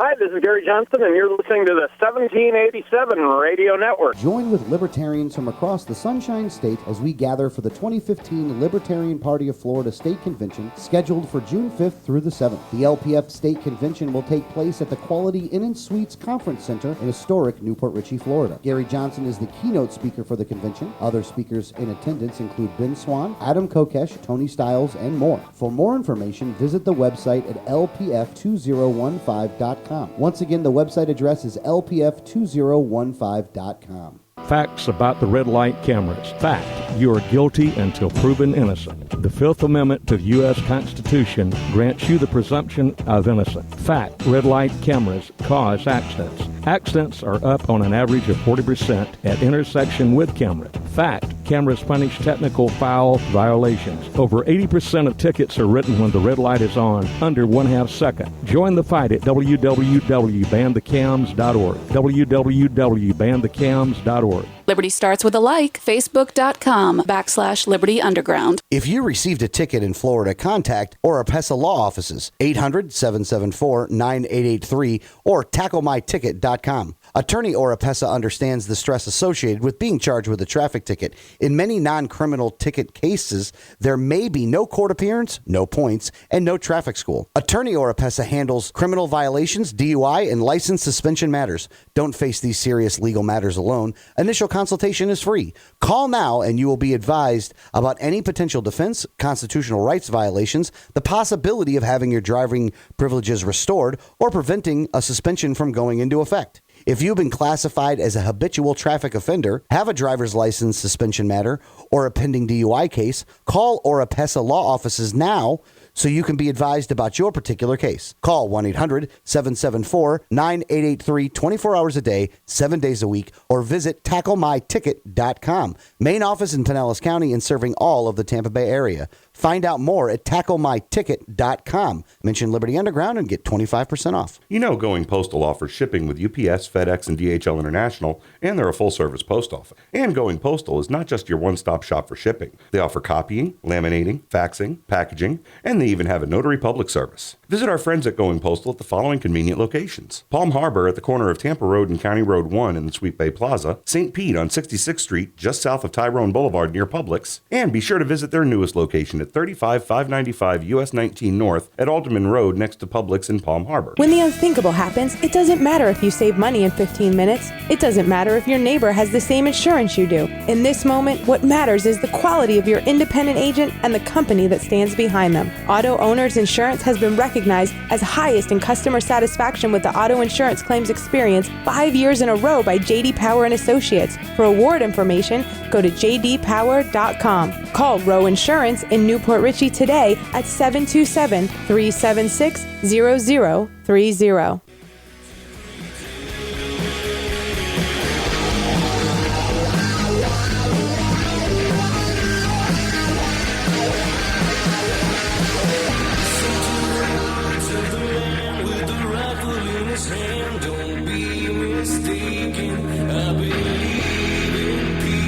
Hi, this is Gary Johnson, and you're listening to the 1787 Radio Network. Join with libertarians from across the Sunshine State as we gather for the 2015 Libertarian Party of Florida State Convention, scheduled for June 5th through the 7th. The LPF State Convention will take place at the Quality Inn & Suites Conference Center in historic Newport Richey, Florida. Gary Johnson is the keynote speaker for the convention. Other speakers in attendance include Ben Swan, Adam Kokesh, Tony Stiles, and more. For more information, visit the website at lpf2015.com. Once again, the website address is lpf2015.com. Facts about the red light cameras. Fact, you are guilty until proven innocent. The Fifth Amendment to the U.S. Constitution grants you the presumption of innocence. Fact, red light cameras cause accidents. Accidents are up on an average of 40% at intersection with camera. Fact, cameras punish technical foul violations. Over 80% of tickets are written when the red light is on, under 1/2 second. Join the fight at www.banthecams.org. www.banthecams.org. Liberty starts with a like. Facebook.com/Liberty Underground. If you received a ticket in Florida, contact Oropesa Law Offices, 800-774-9883 or tacklemyticket.com. Attorney Oropesa understands the stress associated with being charged with a traffic ticket. In many non-criminal ticket cases, there may be no court appearance, no points, and no traffic school. Attorney Oropesa handles criminal violations, DUI, and license suspension matters. Don't face these serious legal matters alone. Initial consultation is free. Call now and you will be advised about any potential defense, constitutional rights violations, the possibility of having your driving privileges restored, or preventing a suspension from going into effect. If you've been classified as a habitual traffic offender, have a driver's license suspension matter, or a pending DUI case, call Oropesa Law Offices now so you can be advised about your particular case. Call 1-800-774-9883 24 hours a day, 7 days a week, or visit tacklemyticket.com. Main office in Pinellas County and serving all of the Tampa Bay area. Find out more at tacklemyticket.com. Mention Liberty Underground and get 25% off. You know, Going Postal offers shipping with UPS, FedEx, and DHL International, and they're a full-service post office. And Going Postal is not just your one-stop shop for shipping. They offer copying, laminating, faxing, packaging, and they even have a notary public service. Visit our friends at Going Postal at the following convenient locations: Palm Harbor at the corner of Tampa Road and County Road 1 in the Sweet Bay Plaza, St. Pete on 66th Street just south of Tyrone Boulevard near Publix, and be sure to visit their newest location at 35595 US 19 North at Alderman Road next to Publix in Palm Harbor. When the unthinkable happens, it doesn't matter if you save money in 15 minutes. It doesn't matter if your neighbor has the same insurance you do. In this moment, what matters is the quality of your independent agent and the company that stands behind them. Auto Owners Insurance has been recognized as highest in customer satisfaction with the auto insurance claims experience 5 years in a row by J.D. Power and Associates. For award information, go to jdpower.com. Call Row Insurance in Newport Richey today at 727-376-0030. Don't be mistaken. I believe in peace.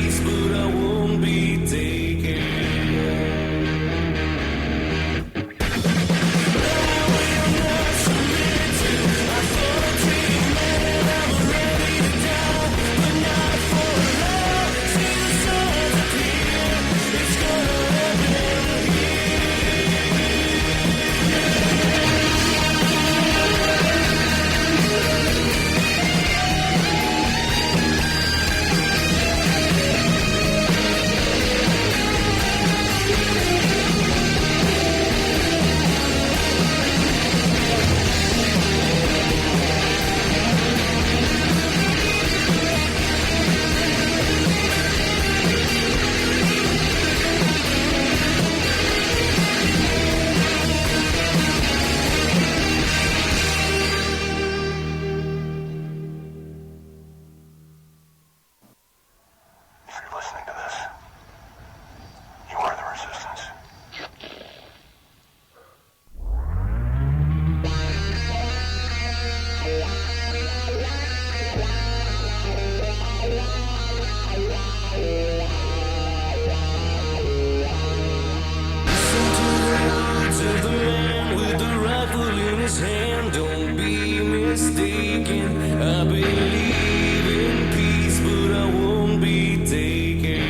mistaken. I believe in peace, but I won't be taken.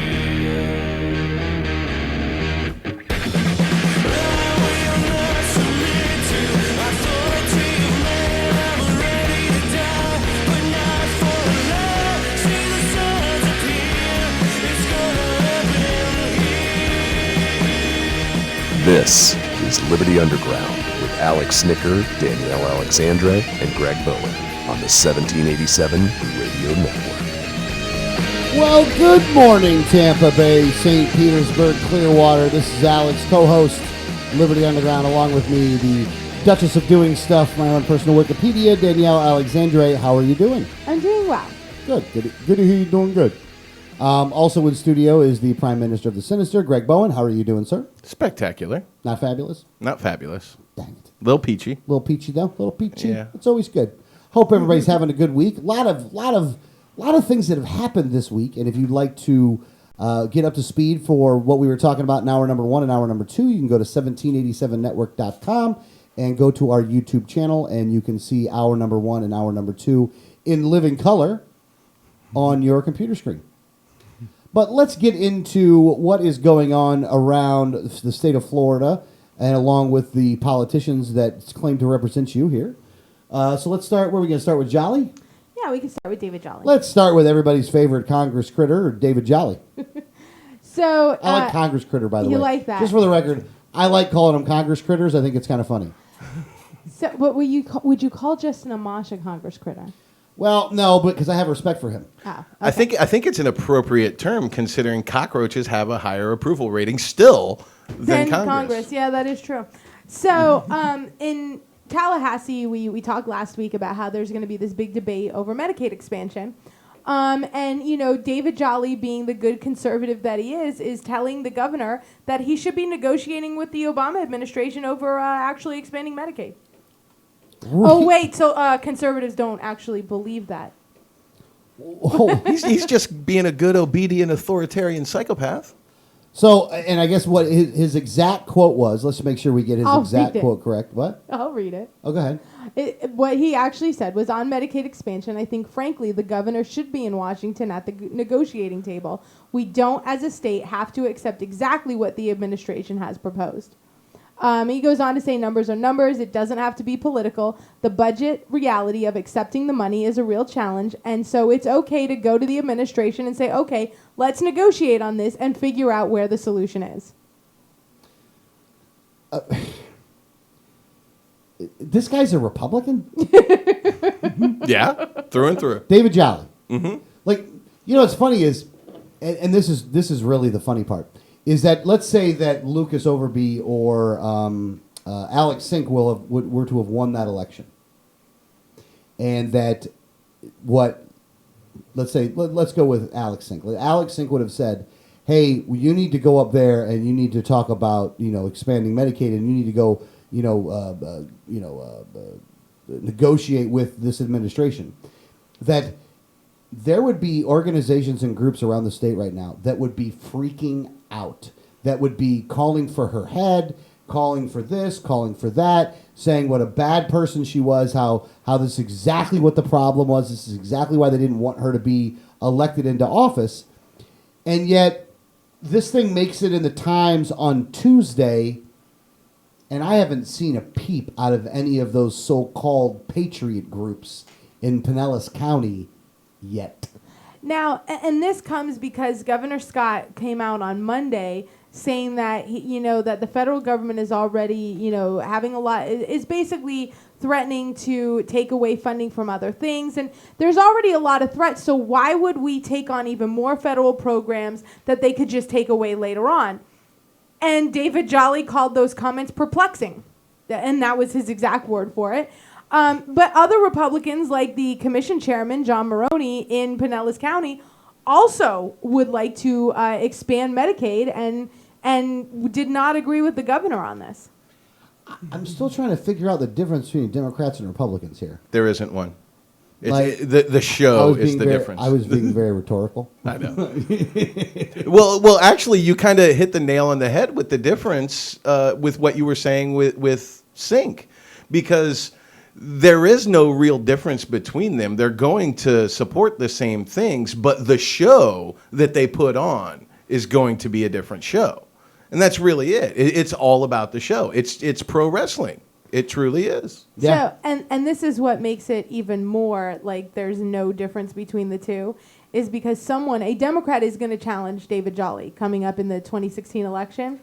I will not submit to authority of man. I'm ready to die, but not for a lie. See the signs appear. It's gonna happen here. This is Liberty Underground with Alex Snicker, Danielle Alexandre, and Greg Bowen on the 1787 Radio Network. Well, good morning, Tampa Bay, St. Petersburg, Clearwater. This is Alex, co-host, Liberty Underground, along with me, the Duchess of Doing Stuff, my own personal Wikipedia, Danielle Alexandre. How are you doing? I'm doing well. Good to hear you doing good. Also in studio is the Prime Minister of the Sinister, Greg Bowen. How are you doing, sir? Spectacular. Not fabulous? Not fabulous. Dang it. Little peachy. Little peachy, though? Little peachy? Yeah. It's always good. Hope everybody's having a good week. A lot of things that have happened this week, and if you'd like to get up to speed for what we were talking about in hour number 1 and hour number 2, you can go to 1787network.com and go to our YouTube channel, and you can see hour number 1 and hour number 2 in living color on your computer screen. But let's get into what is going on around the state of Florida and along with the politicians that claim to represent you here. So let's start. Where are we going to start with Jolly? Yeah, we can start with David Jolly. Let's start with everybody's favorite Congress critter, David Jolly. So I like Congress critter, by the way. You like that? Just for the record, I like calling them Congress critters. I think it's kind of funny. So, but would you call Justin Amash a Congress critter? Well, no, because I have respect for him. Oh, I think it's an appropriate term considering cockroaches have a higher approval rating still than Congress. Yeah, that is true. So in Tallahassee, we talked last week about how there's going to be this big debate over Medicaid expansion. And, you know, David Jolly, being the good conservative that he is telling the governor that he should be negotiating with the Obama administration over actually expanding Medicaid. Oh, wait, so conservatives don't actually believe that. He's just being a good, obedient, authoritarian psychopath. So, and I guess what his exact quote was, let's make sure we get his exact quote correct. What? I'll read it. Oh, go ahead. What he actually said was, on Medicaid expansion, I think, frankly, the governor should be in Washington at the negotiating table. We don't, as a state, have to accept exactly what the administration has proposed. He goes on to say numbers are numbers. It doesn't have to be political. The budget reality of accepting the money is a real challenge. And so it's okay to go to the administration and say, okay, let's negotiate on this and figure out where the solution is. This guy's a Republican? Yeah, through and through. David Jolly. Mm-hmm. Like, you know, what's funny is, and this is really the funny part, is that let's say that Lucas Overby or Alex Sink were to have won that election, and that let's go with Alex Sink. Alex Sink would have said, "Hey, you need to go up there and you need to talk about expanding Medicaid, and you need to go negotiate with this administration." That there would be organizations and groups around the state right now that would be freaking out, that would be calling for her head, calling for this, calling for that, saying what a bad person she was, how this is exactly what the problem was, this is exactly why they didn't want her to be elected into office. And yet, this thing makes it in the Times on Tuesday, and I haven't seen a peep out of any of those so-called patriot groups in Pinellas County yet. Now, and this comes because Governor Scott came out on Monday saying that that the federal government is already having is basically threatening to take away funding from other things, and there's already a lot of threats. So why would we take on even more federal programs that they could just take away later on? And David Jolly called those comments perplexing, and that was his exact word for it. But other Republicans, like the commission chairman, John Maroney, in Pinellas County, also would like to expand Medicaid and did not agree with the governor on this. I'm still trying to figure out the difference between Democrats and Republicans here. There isn't one. The show is the difference. I was being very rhetorical. I know. Well, actually, you kind of hit the nail on the head with the difference with what you were saying with Sink, because there is no real difference between them. They're going to support the same things, but the show that they put on is going to be a different show. And that's really it. It's all about the show. It's pro wrestling. It truly is. Yeah. So, and this is what makes it even more like there's no difference between the two, is because a Democrat is going to challenge David Jolly coming up in the 2016 election.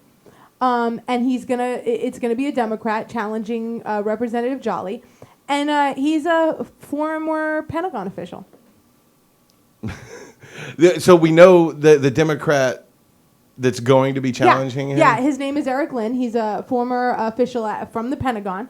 And it's going to be a Democrat challenging Representative Jolly. And he's a former Pentagon official. So we know the Democrat that's going to be challenging him? Yeah, his name is Eric Lynn. He's a former official from the Pentagon.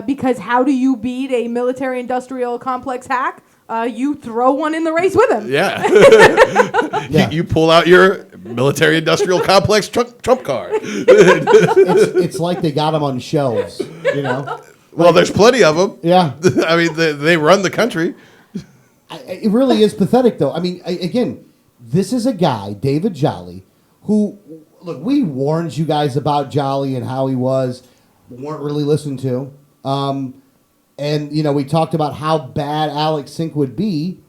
Because how do you beat a military-industrial complex hack? You throw one in the race with him. Yeah. You pull out your military-industrial complex trump card. It's like they got him on shelves, you know? Well, there's plenty of them. Yeah. I mean, they run the country. It really is pathetic, though. I mean, again, this is a guy, David Jolly, who, look, we warned you guys about Jolly and how he was, weren't really listened to. And, you know, we talked about how bad Alex Sink would be.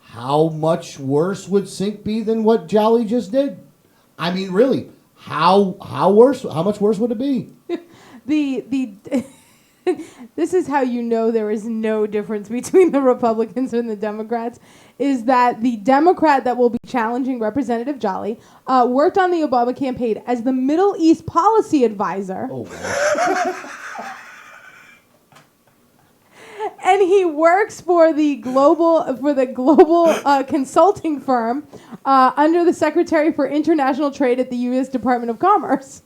How much worse would Sink be than what Jolly just did? I mean, really, how worse? How much worse would it be? This is how you know there is no difference between the Republicans and the Democrats, is that the Democrat that will be challenging Representative Jolly worked on the Obama campaign as the Middle East policy advisor. Oh, wow. And he works for the global consulting firm under the Secretary for International Trade at the U.S. Department of Commerce.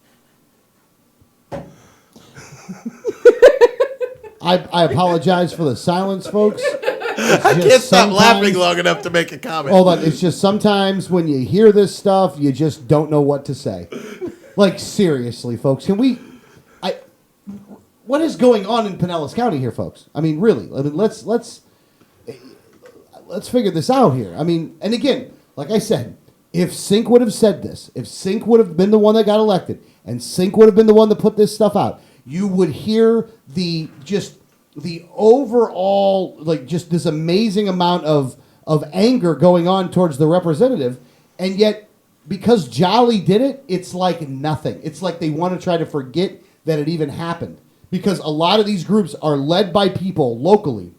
I apologize for the silence, folks. I can't stop laughing long enough to make a comment. Hold on. It's just sometimes when you hear this stuff, you just don't know what to say. Like, seriously, folks. What is going on in Pinellas County here, folks? I mean, really. I mean, let's figure this out here. I mean, and again, like I said, if Sink would have said this, if Sink would have been the one that got elected, and Sink would have been the one that put this stuff out, you would hear the overall, like, just this amazing amount of anger going on towards the representative, and yet because Jolly did it, it's like nothing. It's like they want to try to forget that it even happened. Because a lot of these groups are led by people locally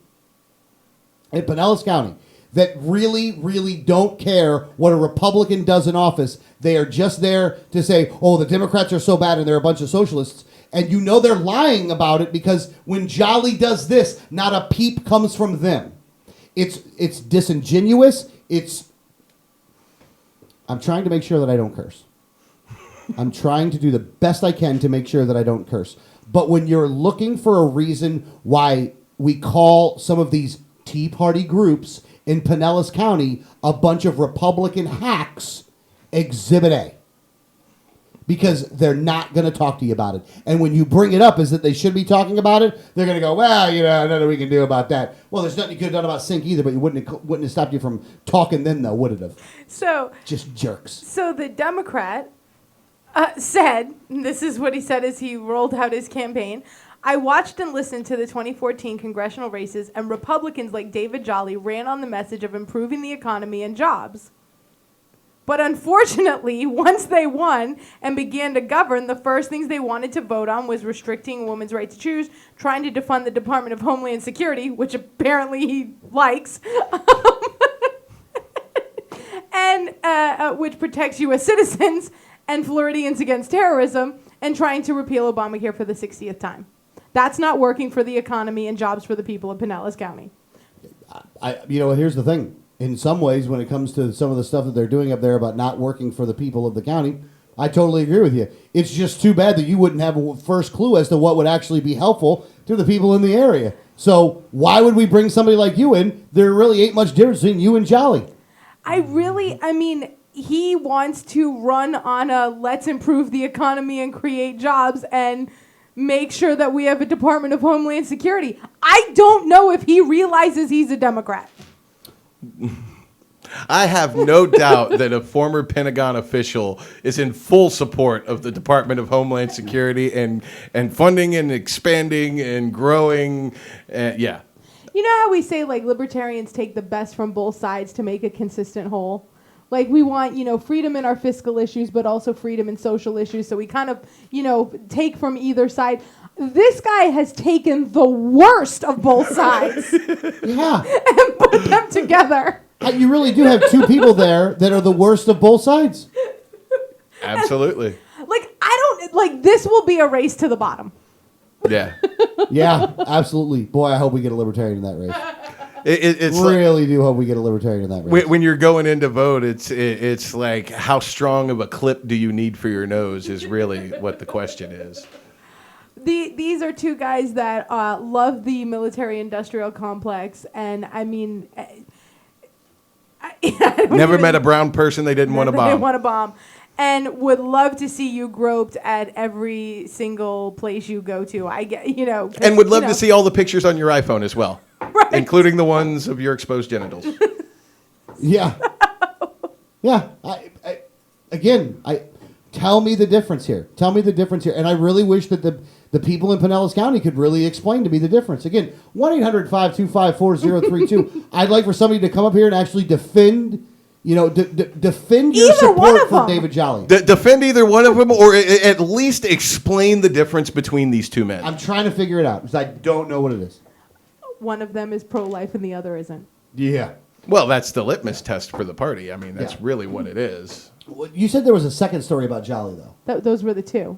in Pinellas County that really, really don't care what a Republican does in office. They are just there to say, oh, the Democrats are so bad and they're a bunch of socialists. And you know they're lying about it because when Jolly does this, not a peep comes from them. It's disingenuous. I'm trying to make sure that I don't curse. I'm trying to do the best I can to make sure that I don't curse. But when you're looking for a reason why we call some of these Tea Party groups in Pinellas County a bunch of Republican hacks, Exhibit A. Because they're not going to talk to you about it. And when you bring it up is that they should be talking about it, they're going to go, well, you know, nothing we can do about that. Well, there's nothing you could have done about Sink either, but you wouldn't have stopped you from talking then, though, would it have? So just jerks. So the Democrat said, this is what he said as he rolled out his campaign, I watched and listened to the 2014 congressional races, and Republicans like David Jolly ran on the message of improving the economy and jobs. But unfortunately, once they won and began to govern, the first things they wanted to vote on was restricting a woman's right to choose, trying to defund the Department of Homeland Security, which apparently he likes, and which protects U.S. citizens, and Floridians against terrorism, and trying to repeal Obamacare for the 60th time. That's not working for the economy and jobs for the people of Pinellas County. Here's the thing. In some ways, when it comes to some of the stuff that they're doing up there about not working for the people of the county, I totally agree with you. It's just too bad that you wouldn't have a first clue as to what would actually be helpful to the people in the area. So why would we bring somebody like you in? There really ain't much difference between you and Jolly. He wants to run on a let's improve the economy and create jobs and make sure that we have a Department of Homeland Security. I don't know if he realizes he's a Democrat. I have no doubt that a former Pentagon official is in full support of the Department of Homeland Security and funding and expanding and growing. Yeah. You know how we say like libertarians take the best from both sides to make a consistent whole? Like we want, freedom in our fiscal issues, but also freedom in social issues. So we kind of, take from either side. This guy has taken the worst of both sides Yeah. and put them together. You really do have two people there that are the worst of both sides. Absolutely. This will be a race to the bottom. Yeah. Yeah, absolutely. Boy, I hope we get a libertarian in that race. It's really do hope we get a libertarian in that race. when you're going in to vote, it's like how strong of a clip do you need for your nose is really what the question is. These are two guys that love the military-industrial complex, and I mean, Never met a brown person they didn't want to They bomb. want to bomb, and would love to see you groped at every single place you go to. I get, And would love to see all the pictures on your iPhone as well, including the ones of your exposed genitals. Yeah. Yeah. Tell me the difference here. Tell me the difference here. And I really wish that the people in Pinellas County could really explain to me the difference. Again, 1-800-525-4032. I'd like for somebody to come up here and actually defend, defend your Either one support of for them. David Jolly. Defend either one of them, or at least explain the difference between these two men. I'm trying to figure it out because I don't know what it is. One of them is pro-life and the other isn't. Yeah. Well, that's the litmus test for the party. I mean, that's really what it is. You said there was a second story about Jolly, though. Those were the two.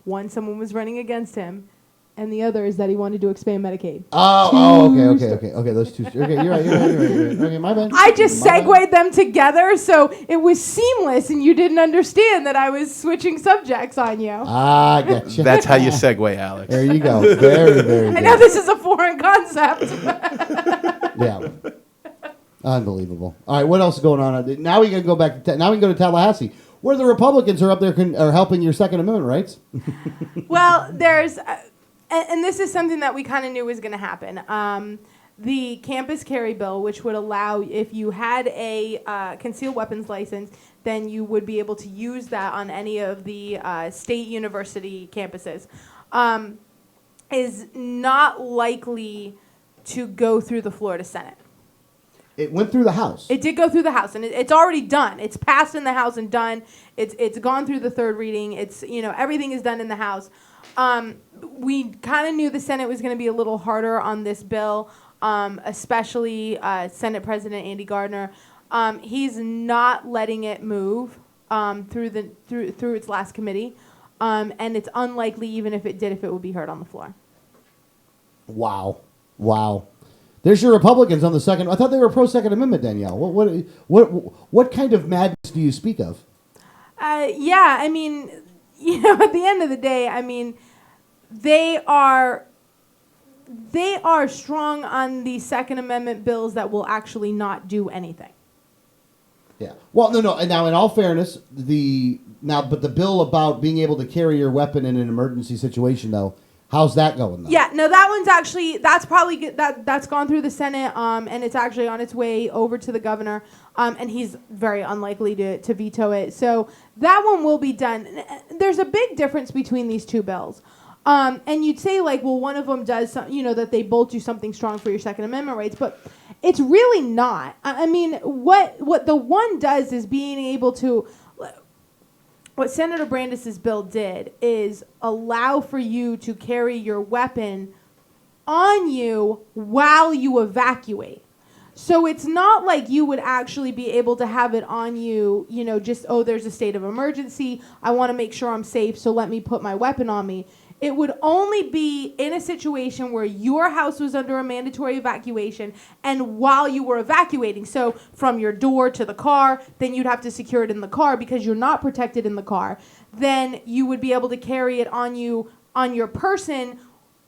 One, someone was running against him, and the other is that he wanted to expand Medicaid. Okay. Those two. Okay, you're right. Okay, my bad. I just My bad. segued them together, so it was seamless, and you didn't understand that I was switching subjects on you. Ah, gotcha. That's how you segue, Alex. There you go. Very, very good. I know this is a foreign concept. Yeah. Unbelievable. All right, what else is going on? Now we can go back. Now we can go to Tallahassee, where the Republicans are up there are helping your Second Amendment rights. Well, there's, and this is something that we kind of knew was going to happen. The campus carry bill, which would allow, if you had a concealed weapons license, then you would be able to use that on any of the state university campuses, is not likely to go through the Florida Senate. It went through the House. It did go through the House, and it's already done. It's passed in the House and done. It's gone through the third reading. It's everything is done in the House. We kind of knew the Senate was going to be a little harder on this bill, especially Senate President Andy Gardner. He's not letting it move through its last committee, and it's unlikely, even if it did, if it would be heard on the floor. Wow. There's your Republicans on the second. I thought they were pro Second Amendment, Danielle. What kind of madness do you speak of? Yeah, I mean, at the end of the day, I mean, they are strong on the Second Amendment bills that will actually not do anything. Yeah. Well, no. And now, in all fairness, but the bill about being able to carry your weapon in an emergency situation, though, how's that going, though? Yeah, no, that one's actually, that's probably good. That's gone through the Senate, and it's actually on its way over to the governor, and he's very unlikely to veto it. So that one will be done. There's a big difference between these two bills. And you'd say, like, well, one of them does, that they both do something strong for your Second Amendment rights, but it's really not. I mean, what the one does is being able to, what Senator Brandis's bill did is allow for you to carry your weapon on you while you evacuate. So it's not like you would actually be able to have it on you, just, there's a state of emergency. I want to make sure I'm safe, so let me put my weapon on me. It would only be in a situation where your house was under a mandatory evacuation and while you were evacuating. So from your door to the car, then you'd have to secure it in the car because you're not protected in the car. Then you would be able to carry it on you, on your person,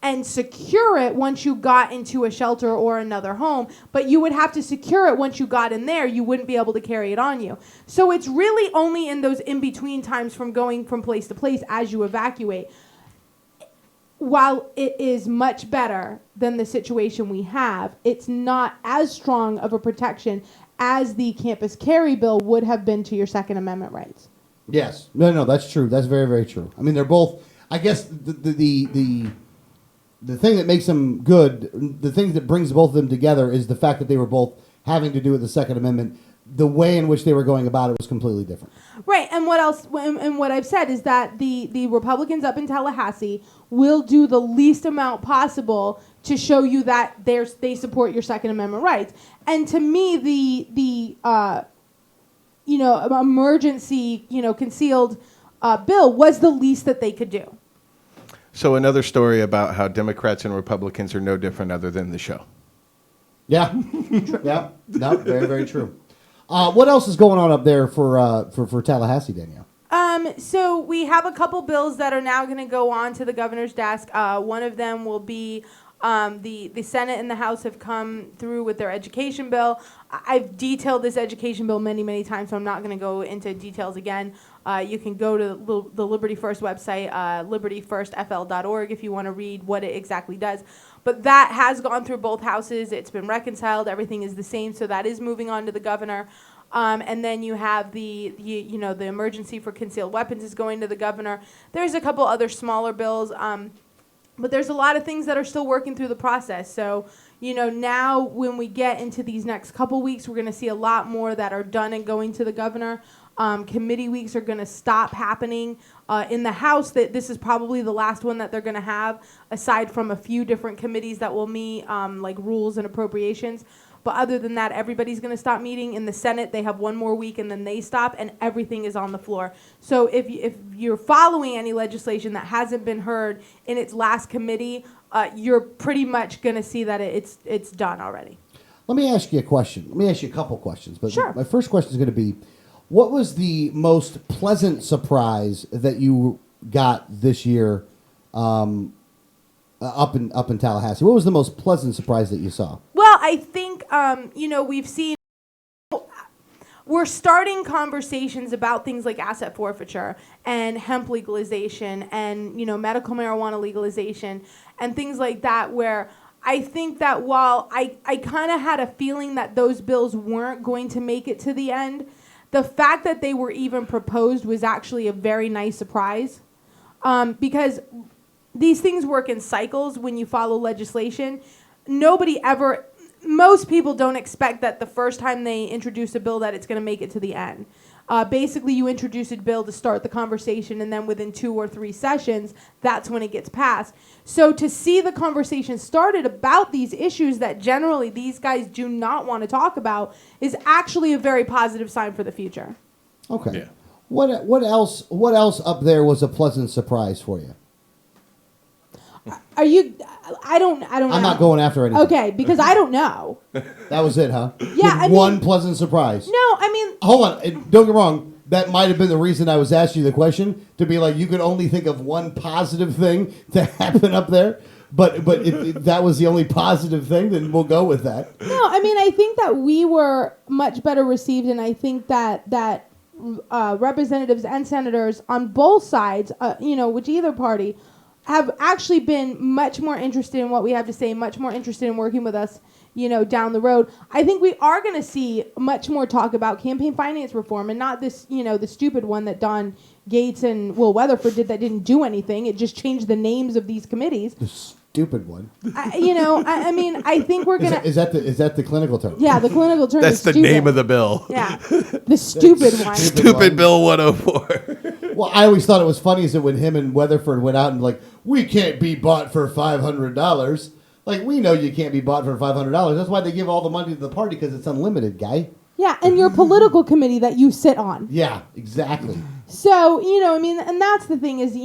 and secure it once you got into a shelter or another home. But you would have to secure it once you got in there. You wouldn't be able to carry it on you. So it's really only in those in-between times from going from place to place as you evacuate. while it is much better than the situation we have, it's not as strong of a protection as the campus carry bill would have been to your Second Amendment rights. Yes. No, that's true. That's very, very true. I mean, they're both. I guess the thing that makes them good, the thing that brings both of them together, is the fact that they were both having to do with the Second Amendment. The way in which they were going about it was completely different. Right, and what else? And what I've said is that the Republicans up in Tallahassee will do the least amount possible to show you that they support your Second Amendment rights. And to me, the emergency concealed bill was the least that they could do. So another story about how Democrats and Republicans are no different other than the show. Yeah, yeah, no, very, very true. What else is going on up there for Tallahassee, Danielle? So we have a couple bills that are now going to go on to the governor's desk. One of them will be the Senate and the House have come through with their education bill. I've detailed this education bill many, many times, so I'm not going to go into details again. You can go to the Liberty First website, libertyfirstfl.org, if you want to read what it exactly does. But that has gone through both houses. It's been reconciled. Everything is the same, so that is moving on to the governor. And then you have the emergency for concealed weapons is going to the governor. There's a couple other smaller bills, but there's a lot of things that are still working through the process. So, now when we get into these next couple weeks, we're going to see a lot more that are done and going to the governor. Committee weeks are going to stop happening in the House. This is probably the last one that they're going to have, aside from a few different committees that will meet, like Rules and Appropriations. But other than that, everybody's going to stop meeting. In the Senate, they have one more week, and then they stop, and everything is on the floor. So if you're following any legislation that hasn't been heard in its last committee, you're pretty much going to see that it's done already. Let me ask you a question. Let me ask you a couple questions. But sure. My first question is going to be, what was the most pleasant surprise that you got this year up in Tallahassee? What was the most pleasant surprise that you saw? Well, I think, we've seen, we're starting conversations about things like asset forfeiture and hemp legalization and, medical marijuana legalization and things like that, where I think that while I kind of had a feeling that those bills weren't going to make it to the end, the fact that they were even proposed was actually a very nice surprise, because these things work in cycles when you follow legislation. Most people don't expect that the first time they introduce a bill that it's going to make it to the end. Basically, you introduce a bill to start the conversation, and then within 2 or 3 sessions, that's when it gets passed. So to see the conversation started about these issues that generally these guys do not want to talk about is actually a very positive sign for the future. Okay. Yeah. What else up there was a pleasant surprise for you? Are you? I don't know. I'm not going after anything. Okay, because I don't know. That was it, huh? Yeah, one pleasant surprise. No, I mean. Hold on. Don't get me wrong. That might have been the reason I was asking you the question, to be like, you could only think of one positive thing to happen up there. But if that was the only positive thing, then we'll go with that. No, I mean, I think that we were much better received, and I think that representatives and senators on both sides, which either party, have actually been much more interested in what we have to say, much more interested in working with us, down the road. I think we are going to see much more talk about campaign finance reform, and not this, the stupid one that Don Gates and Will Weatherford did that didn't do anything. It just changed the names of these committees. The stupid one. I mean, I think we're going to... Is that the clinical term? Yeah, the clinical term That's is the stupid. name of the bill. Yeah, the stupid one. Stupid Bill 104. Well, I always thought it was funny is that when him and Weatherford went out and like, we can't be bought for $500. Like, we know you can't be bought for $500. That's why they give all the money to the party, because it's unlimited, guy. Yeah, and your political committee that you sit on. Yeah, exactly. So, and that's the thing is,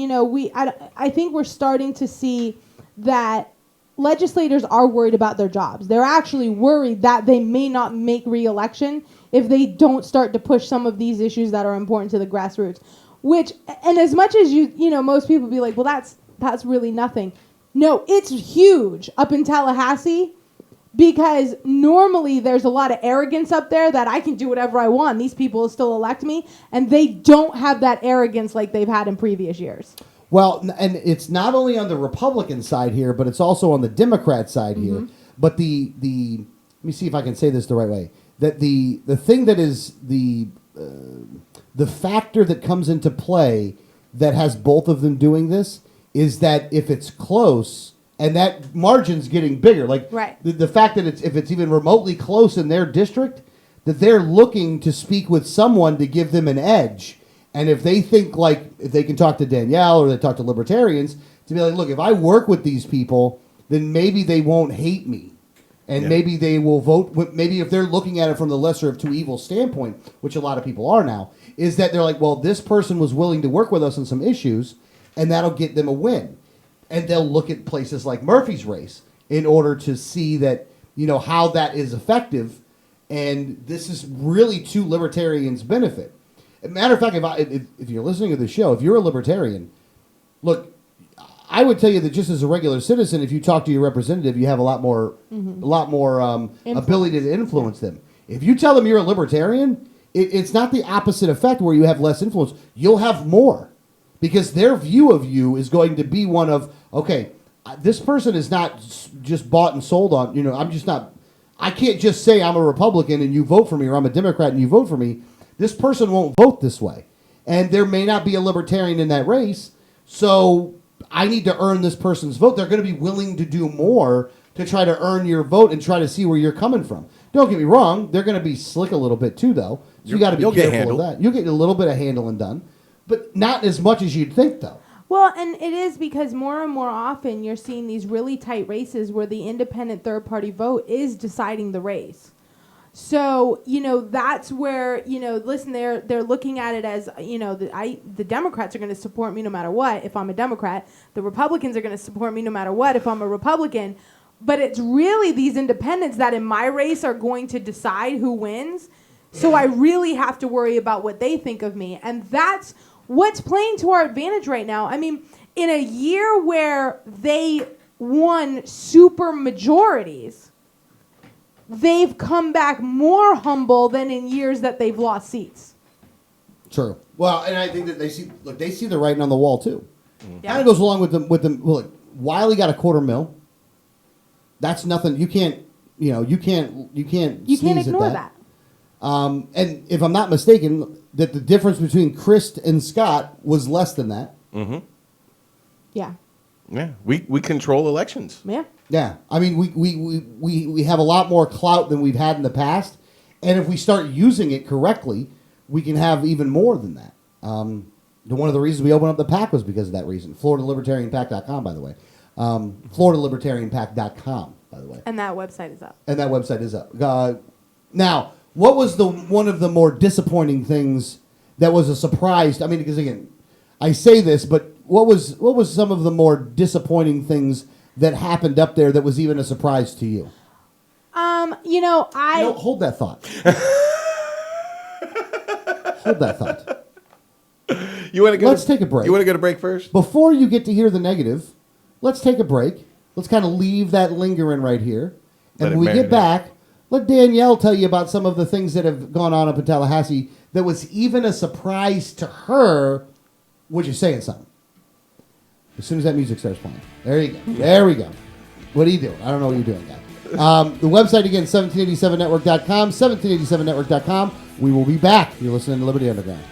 I think we're starting to see that legislators are worried about their jobs. They're actually worried that they may not make re-election if they don't start to push some of these issues that are important to the grassroots. And as much as most people be like, well, that's really nothing. No, it's huge up in Tallahassee, because normally there's a lot of arrogance up there that I can do whatever I want. These people will still elect me, and they don't have that arrogance like they've had in previous years. Well, and it's not only on the Republican side here, but it's also on the Democrat side here. But the let me see if I can say this the right way. That the thing that is the factor that comes into play that has both of them doing this is that if it's close and that margin's getting bigger, like Right. the fact that if it's even remotely close in their district, that they're looking to speak with someone to give them an edge. And if they think like if they can talk to Danielle or they talk to libertarians to be like, look, if I work with these people, then maybe they won't hate me. And maybe they will vote. Maybe if they're looking at it from the lesser of two evils standpoint, which a lot of people are now, is that they're like, well, this person was willing to work with us on some issues, and that'll get them a win. And they'll look at places like Murphy's race in order to see that, how that is effective. And this is really to libertarians' benefit. As a matter of fact, if you're listening to the show, if you're a libertarian, look, I would tell you that just as a regular citizen, if you talk to your representative, you have a lot more ability to influence them. If you tell them you're a libertarian, it's not the opposite effect where you have less influence. You'll have more because their view of you is going to be one of, okay, this person is not just bought and sold on, I'm just not, I can't just say I'm a Republican and you vote for me, or I'm a Democrat and you vote for me. This person won't vote this way. And there may not be a libertarian in that race, so I need to earn this person's vote. They're going to be willing to do more to try to earn your vote and try to see where you're coming from. Don't get me wrong. They're going to be slick a little bit too, though. So you got to be careful of that. You'll get a little bit of handling done, but not as much as you'd think, though. Well, and it is because more and more often you're seeing these really tight races where the independent third-party vote is deciding the race. So, that's where, listen, they're looking at it as, the Democrats are going to support me no matter what if I'm a Democrat. The Republicans are going to support me no matter what if I'm a Republican. But it's really these independents that in my race are going to decide who wins. So I really have to worry about what they think of me. And that's what's playing to our advantage right now. I mean, in a year where they won super majorities, they've come back more humble than in years that they've lost seats. True. Well, and I think that they see the writing on the wall too. Kind of goes along with them. Look, Wiley got $250,000. That's nothing. You can't ignore that. And if I'm not mistaken, that the difference between Christ and Scott was less than that. Mm-hmm. Yeah. Yeah. We control elections. Yeah. Yeah, I mean, we have a lot more clout than we've had in the past, and if we start using it correctly, we can have even more than that. One of the reasons we opened up the PAC was because of that reason. FloridaLibertarianPAC.com, by the way. FloridaLibertarianPAC.com, by the way. And that website is up. Now, what was one of the more disappointing things that was a surprise? I mean, because again, I say this, but what was some of the more disappointing things that happened up there that was even a surprise to you? Hold that thought. Hold that thought. Let's take a break. You want to go to break first? Before you get to hear the negative, let's take a break. Let's kind of leave that lingering right here. And when we get back, let Danielle tell you about some of the things that have gone on up in Tallahassee that was even a surprise to her, which is saying something. As soon as that music starts playing. There you go. There we go. What are you doing? I don't know what you're doing, guy. The website, again, 1787network.com, 1787network.com. We will be back. You're listening to Liberty Underground.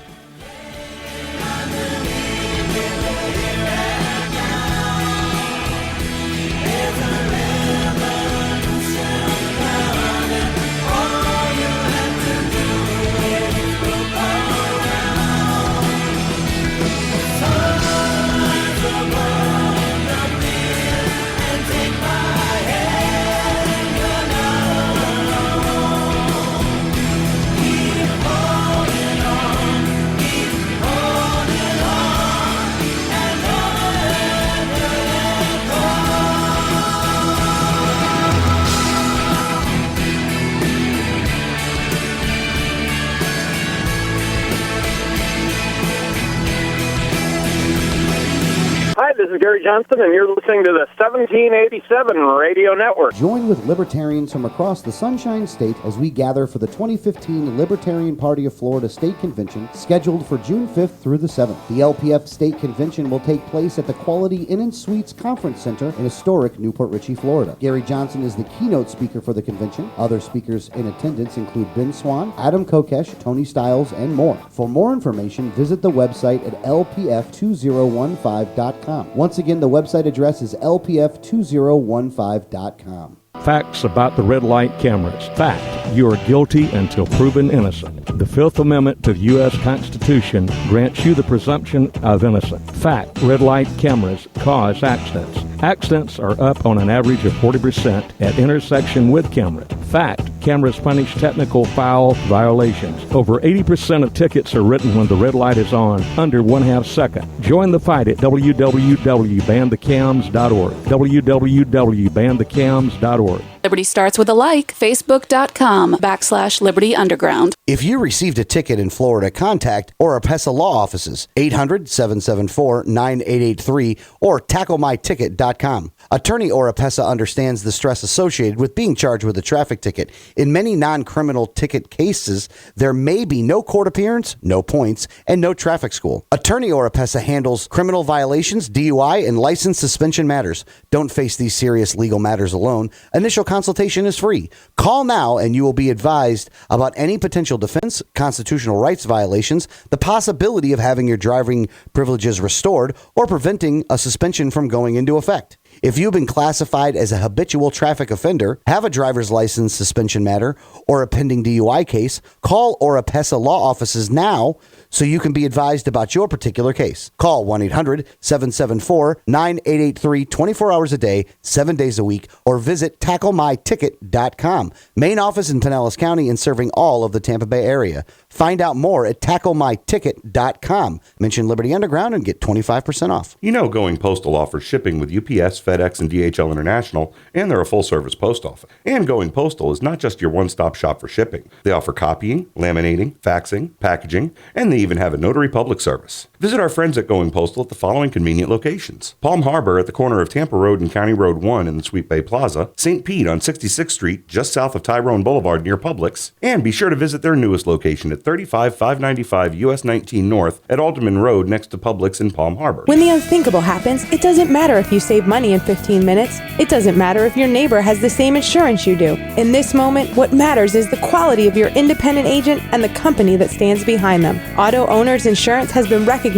this is Gary Johnson, and you're listening to the 1787 Radio Network. Join with libertarians from across the Sunshine State as we gather for the 2015 Libertarian Party of Florida State Convention, scheduled for June 5th through the 7th. The LPF State Convention will take place at the Quality Inn and Suites Conference Center in historic Newport Richey, Florida. Gary Johnson is the keynote speaker for the convention. Other speakers in attendance include Ben Swan, Adam Kokesh, Tony Stiles, and more. For more information, visit the website at lpf2015.com. Once again, the website address is lpf2015.com. Facts about the red light cameras. Fact, you are guilty until proven innocent. The Fifth Amendment to the U.S. Constitution grants you the presumption of innocence. Fact, red light cameras cause accidents. Accidents are up on an average of 40% at intersection with cameras. Fact, cameras punish technical foul violations. Over 80% of tickets are written when the red light is on, under 1/2 second. Join the fight at www.banthecams.org. www.banthecams.org. Liberty starts with a like. Facebook.com/Liberty Underground. If you received a ticket in Florida, contact Oropesa Law Offices, 800-774-9883 or tacklemyticket.com. Attorney Oropesa understands the stress associated with being charged with a traffic ticket. In many non-criminal ticket cases, there may be no court appearance, no points, and no traffic school. Attorney Oropesa handles criminal violations, DUI, and license suspension matters. Don't face these serious legal matters alone. Initial consultation is free. Call now and you will be advised about any potential defense, constitutional rights violations, the possibility of having your driving privileges restored, or preventing a suspension from going into effect. If you've been classified as a habitual traffic offender, have a driver's license suspension matter, or a pending DUI case, call Oropesa Law Offices now so you can be advised about your particular case. Call 1-800-774-9883 24 hours a day, 7 days a week, or visit tacklemyticket.com. Main office in Pinellas County and serving all of the Tampa Bay area. Find out more at tacklemyticket.com. Mention Liberty Underground and get 25% off. You know, Going Postal offers shipping with UPS, FedEx, and DHL International, and they're a full-service post office. And Going Postal is not just your one-stop shop for shipping. They offer copying, laminating, faxing, packaging, and they even have a notary public service. Visit our friends at Going Postal at the following convenient locations: Palm Harbor at the corner of Tampa Road and County Road 1 in the Sweet Bay Plaza, St. Pete on 66th Street just south of Tyrone Boulevard near Publix, and be sure to visit their newest location at 35595 US 19 North at Alderman Road next to Publix in Palm Harbor. When the unthinkable happens, it doesn't matter if you save money in 15 minutes. It doesn't matter if your neighbor has the same insurance you do. In this moment, what matters is the quality of your independent agent and the company that stands behind them. Auto Owners Insurance has been recognized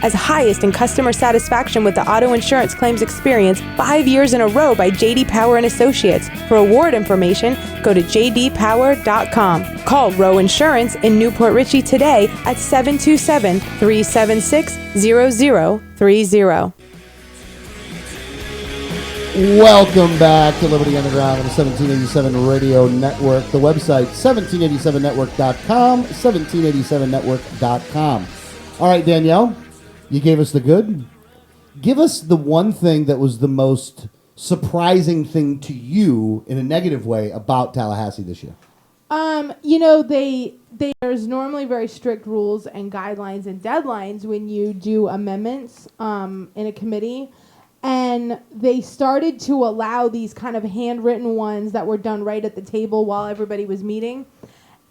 as highest in customer satisfaction with the auto insurance claims experience 5 years in a row by J.D. Power and Associates. For award information, go to jdpower.com. Call Row Insurance in Newport Richey today at 727-376-0030. Welcome back to Liberty Underground on the 1787 Radio Network. The website, 1787network.com, 1787network.com. All right, Danielle, you gave us the good. Give us the one thing that was the most surprising thing to you in a negative way about Tallahassee this year. There's normally very strict rules and guidelines and deadlines when you do amendments in a committee. And they started to allow these kind of handwritten ones that were done right at the table while everybody was meeting.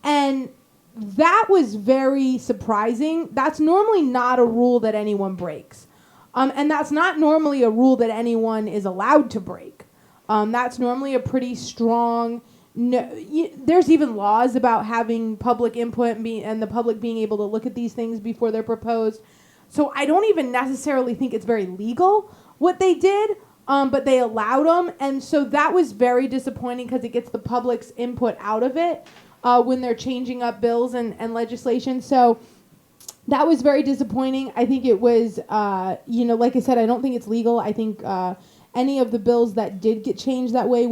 And that was very surprising. That's normally not a rule that anyone breaks. And that's not normally a rule that anyone is allowed to break. That's normally a pretty strong... there's even laws about having public input and the public being able to look at these things before they're proposed. So I don't even necessarily think it's very legal what they did, but they allowed them. And so that was very disappointing because it gets the public's input out of it when they're changing up bills and legislation. So that was very disappointing. I think it was, like I said, I don't think it's legal. I think any of the bills that did get changed that way,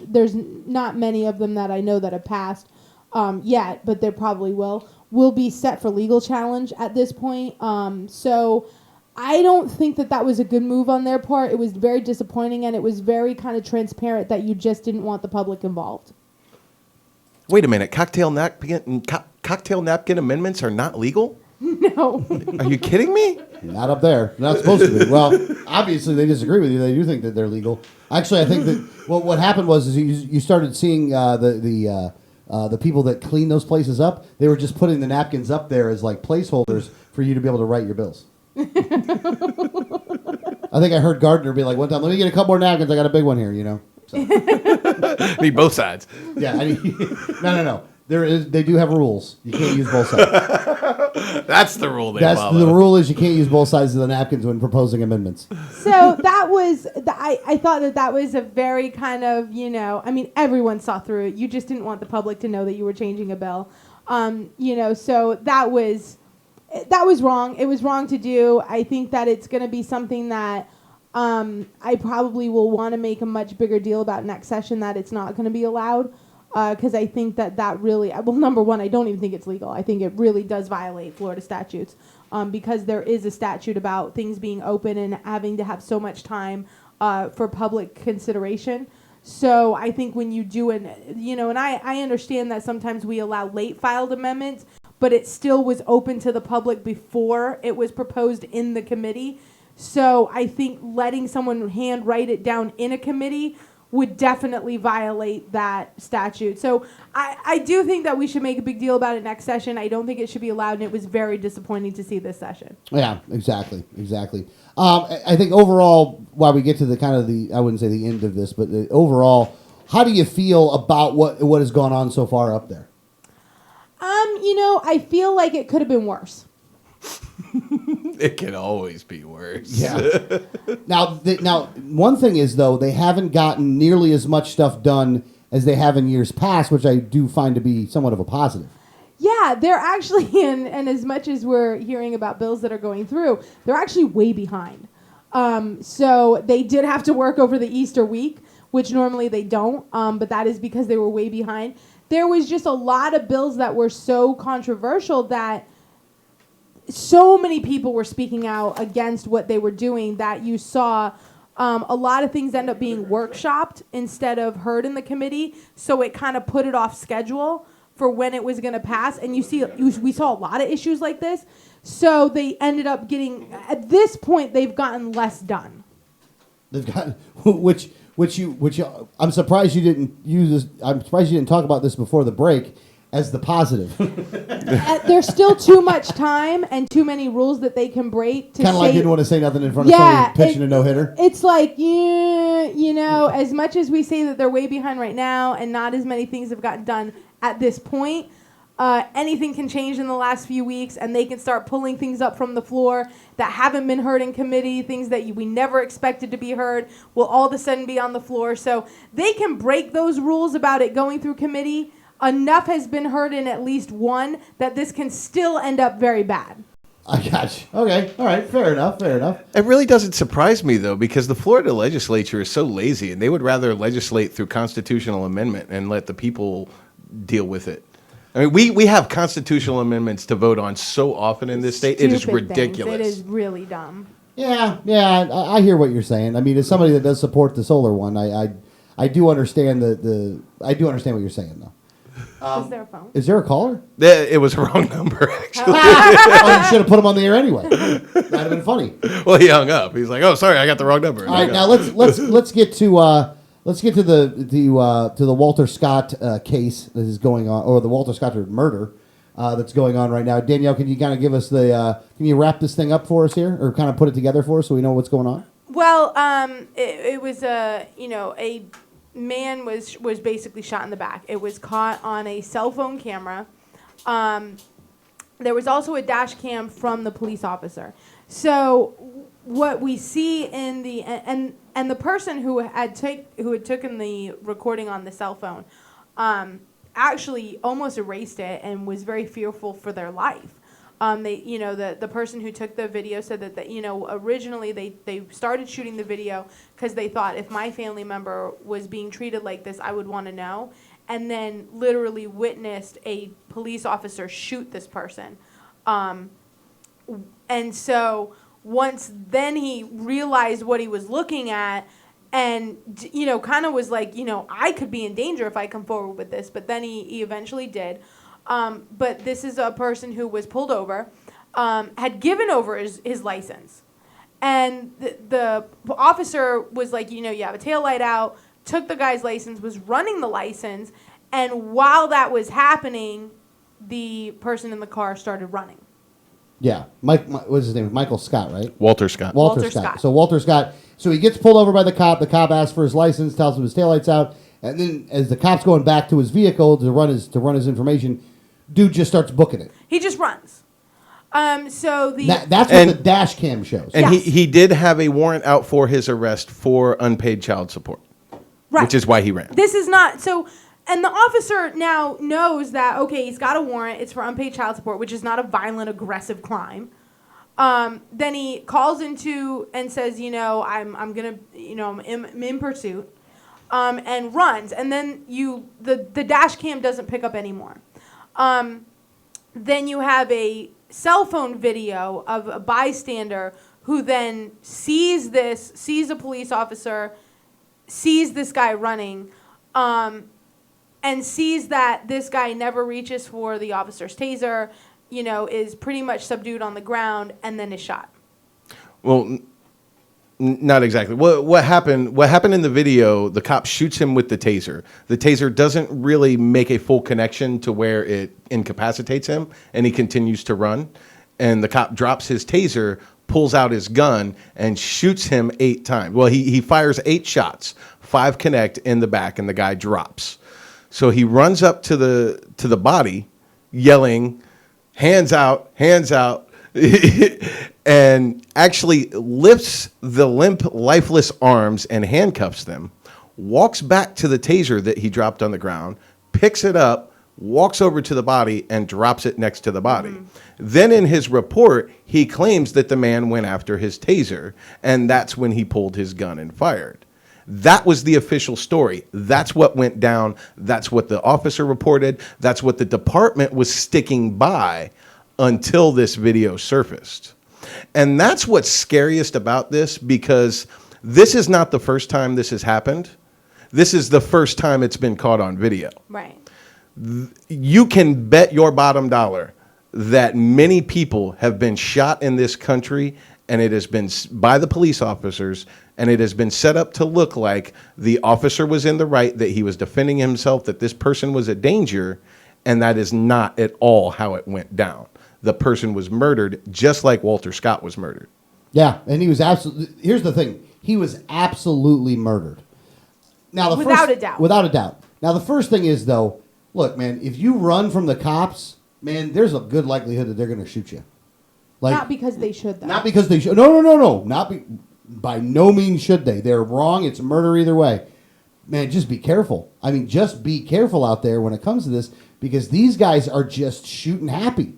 there's not many of them that I know that have passed yet, but there probably will be set for legal challenge at this point. So I don't think that was a good move on their part. It was very disappointing, and it was very kind of transparent that you just didn't want the public involved. Wait a minute. Cocktail napkin amendments are not legal? No. Are you kidding me? Not up there. Not supposed to be. Well, obviously they disagree with you. They do think that they're legal. Actually, I think that what happened was is you started seeing the people that clean those places up. They were just putting the napkins up there as like placeholders for you to be able to write your bills. I think I heard Gardner be like one time, "Let me get a couple more napkins. I got a big one here." You know. So. Need both sides. Yeah. No. They do have rules. You can't use both sides. That's the rule they follow. The rule is you can't use both sides of the napkins when proposing amendments. So that was, I thought that was a very kind of, I mean, everyone saw through it. You just didn't want the public to know that you were changing a bill. So that was wrong. It was wrong to do. I think that it's going to be something that I probably will want to make a much bigger deal about next session, that it's not going to be allowed. Because I think that really, well, number one, I don't even think it's legal. I think it really does violate Florida statutes because there is a statute about things being open and having to have so much time for public consideration. So I think when you do and I understand that sometimes we allow late filed amendments, but it still was open to the public before it was proposed in the committee. So I think letting someone hand write it down in a committee would definitely violate that statute. So I do think that we should make a big deal about it next session. I don't think it should be allowed, and it was very disappointing to see this session. Yeah, exactly. I think overall, while we get to the kind of I wouldn't say the end of this, but overall, how do you feel about what has gone on so far up there? I feel like it could have been worse. It can always be worse. Yeah. Now, one thing is, though, they haven't gotten nearly as much stuff done as they have in years past, which I do find to be somewhat of a positive. Yeah, they're actually, and as much as we're hearing about bills that are going through, they're actually way behind. So they did have to work over the Easter week, which normally they don't, but that is because they were way behind. There was just a lot of bills that were so controversial that so many people were speaking out against what they were doing that you saw a lot of things end up being workshopped instead of heard in the committee. So it kind of put it off schedule for when it was going to pass. And we saw a lot of issues like this. So they ended up getting, at this point, they've gotten less done. They've gotten, which I'm surprised you didn't use this. I'm surprised you didn't talk about this before the break as the positive. There's still too much time and too many rules that they can break. Kind of like didn't want to say nothing in front of somebody pitching a no-hitter. It's like, as much as we say that they're way behind right now and not as many things have gotten done at this point, anything can change in the last few weeks, and they can start pulling things up from the floor that haven't been heard in committee, things that we never expected to be heard will all of a sudden be on the floor. So they can break those rules about it going through committee. Enough has been heard in at least one that this can still end up very bad. I got you. Okay. All right. Fair enough. It really doesn't surprise me, though, because the Florida legislature is so lazy, and they would rather legislate through constitutional amendment and let the people deal with it. I mean, we have constitutional amendments to vote on so often in this state. It is ridiculous. It is really dumb. Yeah. I hear what you're saying. I mean, as somebody that does support the solar one, I do understand I do understand what you're saying, though. Is there a phone? Is there a caller? It was a wrong number, actually. Oh, you should have put him on the air anyway. That'd have been funny. Well, he hung up. He's like, "Oh, sorry, I got the wrong number." All right, now let's get to the Walter Scott case that is going on, or the Walter Scott murder that's going on right now. Danielle, can you kind of give us can you wrap this thing up for us here, or kind of put it together for us so we know what's going on? Well, it was a man was basically shot in the back. It was caught on a cell phone camera. There was also a dash cam from the police officer. So what we see in the and the person who had taken the recording on the cell phone actually almost erased it and was very fearful for their life. The person who took the video said that originally they started shooting the video because they thought if my family member was being treated like this, I would want to know, and then literally witnessed a police officer shoot this person. And so once then he realized what he was looking at and, kind of was like, I could be in danger if I come forward with this, but then he eventually did. But this is a person who was pulled over. had given over his license. And the officer was like, you have a tail light out, took the guy's license, was running the license, and while that was happening, the person in the car started running. Yeah. What's his name? Michael Scott, right? Walter Scott. Walter Scott. So Walter Scott. So he gets pulled over by the cop. The cop asks for his license, tells him his taillight's out, and then as the cop's going back to his vehicle to run his information, dude just starts booking it. He just runs. So That's what the dash cam shows. And Yes. he did have a warrant out for his arrest for unpaid child support. Right. Which is why he ran. This is not so. And the officer now knows that, okay, he's got a warrant. It's for unpaid child support, which is not a violent, aggressive crime. Then he calls into and says, I'm gonna, I'm in pursuit, and runs. And then the dash cam doesn't pick up anymore. Then you have a cell phone video of a bystander who then sees a police officer, sees this guy running, and sees that this guy never reaches for the officer's taser, is pretty much subdued on the ground, and then is shot. Well, not exactly. What happened in the video, the cop shoots him with the taser. The taser doesn't really make a full connection to where it incapacitates him, and he continues to run. And the cop drops his taser, pulls out his gun, and shoots him 8 times. Well, he fires 8 shots. 5 connect in the back, and the guy drops. So he runs up to the body, yelling, "Hands out, hands out," and actually lifts the limp, lifeless arms and handcuffs them, walks back to the taser that he dropped on the ground, picks it up, walks over to the body, and drops it next to the body. Mm-hmm. Then in his report, he claims that the man went after his taser, and that's when he pulled his gun and fired. That was the official story. That's what went down. That's what the officer reported. That's what the department was sticking by until this video surfaced. And that's what's scariest about this, because this is not the first time this has happened. This is the first time it's been caught on video. Right. You can bet your bottom dollar that many people have been shot in this country, and it has been by the police officers, and it has been set up to look like the officer was in the right, that he was defending himself, that this person was a danger, and that is not at all how it went down. The person was murdered just like Walter Scott was murdered. Yeah, and he was absolutely... Here's the thing. He was absolutely murdered. Now, Without a doubt. Without a doubt. Now, the first thing is, though, look, man, if you run from the cops, man, there's a good likelihood that they're going to shoot you. Not because they should, though. Not because they should. No. By no means should they. They're wrong. It's murder either way. Man, just be careful. I mean, just be careful out there when it comes to this, because these guys are just shooting happy.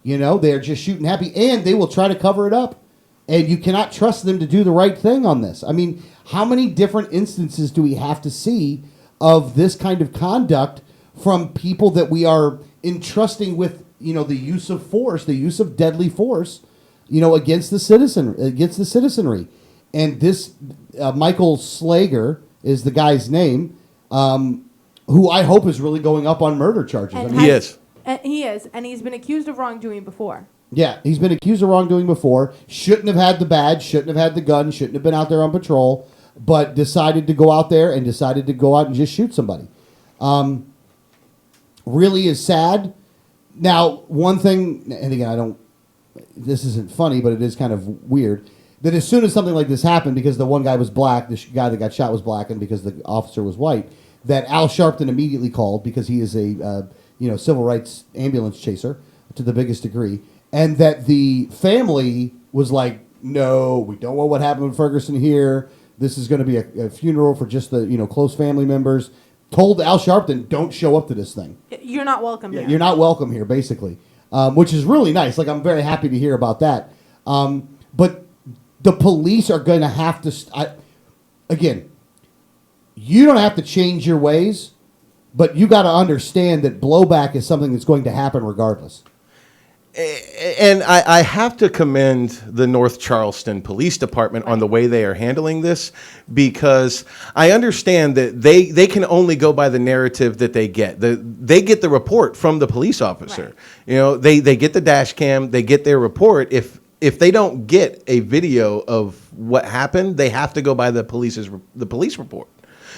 They're just shooting happy, and they will try to cover it up. And you cannot trust them to do the right thing on this. I mean, how many different instances do we have to see of this kind of conduct from people that we are entrusting with, the use of force, the use of deadly force, against the citizenry. And this Michael Slager is the guy's name, who I hope is really going up on murder charges. He is. He is, and he's been accused of wrongdoing before. Yeah, he's been accused of wrongdoing before. Shouldn't have had the badge, shouldn't have had the gun, shouldn't have been out there on patrol, but decided to go out there and decided to go out and just shoot somebody. Really is sad. Now, one thing, and again, this isn't funny, but it is kind of weird, that as soon as something like this happened, because the one guy was black, the guy that got shot was black, and because the officer was white, that Al Sharpton immediately called, because he is a civil rights ambulance chaser to the biggest degree, and that the family was like, no, we don't want what happened with Ferguson here. This is going to be a funeral for just the close family members. Told Al Sharpton, don't show up to this thing. You're not welcome here. You're not welcome here, basically, which is really nice. Like, I'm very happy to hear about that. But the police are going to have to... again, you don't have to change your ways, but you got to understand that blowback is something that's going to happen regardless. And I have to commend the North Charleston Police Department on the way they are handling this, because I understand that they can only go by the narrative that they get. They get the report from the police officer. Right. You know, they get the dash cam, they get their report. If they don't get a video of what happened, they have to go by the police report.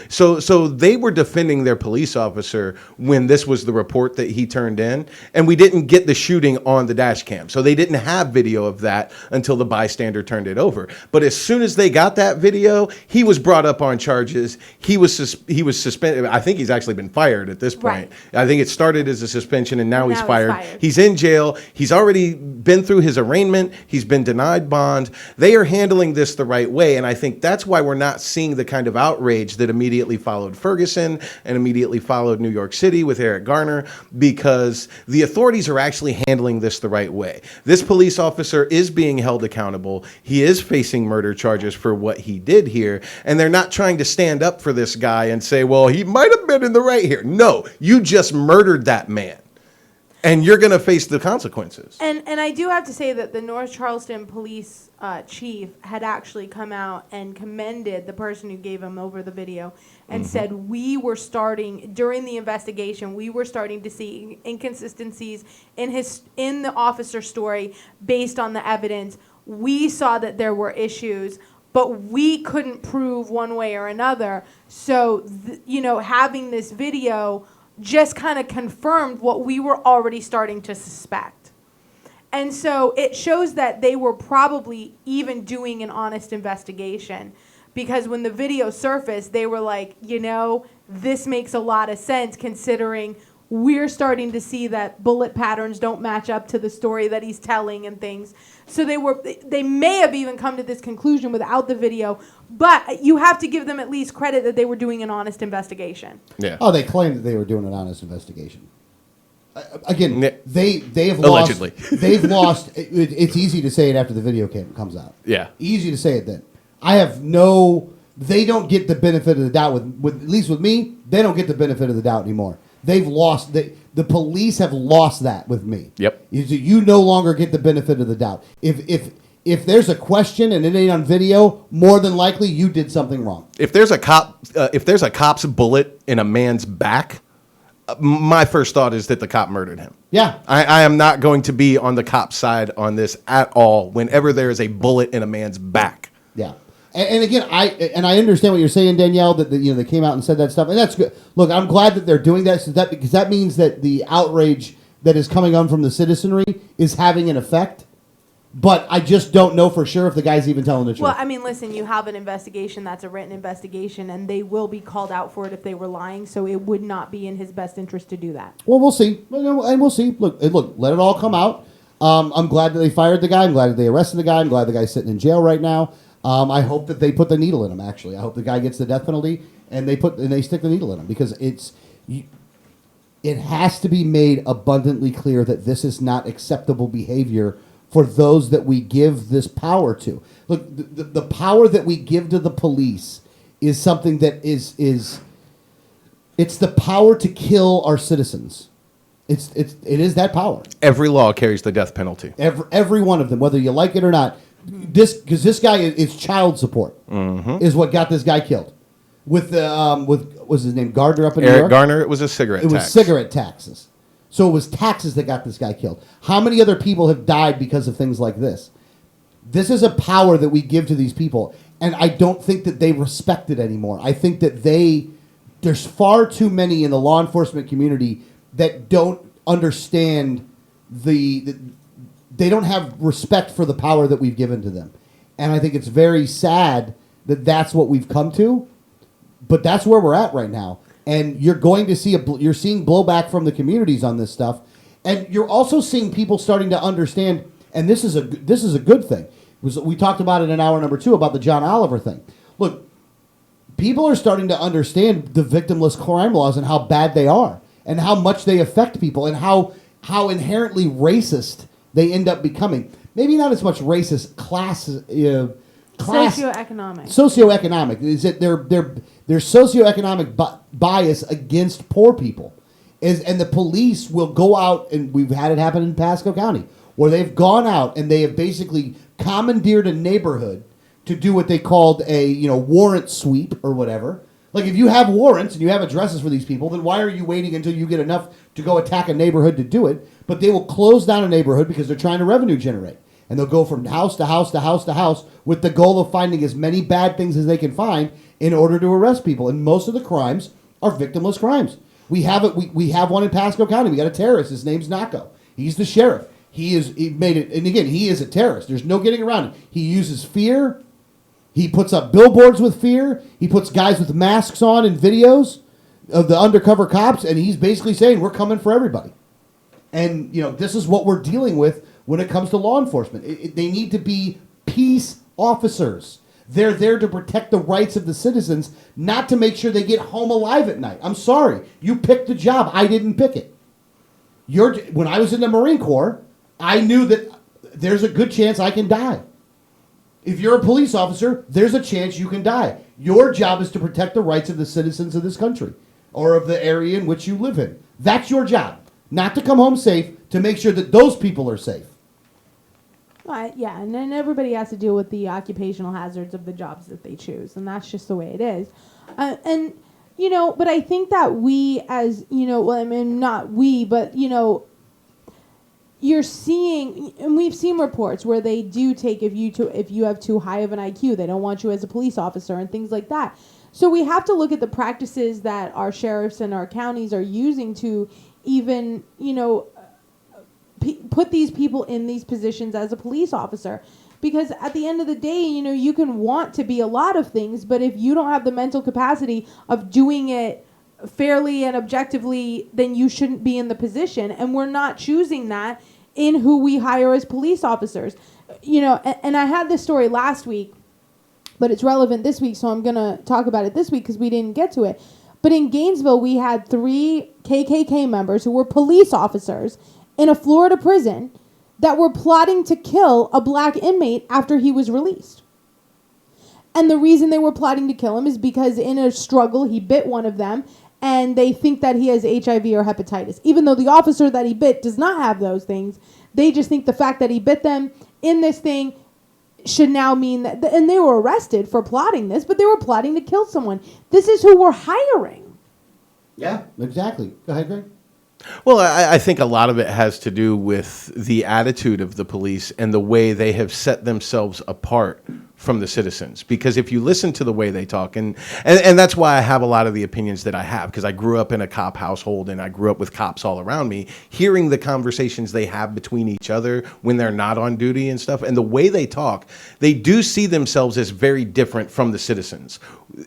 So they were defending their police officer when this was the report that he turned in, and we didn't get the shooting on the dash cam. So they didn't have video of that until the bystander turned it over. But as soon as they got that video, he was brought up on charges. He was suspended. I think he's actually been fired at this point. Right. I think it started as a suspension, and now he's he's fired. fired. He's in jail. He's already been through his arraignment. He's been denied bond. They are handling this the right way, and I think that's why we're not seeing the kind of outrage that immediately followed Ferguson and immediately followed New York City with Eric Garner, because the authorities are actually handling this the right way. This police officer is being held accountable. He is facing murder charges for what he did here, and they're not trying to stand up for this guy and say, well, he might have been in the right here. No, you just murdered that man, and you're going to face the consequences. And I do have to say that the North Charleston police chief had actually come out and commended the person who gave him over the video and said, we were starting, during the investigation, we were starting to see inconsistencies in the officer's story based on the evidence. We saw that there were issues, but we couldn't prove one way or another. So, having this video just kind of confirmed what we were already starting to suspect. And so it shows that they were probably even doing an honest investigation, because when the video surfaced, they were like, this makes a lot of sense considering we're starting to see that bullet patterns don't match up to the story that he's telling and things. So they may have even come to this conclusion without the video, but you have to give them at least credit that they were doing an honest investigation. Yeah. Oh, they claimed that they were doing an honest investigation. Again, they have Allegedly. lost. They've lost. It's easy to say it after the video comes out. Yeah. Easy to say it then. I have no. They don't get the benefit of the doubt with at least with me. They don't get the benefit of the doubt anymore. They've lost. The police have lost that with me. Yep. You no longer get the benefit of the doubt. If there's a question and it ain't on video, more than likely you did something wrong. If there's a cop's bullet in a man's back, my first thought is that the cop murdered him. Yeah. I am not going to be on the cop's side on this at all whenever there is a bullet in a man's back. Yeah. And again, I understand what you're saying, Danielle, that they came out and said that stuff, and that's good. Look, I'm glad that they're doing that, because that means that the outrage that is coming on from the citizenry is having an effect. But I just don't know for sure if the guy's even telling the truth. Well, I mean, listen, you have an investigation that's a written investigation, and they will be called out for it if they were lying, so it would not be in his best interest to do that. Well, we'll see. And we'll see. Look, let it all come out. I'm glad that they fired the guy. I'm glad that they arrested the guy. I'm glad the guy's sitting in jail right now. I hope that they put the needle in him, actually. I hope the guy gets the death penalty, and they stick the needle in him, because it has to be made abundantly clear that this is not acceptable behavior for those that we give this power to. Look, the power that we give to the police is something that is it's the power to kill our citizens. It is that power. Every law carries the death penalty. Every one of them, whether you like it or not. Because this guy is child support is what got this guy killed. With what was his name, Gardner up in New York? Eric Garner, it was a cigarette tax. It was cigarette taxes. So it was taxes that got this guy killed. How many other people have died because of things like this? This is a power that we give to these people, and I don't think that they respect it anymore. I think that there's far too many in the law enforcement community that don't understand they don't have respect for the power that we've given to them. And I think it's very sad that that's what we've come to, but that's where we're at right now. And you're going to see you're seeing blowback from the communities on this stuff, and you're also seeing people starting to understand. And this is a good thing. We talked about it in hour number 2 about the John Oliver thing. Look, people are starting to understand the victimless crime laws and how bad they are, and how much they affect people, and how inherently racist they end up becoming. Maybe not as much racist, socioeconomic is that their socioeconomic bias against poor people and the police will go out, and we've had it happen in Pasco County, where they've gone out and they have basically commandeered a neighborhood to do what they called a warrant sweep or whatever. Like, if you have warrants and you have addresses for these people, then why are you waiting until you get enough to go attack a neighborhood to do it? But they will close down a neighborhood because they're trying to revenue generate. And they'll go from house to house to house to house with the goal of finding as many bad things as they can find in order to arrest people. And most of the crimes are victimless crimes. We have it. We have one in Pasco County. We got a terrorist. His name's Naco. He's the sheriff. He made it. And again, he is a terrorist. There's no getting around it. He uses fear. He puts up billboards with fear. He puts guys with masks on in videos of the undercover cops, and he's basically saying, we're coming for everybody. And, this is what we're dealing with when it comes to law enforcement. They need to be peace officers. They're there to protect the rights of the citizens, not to make sure they get home alive at night. I'm sorry. You picked the job. I didn't pick it. When I was in the Marine Corps, I knew that there's a good chance I can die. If you're a police officer, there's a chance you can die. Your job is to protect the rights of the citizens of this country or of the area in which you live in. That's your job. Not to come home safe, to make sure that those people are safe. Yeah, and then everybody has to deal with the occupational hazards of the jobs that they choose, and that's just the way it is. But I think that we as, not we, but, you're seeing, and we've seen reports where they do take if you have too high of an IQ, they don't want you as a police officer and things like that. So we have to look at the practices that our sheriffs and our counties are using to even, put these people in these positions as a police officer. Because at the end of the day, you can want to be a lot of things, but if you don't have the mental capacity of doing it fairly and objectively, then you shouldn't be in the position. And we're not choosing that in who we hire as police officers. And I had this story last week, but it's relevant this week, so I'm going to talk about it this week because we didn't get to it. But in Gainesville, we had 3 KKK members who were police officers in a Florida prison that were plotting to kill a black inmate after he was released. And the reason they were plotting to kill him is because in a struggle, he bit one of them, and they think that he has HIV or hepatitis. Even though the officer that he bit does not have those things, they just think the fact that he bit them in this thing should now mean that, and they were arrested for plotting this, but they were plotting to kill someone. This is who we're hiring. Yeah, exactly. Go ahead, Greg. Well, I think a lot of it has to do with the attitude of the police and the way they have set themselves apart from the citizens. Because if you listen to the way they talk, and that's why I have a lot of the opinions that I have, because I grew up in a cop household and I grew up with cops all around me, hearing the conversations they have between each other when they're not on duty and stuff, and the way they talk, they do see themselves as very different from the citizens.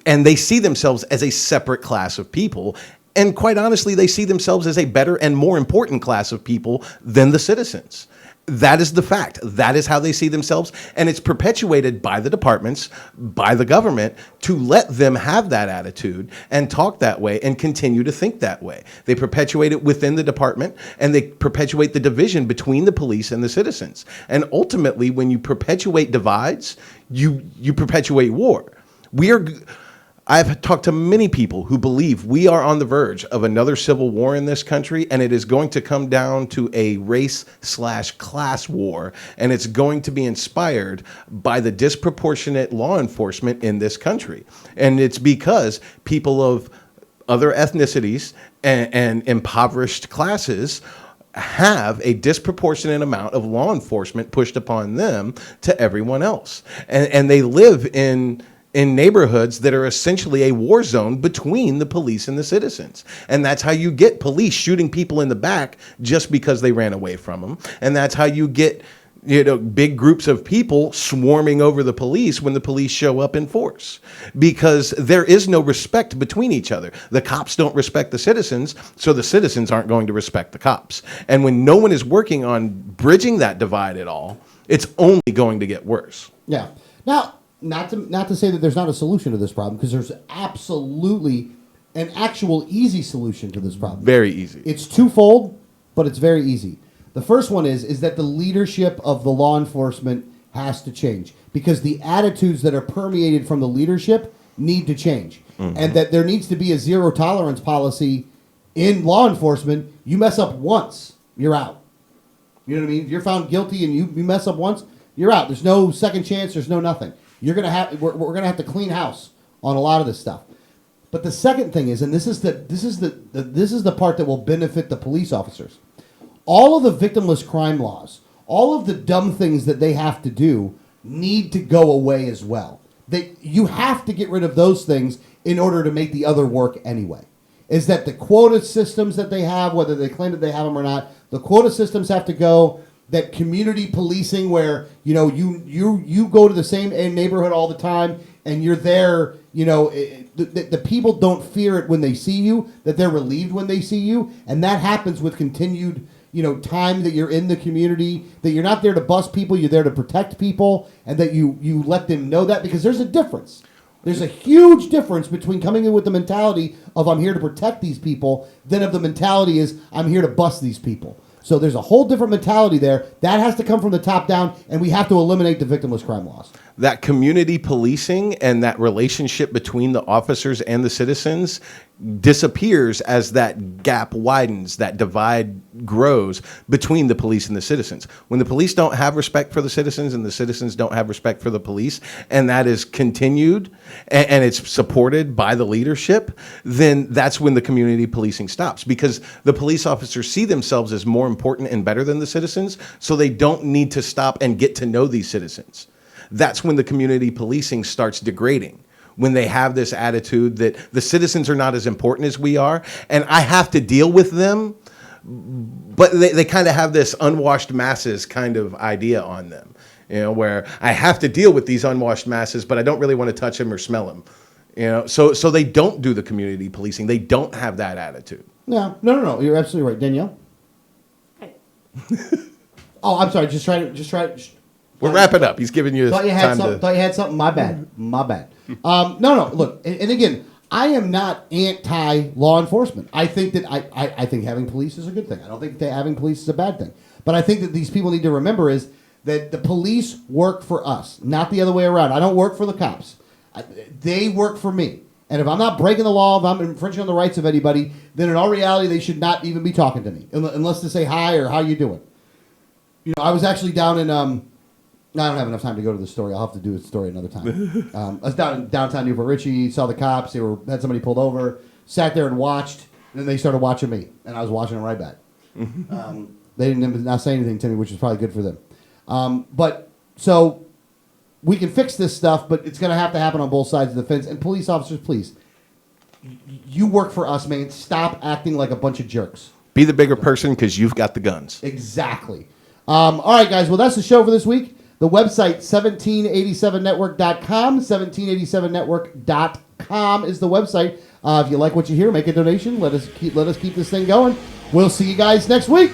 And they see themselves as a separate class of people. And quite honestly, they see themselves as a better and more important class of people than the citizens. That is the fact. That is how they see themselves. And it's perpetuated by the departments, by the government, to let them have that attitude and talk that way and continue to think that way. They perpetuate it within the department, and they perpetuate the division between the police and the citizens. And ultimately, when you perpetuate divides, you perpetuate war. I've talked to many people who believe we are on the verge of another civil war in this country, and it is going to come down to a race/class war, and it's going to be inspired by the disproportionate law enforcement in this country. And it's because people of other ethnicities and impoverished classes have a disproportionate amount of law enforcement pushed upon them to everyone else. And they live in neighborhoods that are essentially a war zone between the police and the citizens. And that's how you get police shooting people in the back just because they ran away from them. And that's how you get, big groups of people swarming over the police when the police show up in force. Because there is no respect between each other. The cops don't respect the citizens, so the citizens aren't going to respect the cops. And when no one is working on bridging that divide at all, it's only going to get worse. Yeah. Now, not to say that there's not a solution to this problem, because there's absolutely an actual easy solution to this problem. Very easy. It's twofold, but it's very easy. The first one is that the leadership of the law enforcement has to change, because the attitudes that are permeated from the leadership need to change. Mm-hmm. And that there needs to be a zero tolerance policy in law enforcement. You mess up once, you're out. You know what I mean? If you're found guilty and you mess up once, you're out. There's no second chance. There's no nothing. We're gonna have to clean house on a lot of this stuff. But the second thing is, and this is the part that will benefit the police officers. All of the victimless crime laws, all of the dumb things that they have to do, need to go away as well. You have to get rid of those things in order to make the other work anyway. Is that the quota systems that they have, whether they claim that they have them or not, the quota systems have to go. That community policing, where you go to the same neighborhood all the time and you're there, the people don't fear it when they see you, that they're relieved when they see you, and that happens with continued time that you're in the community, that you're not there to bust people, you're there to protect people, and that you let them know that, because there's a difference. There's a huge difference between coming in with the mentality of I'm here to protect these people than of the mentality is I'm here to bust these people. So there's a whole different mentality there. That has to come from the top down, and we have to eliminate the victimless crime laws. That community policing and that relationship between the officers and the citizens disappears as that gap widens, that divide grows between the police and the citizens. When the police don't have respect for the citizens and the citizens don't have respect for the police, and that is continued and it's supported by the leadership, then that's when the community policing stops, because the police officers see themselves as more important and better than the citizens, so they don't need to stop and get to know these citizens. That's when the community policing starts degrading. When they have this attitude that the citizens are not as important as we are, and I have to deal with them, but they kind of have this unwashed masses kind of idea on them, where I have to deal with these unwashed masses, but I don't really want to touch them or smell them, so they don't do the community policing. They don't have that attitude. No, you're absolutely right. Danielle? Oh, I'm sorry, just try to. We're wrapping up. He's giving you Thought you time had something. My bad. No. Look, and again, I am not anti-law enforcement. I think that I think having police is a good thing. I don't think that having police is a bad thing. But I think that these people need to remember is that the police work for us, not the other way around. I don't work for the cops. They work for me. And if I'm not breaking the law, if I'm infringing on the rights of anybody, then in all reality, they should not even be talking to me, unless to say hi or how you doing. I was actually down in I don't have enough time to go to the story. I'll have to do the story another time. I was down in downtown Newport Richie, saw the cops. They had somebody pulled over, sat there and watched, and then they started watching me, and I was watching them right back. They didn't not say anything to me, which is probably good for them. But so we can fix this stuff, but it's going to happen on both sides of the fence. And police officers, please, you work for us, man. Stop acting like a bunch of jerks. Be the bigger person, because you've got the guns. Exactly. All right, guys. Well, that's the show for this week. The website, 1787network.com. 1787network.com is the website. If you like what you hear, make a donation. Let us keep this thing going. We'll see you guys next week.